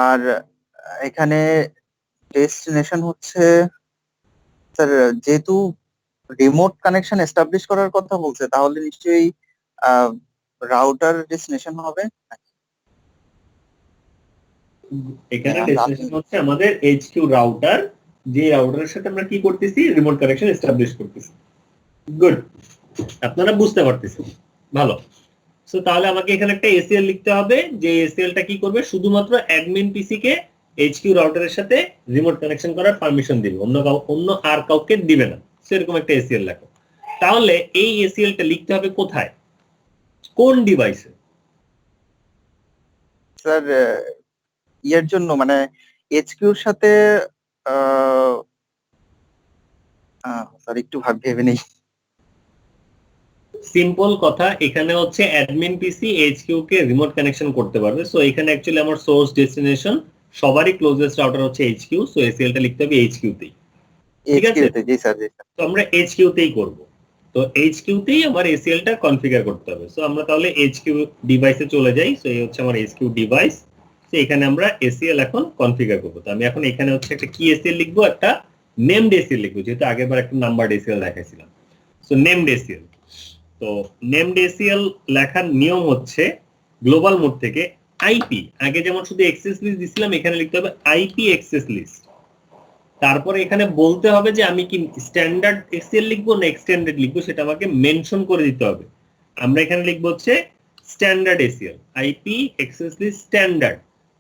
আর এখানে ডেস্টিনেশন হচ্ছে স্যার, যেহেতু রিমোট কানেকশন এস্টাবলিশ করার কথা বলছে তাহলে নিশ্চয়ই রাউটার ডেস্টিনেশন হবে। এখানে ডেস্টিনেশন হচ্ছে আমাদের এইচকিউ রাউটার, যে রাউটারের সাথে আমরা কি করতেছি, রিমোট কানেকশন এস্টাবলিশ করতেছি। গুড, আপনারা বুঝতে পারতেছেন, ভালো। সো তাহলে আমাকে এখানে একটা এসিএল লিখতে হবে, যে এসিএলটা কি করবে, শুধুমাত্র অ্যাডমিন পিসি কে এইচকিউ রাউটারের সাথে রিমোট কানেকশন করার পারমিশন দিবে, অন্য আর কাউকে দিবে না। সেরকম একটা এসিএল লেখো। তাহলে এই এসিএলটা লিখতে হবে কোথায়, কোন ডিভাইসে? স্যার ইয়ের জন্য মানে এইচকিউর সাথে স্যার একটু ভেবে নেই। সিম্পল কথা, এখানে হচ্ছে অ্যাডমিন পিসি এইচকিউ কে রিমোট কানেকশন করতে পারবে। সো এখানে অ্যাকচুয়ালি আমার সোর্স ডেস্টিনেশন সবারই ক্লোজেস্ট রাউটার হচ্ছে এইচকিউ, সো এসিএলটা লিখতে হবে এইচকিউ তেই, ঠিক আছে। জি স্যার, জি স্যার। তো আমরা এইচকিউ তেই করব। তো HQ তেই আমার ACL টা কনফিগার করতে হবে। সো আমরা তাহলে HQ ডিভাইসে চলে যাই। সো এই হচ্ছে আমার HQ ডিভাইস। তো এখানে আমরা ACL এখন কনফিগার করব। তো আমি এখন এখানে হচ্ছে একটা কি ACL লিখবো, একটা নেমড ACL লিখবো, যেহেতু আগেরবার একটা নাম্বারড ACL দেখাইছিলাম। So named ACL। তো নেমড ACL লেখার নিয়ম হচ্ছে গ্লোবাল মোড থেকে আইপি, আগে যেমন শুধু অ্যাক্সেস লিস্ট দিছিলাম, এখানে লিখতে হবে আইপি অ্যাক্সেস লিস্ট। তারপরে এখানে বলতে হবে যে আমি কি স্ট্যান্ডার্ড এসিএল লিখবো না এক্সটেন্ডেড লিখবো, সেটা আমাকে মেনশন করে দিতে হবে। আমরা এখানে লিখবো হচ্ছে standard ACL, IP access list standard.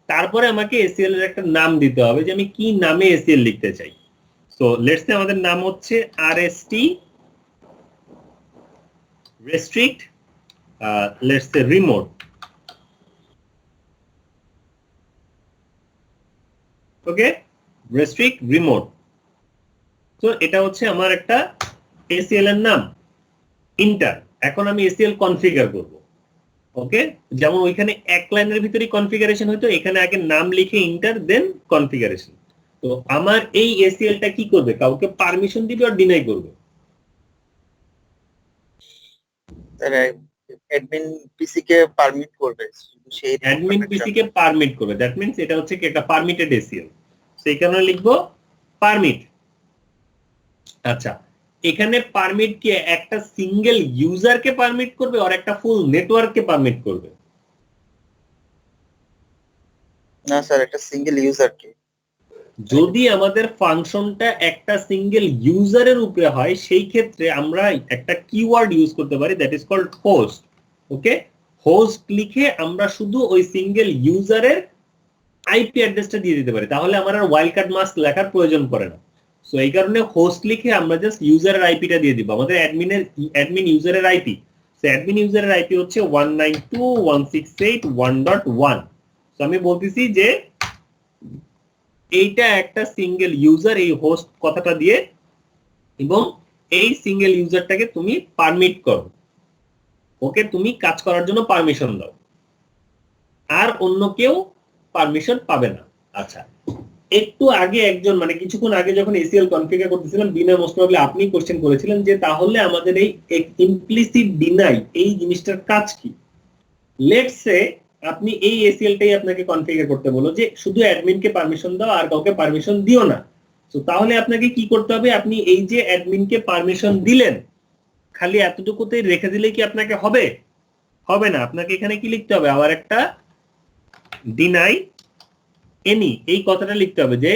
তারপরে আমাকে এসিএল এর একটা নাম দিতে হবে যে আমি কি নামে এসিএল লিখতে চাই। সো লেটস সে আমাদের নাম হচ্ছে RST restrict let's say remote. Okay, restrict remote. তো এটা হচ্ছে আমার একটা এসিএল এর নাম ইন্টার। এখন আমি এসিএল কনফিগার করব। ওকে, যেমন ওইখানে এক লাইনের ভিতরে কনফিগারেশন হতো, এখানে আগে নাম লিখে ইন্টার দেন কনফিগারেশন। তো আমার এই এসিএলটা কি করবে, কাউকে পারমিশন দিবে আর ডিনাই করবে? অ্যাডমিন পিসি কে পারমিট করবে, সেই অ্যাডমিন পিসি কে পারমিট করবে। দ্যাট মিন্স এটা হচ্ছে কি একটা পারমিটেড এসিএল। সেই কারণে লিখবো পারমিট। আচ্ছা, এখানে পারমিট কি একটা সিঙ্গেল ইউজারকে পারমিট করবে আর একটা ফুল নেটওয়ার্ককে পারমিট করবে? না স্যার, একটা সিঙ্গেল ইউজারকে। যদি আমাদের ফাংশনটা একটা সিঙ্গেল ইউজারের উপরে হয়, সেই ক্ষেত্রে আমরা একটা কিওয়ার্ড ইউজ করতে পারি, that is called host. Okay, host লিখে আমরা শুধু ওই সিঙ্গেল ইউজারের আইপি অ্যাড্রেসটা দিয়ে দিতে পারি, তাহলে আমার আর ওয়াইল্ড কার্ড মাস্ক লেখার প্রয়োজন পড়ে না। সো এই কারণে হোস্ট লিখে আমরা জাস্ট ইউজারের আইপিটা দিয়ে দিব, আমাদের অ্যাডমিন ইউজারের আইপি। সো অ্যাডমিন ইউজারের আইপি হচ্ছে 192.168.1.1। সো আমি বলতেছি যে এইটা একটা সিঙ্গেল ইউজার, এই হোস্ট কথাটা দিয়ে, এবং এই সিঙ্গেল ইউজারটাকে তুমি পারমিট করো। ওকে, তুমি কাজ করার জন্য পারমিশন দাও, আর অন্য কেউ পারমিশন পাবে না। আচ্ছা, একটু আগে একজন মানে কিছুক্ষণ আগে যখন এসিএল কনফিগার করতেছিলাম, বিনয় মোস্ট প্রবাবলি আপনি কোশ্চেন করেছিলেন যে তাহলে আমাদের এই ইমপ্লিসিট ডিনাই এই জিনিসটার কাজ কি। লেটস সে আপনি এই এসিএলটাই আপনাকে কনফিগার করতে বলো যে শুধু অ্যাডমিনকে পারমিশন দাও আর কাউকে পারমিশন দিও না। তো তাহলে আপনাকে কি করতে হবে, আপনি এই যে অ্যাডমিনকে পারমিশন দিলেন, খালি এতটুকুতেই রেখে দিলে কি আপনাকে হবে? হবে না। আপনাকে এখানে কি লিখতে হবে, আবার একটা ডিনাই এনি এই কথাটা লিখতে হবে, যে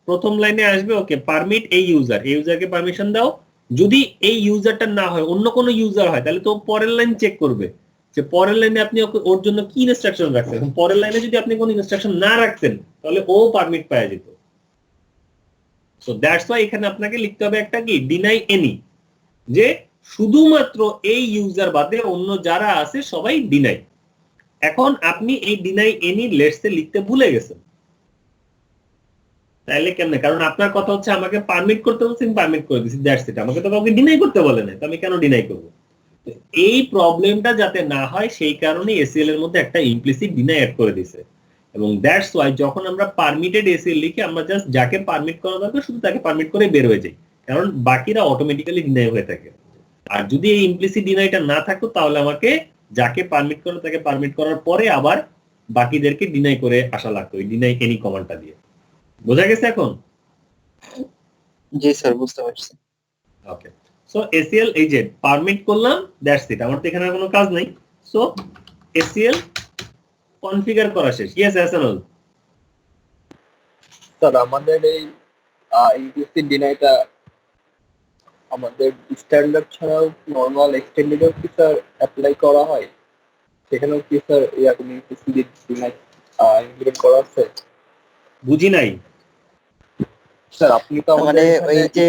প্রথম লাইনে আসবে ওকে পারমিট এই ইউজারকে পারমিশন দাও। যদি এই ইউজারটা না হয়, অন্য কোনো ইউজার হয়, তাহলে তো পরের লাইন চেক করবে যে পরের লাইনে আপনি ওর জন্য কি ইনস্ট্রাকশন রাখছেন। পরের লাইনে যদি আপনি কোনো ইনস্ট্রাকশন না রাখতেন, তাহলে ও পারমিট পাওয়া যেত। সো দ্যাটস ওয়াই এখানে আপনাকে লিখতে হবে একটা কি ডিনাই এনি, যে শুধুমাত্র এই ইউজার বাদে অন্য যারা আছে সবাই ডিনাই। এখন আপনি এই ডিনাই এনি লেটসে লিখতে ভুলে গেছেন, তাহলে কেমনে? কারণ আপনার কথা হচ্ছে আমাকে পারমিট করতে বলছেন, পারমিট করে দিচ্ছি, দ্যাটস ইট। আমাকে তো কাউকে ডিনাই করতে বলে না, তো আমি কেন ডিনাই করব? এই প্রবলেমটা যাতে না হয় সেই কারণে এসিএল এর মধ্যে একটা ইমপ্লিসিট ডিনাই অ্যাড করে দিয়েছে। এবং দ্যাটস ওয়াই যখন আমরা পারমিটেড এসিএল লিখি, আমরা জাস্ট যাকে পারমিট করা দরকার শুধু তাকে পারমিট করে বের হয়ে যাই, কারণ বাকিরা অটোমেটিক্যালি ডিনাই হয়ে থাকে। আর যদি এই ইমপ্লিসিট ডিনাইটা না থাকতো, তাহলে আমাকে যাকে পারমিট করো তাকে পারমিট করার পরে আবার বাকিদেরকে ডিনাই করে আসা লাগতো, ওই ডিনাই এনি কমান্ডটা দিয়ে। বোঝা গেছে এখন? জি স্যার, বুঝতে পারছি। ওকে, সো এসিএল এই যে পারমিট করলাম, দ্যাটস ইট, আমার তো এখানে কোনো কাজ নাই। সো এসিএল কনফিগার করা শেষ। ইয়েস হাসানুল। স্যার আমাদের এই ইমপ্লিসিট ডিনাইটা আমাদের স্ট্যান্ডার্ড ছাড়াও নরমাল এক্সটেন্ডেডও কি স্যার অ্যাপ্লাই করা হয়? সেখানেও কি স্যার এরকম ইমপ্লিসিট ডিনাই ইমপ্লিমেন্ট করা আছে? বুঝি নাই স্যার আপনি তো মানে আমাদের ওই যে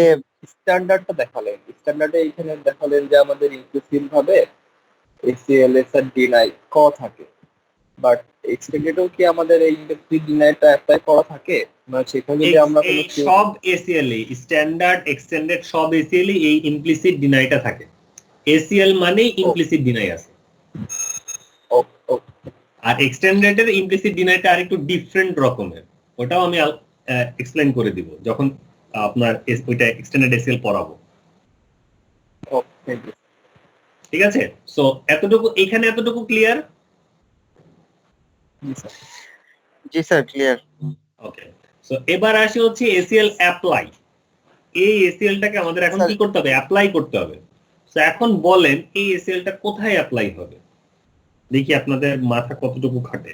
স্ট্যান্ডার্ডটা দেখালেন, স্ট্যান্ডার্ডে এখানে দেখালেন যে আমাদের ইমপ্লিসিট ভাবে এসিএল এস আর ডিনাই করা থাকে, বাট এক্সটেন্ডেডও কি আমাদের এই ইমপ্লিসিট ডিনাইটা অ্যাপ্লাই করা থাকে? মানে সেখানে যদি আমরা এই কোনো সব এসিএল স্ট্যান্ডার্ড এক্সটেন্ডেড সব এসিএল এই ইমপ্লিসিট ডিনাইটা থাকে। এসিএল মানে ইমপ্লিসিট ডিনাই আছে, আর এক্সটেন্ডেড এর ইমপ্লিসিট ডিনাইটা আরেকটু ডিফারেন্ট রকমের, ওটাও আমি এক্সপ্লেইন করে দিব যখন আপনার ওইটা এক্সটেন্ডেড এসিএল পড়াবো। Thank you. ঠিক আছে, সো এতটুকু, এখানে এতটুকু ক্লিয়ার? জি স্যার। জি স্যার, ক্লিয়ার। ওকে, সো এবার আসি হচ্ছে এসিএল অ্যাপ্লাই। এই এসিএলটাকে আমাদের এখন স্যার, কি করতে হবে? অ্যাপ্লাই করতে হবে। সো এখন বলেন এই এসিএলটা কোথায় অ্যাপ্লাই হবে? দেখি আপনাদের মাথা কতটুকু খাটে।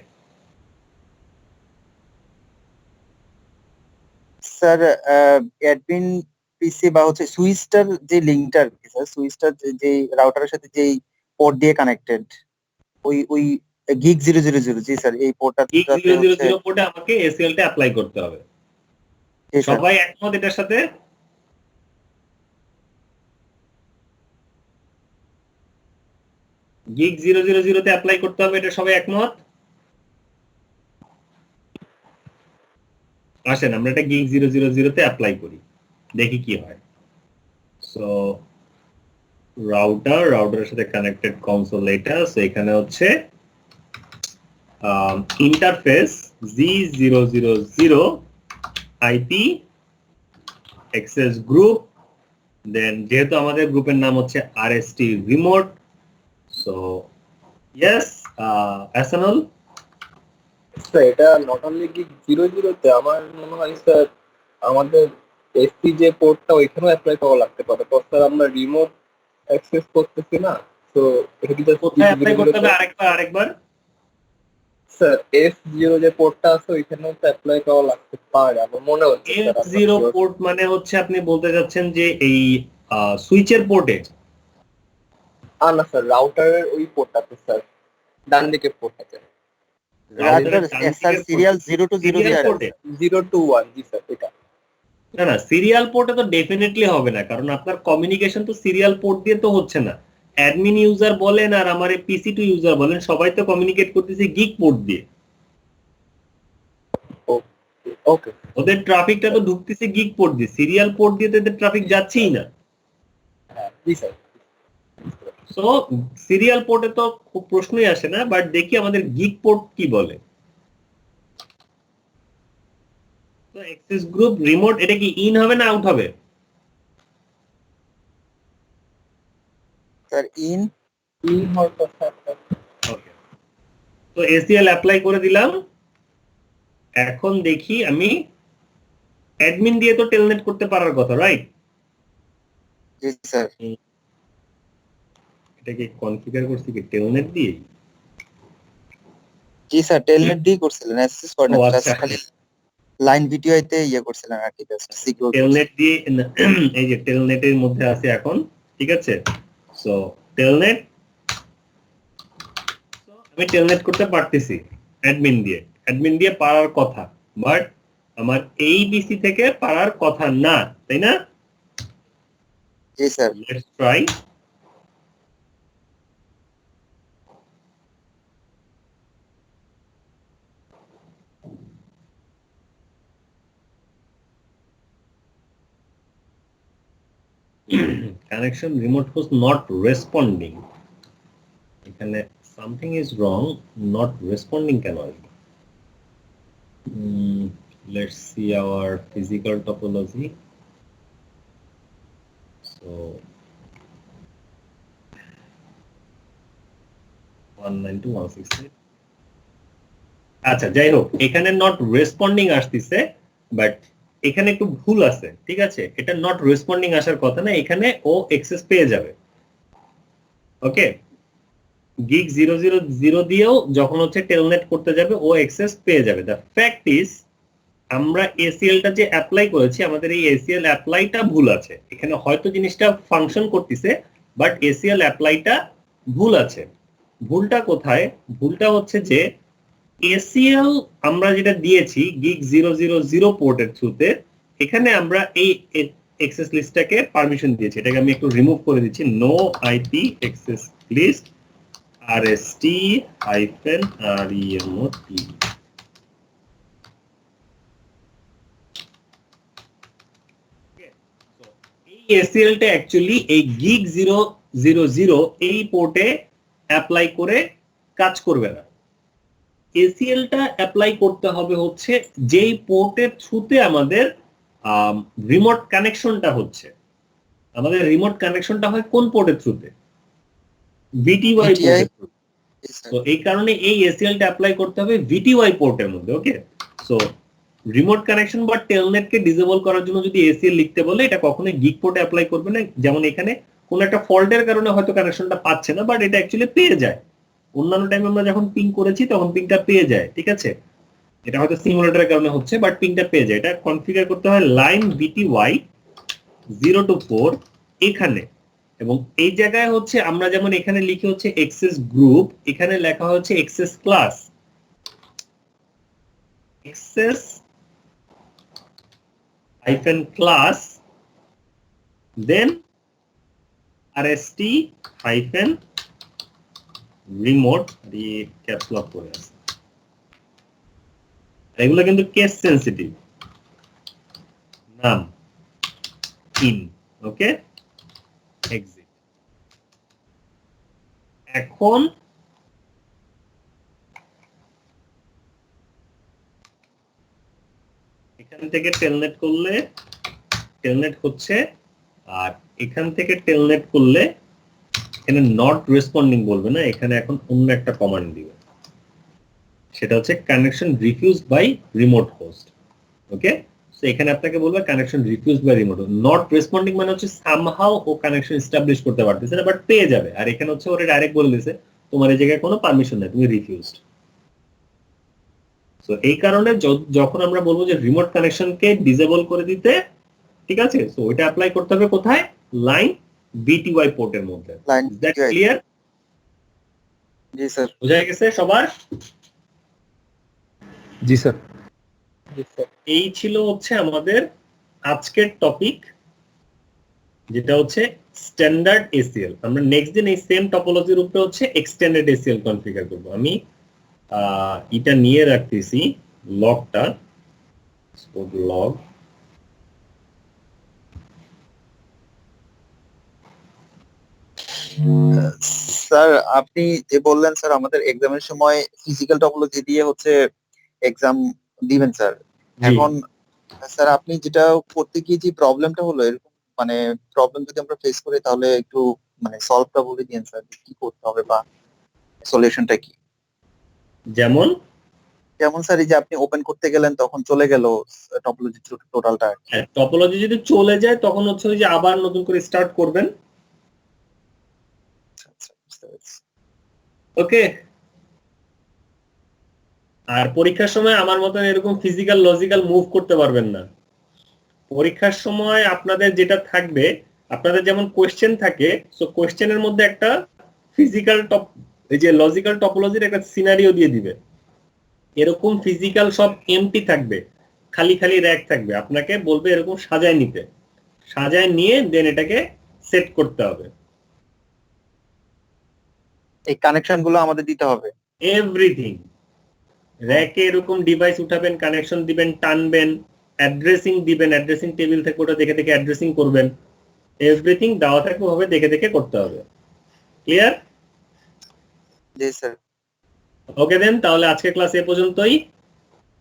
স্যার অ্যাডমিন পিসি বা হচ্ছে সুইচটার যে লিংকটা আর কি স্যার, সুইচটার যে রাউটারের সাথে যেই পোর্ট দিয়ে কানেক্টেড, ওই গিগ 000, জি স্যার, এই পোর্টটাতে গিগ হচ্ছে। 000 পোর্টে আমাকে এসিএলটা অ্যাপ্লাই করতে হবে। জি স্যার। সবাই একমত এটার সাথে? গিগ 000 তে অ্যাপ্লাই করতে হবে, এটা সবাই একমত? আসেন আমরা এটা গিগ 000 তে অ্যাপ্লাই করি, দেখি কি হয়। সো রাউটারের সাথে কানেক্টেড কনসোল এটা। সো এখানে হচ্ছে interface G000 IP access group, then যেহেতু আমাদের গ্রুপের নাম হচ্ছে RST remote, so yes SNL. Sir এটা নট অনলি গিগ 00 তে, আমার মনে হয় স্যার আমাদের এসপি যে পোর্টটা ওইখানেও অ্যাপ্লাই করা লাগতে পারে। তো স্যার আমরা রিমোট অ্যাক্সেস করতেছি না, তো এটা কি জাস্ট কোথায় অ্যাপ্লাই করতে হবে? 00 আরেকবার স্যার S0 যে পোর্টটা আছে ওইখানেও তো অ্যাপ্লাই করা লাগতে পারে আমার মনে হচ্ছে স্যার। F0 পোর্ট মানে হচ্ছে আপনি বলতে যাচ্ছেন যে এই সুইচের পোর্টে? না স্যার, রাউটারের ওই পোর্টটাতে স্যার, ডান দিকের পোর্টটাতে। রাউটার স্যার সিরিয়াল 0 to 0 দিয়ে পোর্টে? 0 to 1, জি স্যার এটা। না না, সিরিয়াল পোর্টে তো ডেফিনেটলি হবে না, কারণ আপনার কমিউনিকেশন তো সিরিয়াল পোর্ট দিয়ে তো হচ্ছে না। অ্যাডমিন ইউজার বলেন আর আমার পিসি টু ইউজার বলেন, সবাই তো কমিউনিকেট করতেছে গিগ পোর্ট দিয়ে। ওকে। ওদের ট্রাফিকটা তো ঢুকতেছে গিগ পোর্ট দিয়ে, সিরিয়াল পোর্ট দিয়ে তো এদের ট্রাফিক যাচ্ছেই না। হ্যাঁ জি স্যার। সো সিরিয়াল পোর্টে তো খুব প্রশ্নই আসে না, বাট দেখি আমাদের গিগ পোর্ট কি বলে। তো অ্যাক্সেস গ্রুপ রিমোট, এটা কি ইন হবে না আউট হবে? স্যার ইন হওয়ার কথা। ওকে, তো এসিএল অ্যাপ্লাই করে দিলাম। এখন দেখি আমি অ্যাডমিন দিয়ে তো টেলনেট করতে পারার কথা, রাইট? জি স্যার। এটাকে কনফিগার করছি কি টেলনেট দিয়ে? জি স্যার, টেলনেট দিয়ে করছিলেন, অ্যাক্সেস করেন, ও জাস্ট আচ্ছা, খালি লাইন ভিডিওতে করছিলেন আর কি, জাস্ট সিকিউর টেলনেট দিয়ে এই যে টেলনেটের মধ্যে আছে এখন, ঠিক আছে। সো টেলনেট, আমি টেলনেট করতে পারতেছি অ্যাডমিন দিয়ে পারার কথা, বাট আমার এই পিসি থেকে পারার কথা না, তাই না? জি sir. Let's try. Connection remote host not responding, এখানে something is wrong, not responding কেন আসবে? let's see our physical topology. So 192.168, আচ্ছা যাই হোক, এখানে নট রেসপন্ডিং আসতেছে, বাট এখানে একটু ভুল আছে, ঠিক আছে। এটা নট রেসপন্ডিং আসার কথা না, এখানে ও অ্যাক্সেস পেয়ে যাবে। ওকে, গিগ 000 দিয়েও যখন হচ্ছে টেলনেট করতে যাবে ও অ্যাক্সেস পেয়ে যাবে। দ্য ফ্যাক্ট ইজ আমরা এসিএলটা যে অ্যাপ্লাই করেছি, আমাদের এই এসিএল অ্যাপ্লাইটা ভুল আছে। এখানে হয়তো জিনিসটা ফাংশন করতেছে, বাট এসিএল অ্যাপ্লাইটা ভুল আছে। ভুলটা কোথায়? ভুলটা হচ্ছে যে এসিএল আমরা যেটা দিয়েছি গিগ 000 পোর্টের থ্রুতে, এখানে আমরা এই অ্যাক্সেস লিস্টটাকে পারমিশন দিয়েছি। এটাকে আমি একটু রিমুভ করে দিচ্ছি, no IP access list RST-REMOT। এই এসিএলটা অ্যাকচুয়ালি এই গিগ 000 এই পোর্টে অ্যাপ্লাই করে কাজ করবে না। এসিএলটা অ্যাপ্লাই করতে হবে হচ্ছে যেই পোর্টের থ্রুতে আমাদের রিমোট কানেকশনটা হচ্ছে। আমাদের রিমোট কানেকশনটা হয় কোন পোর্টের থ্রুতে? ভিটিওয়াই VTI পোর্টের থ্রুতে। তো এই কারণে এই এসিএলটা অ্যাপ্লাই করতে হবে ভিটিওয়াই পোর্টের মধ্যে। ওকে, সো রিমোট কানেকশন বা টেলনেটকে ডিসেবল করার জন্য যদি এসিএল লিখতে বলে এটা কখনোই গিগ পোর্টে অ্যাপ্লাই করবে না। যেমন এখানে কোন একটা ফল্টের কারণে হয়তো কানেকশনটা পাচ্ছে না, বাট এটা অ্যাকচুয়ালি পেয়ে যায়। অন্যান্য টাইমে আমরা যখন পিং করেছি তখন পিংটা পেয়ে যায়, ঠিক আছে? এটা হয়তো সিমুলেটরের কারণে হচ্ছে, বাট পিংটা পেয়ে যায়। এটা কনফিগার করতে হয় লাইন বিটিওয়াই 0 to 4 এখানে, এবং এই জায়গায় হচ্ছে আমরা যেমন এখানে লিখি হচ্ছে এক্সেস গ্রুপ, এখানে লেখা হচ্ছে access class, access hyphen class, then rst hyphen remote, caps lock করে আছে। এগুলো কিন্তু কেস সেনসিটিভ। নাম ইন, ওকে, এক্সিট। এখন এখান থেকে টেলনেট করলে টেলনেট হচ্ছে, আর এখান থেকে টেলনেট করলে এখানে নট রেসপন্ডিং বলবে না, এখানে এখন অন্য একটা কমান্ড দিবে, সেটা হচ্ছে connection refused by remote host. Okay, so এখানে আপনাকে বলবে connection refused by remote. Not responding মানে হচ্ছে সামহাউ ও কানেকশন এস্টাবলিশ করতে পারতেছে না, বাট পেয়ে যাবে। আর এখানে হচ্ছে ওরা ডাইরেক্ট বলে দিয়েছে তোমার এই জায়গায় কোনো পারমিশন নাই, তুমি রিফিউজড। সো এই কারণে যখন আমরা বলবো যে রিমোট কানেকশনকে ডিসেবল করে দিতে, ঠিক আছে, সো ওইটা অ্যাপ্লাই করতে হবে কোথায়? লাইন বিটিওয়াই পোর্টের মধ্যে। Line is that clear? জি স্যার। বোঝা গেছে সবার? জি স্যার। এই ছিল হচ্ছে আমাদের আজকের টপিক, যেটা হচ্ছে স্ট্যান্ডার্ড এসিএল। আমরা নেক্সট দিন এই সেম টপোলজির উপরে হচ্ছে এক্সটেন্ডেড এসিএল কনফিগার করব। আমি এটা নিয়ে রাখতেছি লগটা, লগ। স্যার আপনি যে বললেন স্যার আমাদের এক্সামের সময় ফিজিক্যাল টপোলজি দিয়ে হচ্ছে এক্সাম দিবেন স্যার। জি, এখন স্যার আপনি যেটা করতে গিয়ে যে প্রবলেমটা হলো এরকম মানে প্রবলেম যদি আমরা ফেস করি তাহলে একটু মানে সলভটা বলে দিন স্যার, কি করতে হবে বা সলিউশনটা কি? যেমন যেমন স্যার এই যে আপনি ওপেন করতে গেলেন তখন চলে গেল টপোলজি টোটালটা। টপোলজি যদি চলে যায় তখন হচ্ছে ওই যে আবার নতুন করে স্টার্ট করবেন। আচ্ছা বুঝতে পেরেছি। ওকে, আর পরীক্ষার সময় আমার মতন এরকম ফিজিক্যাল লজিক্যাল মুভ করতে পারবেন না। পরীক্ষার সময় আপনাদের যেটা থাকবে, আপনাদের যেমন কোয়েশ্চেন থাকে, সো কোয়েশ্চেনের মধ্যে একটা ফিজিক্যাল টপ, এই যে লজিক্যাল টপোলজির একটা সিনারিও দিয়ে দিবে। এরকম ফিজিক্যাল সব এমটি থাকবে, খালি খালি র‍্যাক থাকবে, আপনাকে বলবে এরকম সাজায় নিতে, সাজায় নিয়ে দেন এটাকে সেট করতে হবে। এই কানেকশন গুলো আমাদের দিতে হবে এভরিথিং, র‍্যাকে এরকম ডিভাইস উঠাবেন, কানেকশন দিবেন, টানবেন, অ্যাড্রেসিং দিবেন, অ্যাড্রেসিং টেবিল থেকে ওটা দেখে দেখে অ্যাড্রেসিং করবেন। এভরিথিং দেওয়া থাকবে, ভাবে দেখে দেখে করতে হবে। ক্লিয়ার? জি স্যার। ওকে দেন, তাহলে আজকে ক্লাস এ পর্যন্তই।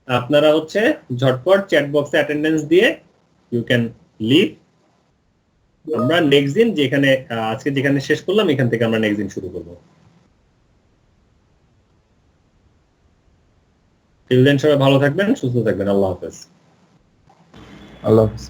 আপনারা হচ্ছে ঝটপট চ্যাট বক্সে অ্যাটেন্ডেন্স দিয়ে ইউ ক্যান লিভ। আমরা নেক্সট দিন যেখানে আজকে যেখানে শেষ করলাম এখান থেকে আমরা নেক্সট দিন শুরু করব। টিল দেন সবাই ভালো থাকবেন, সুস্থ থাকবেন। আল্লাহ হাফেজ। আল্লাহ হাফেজ।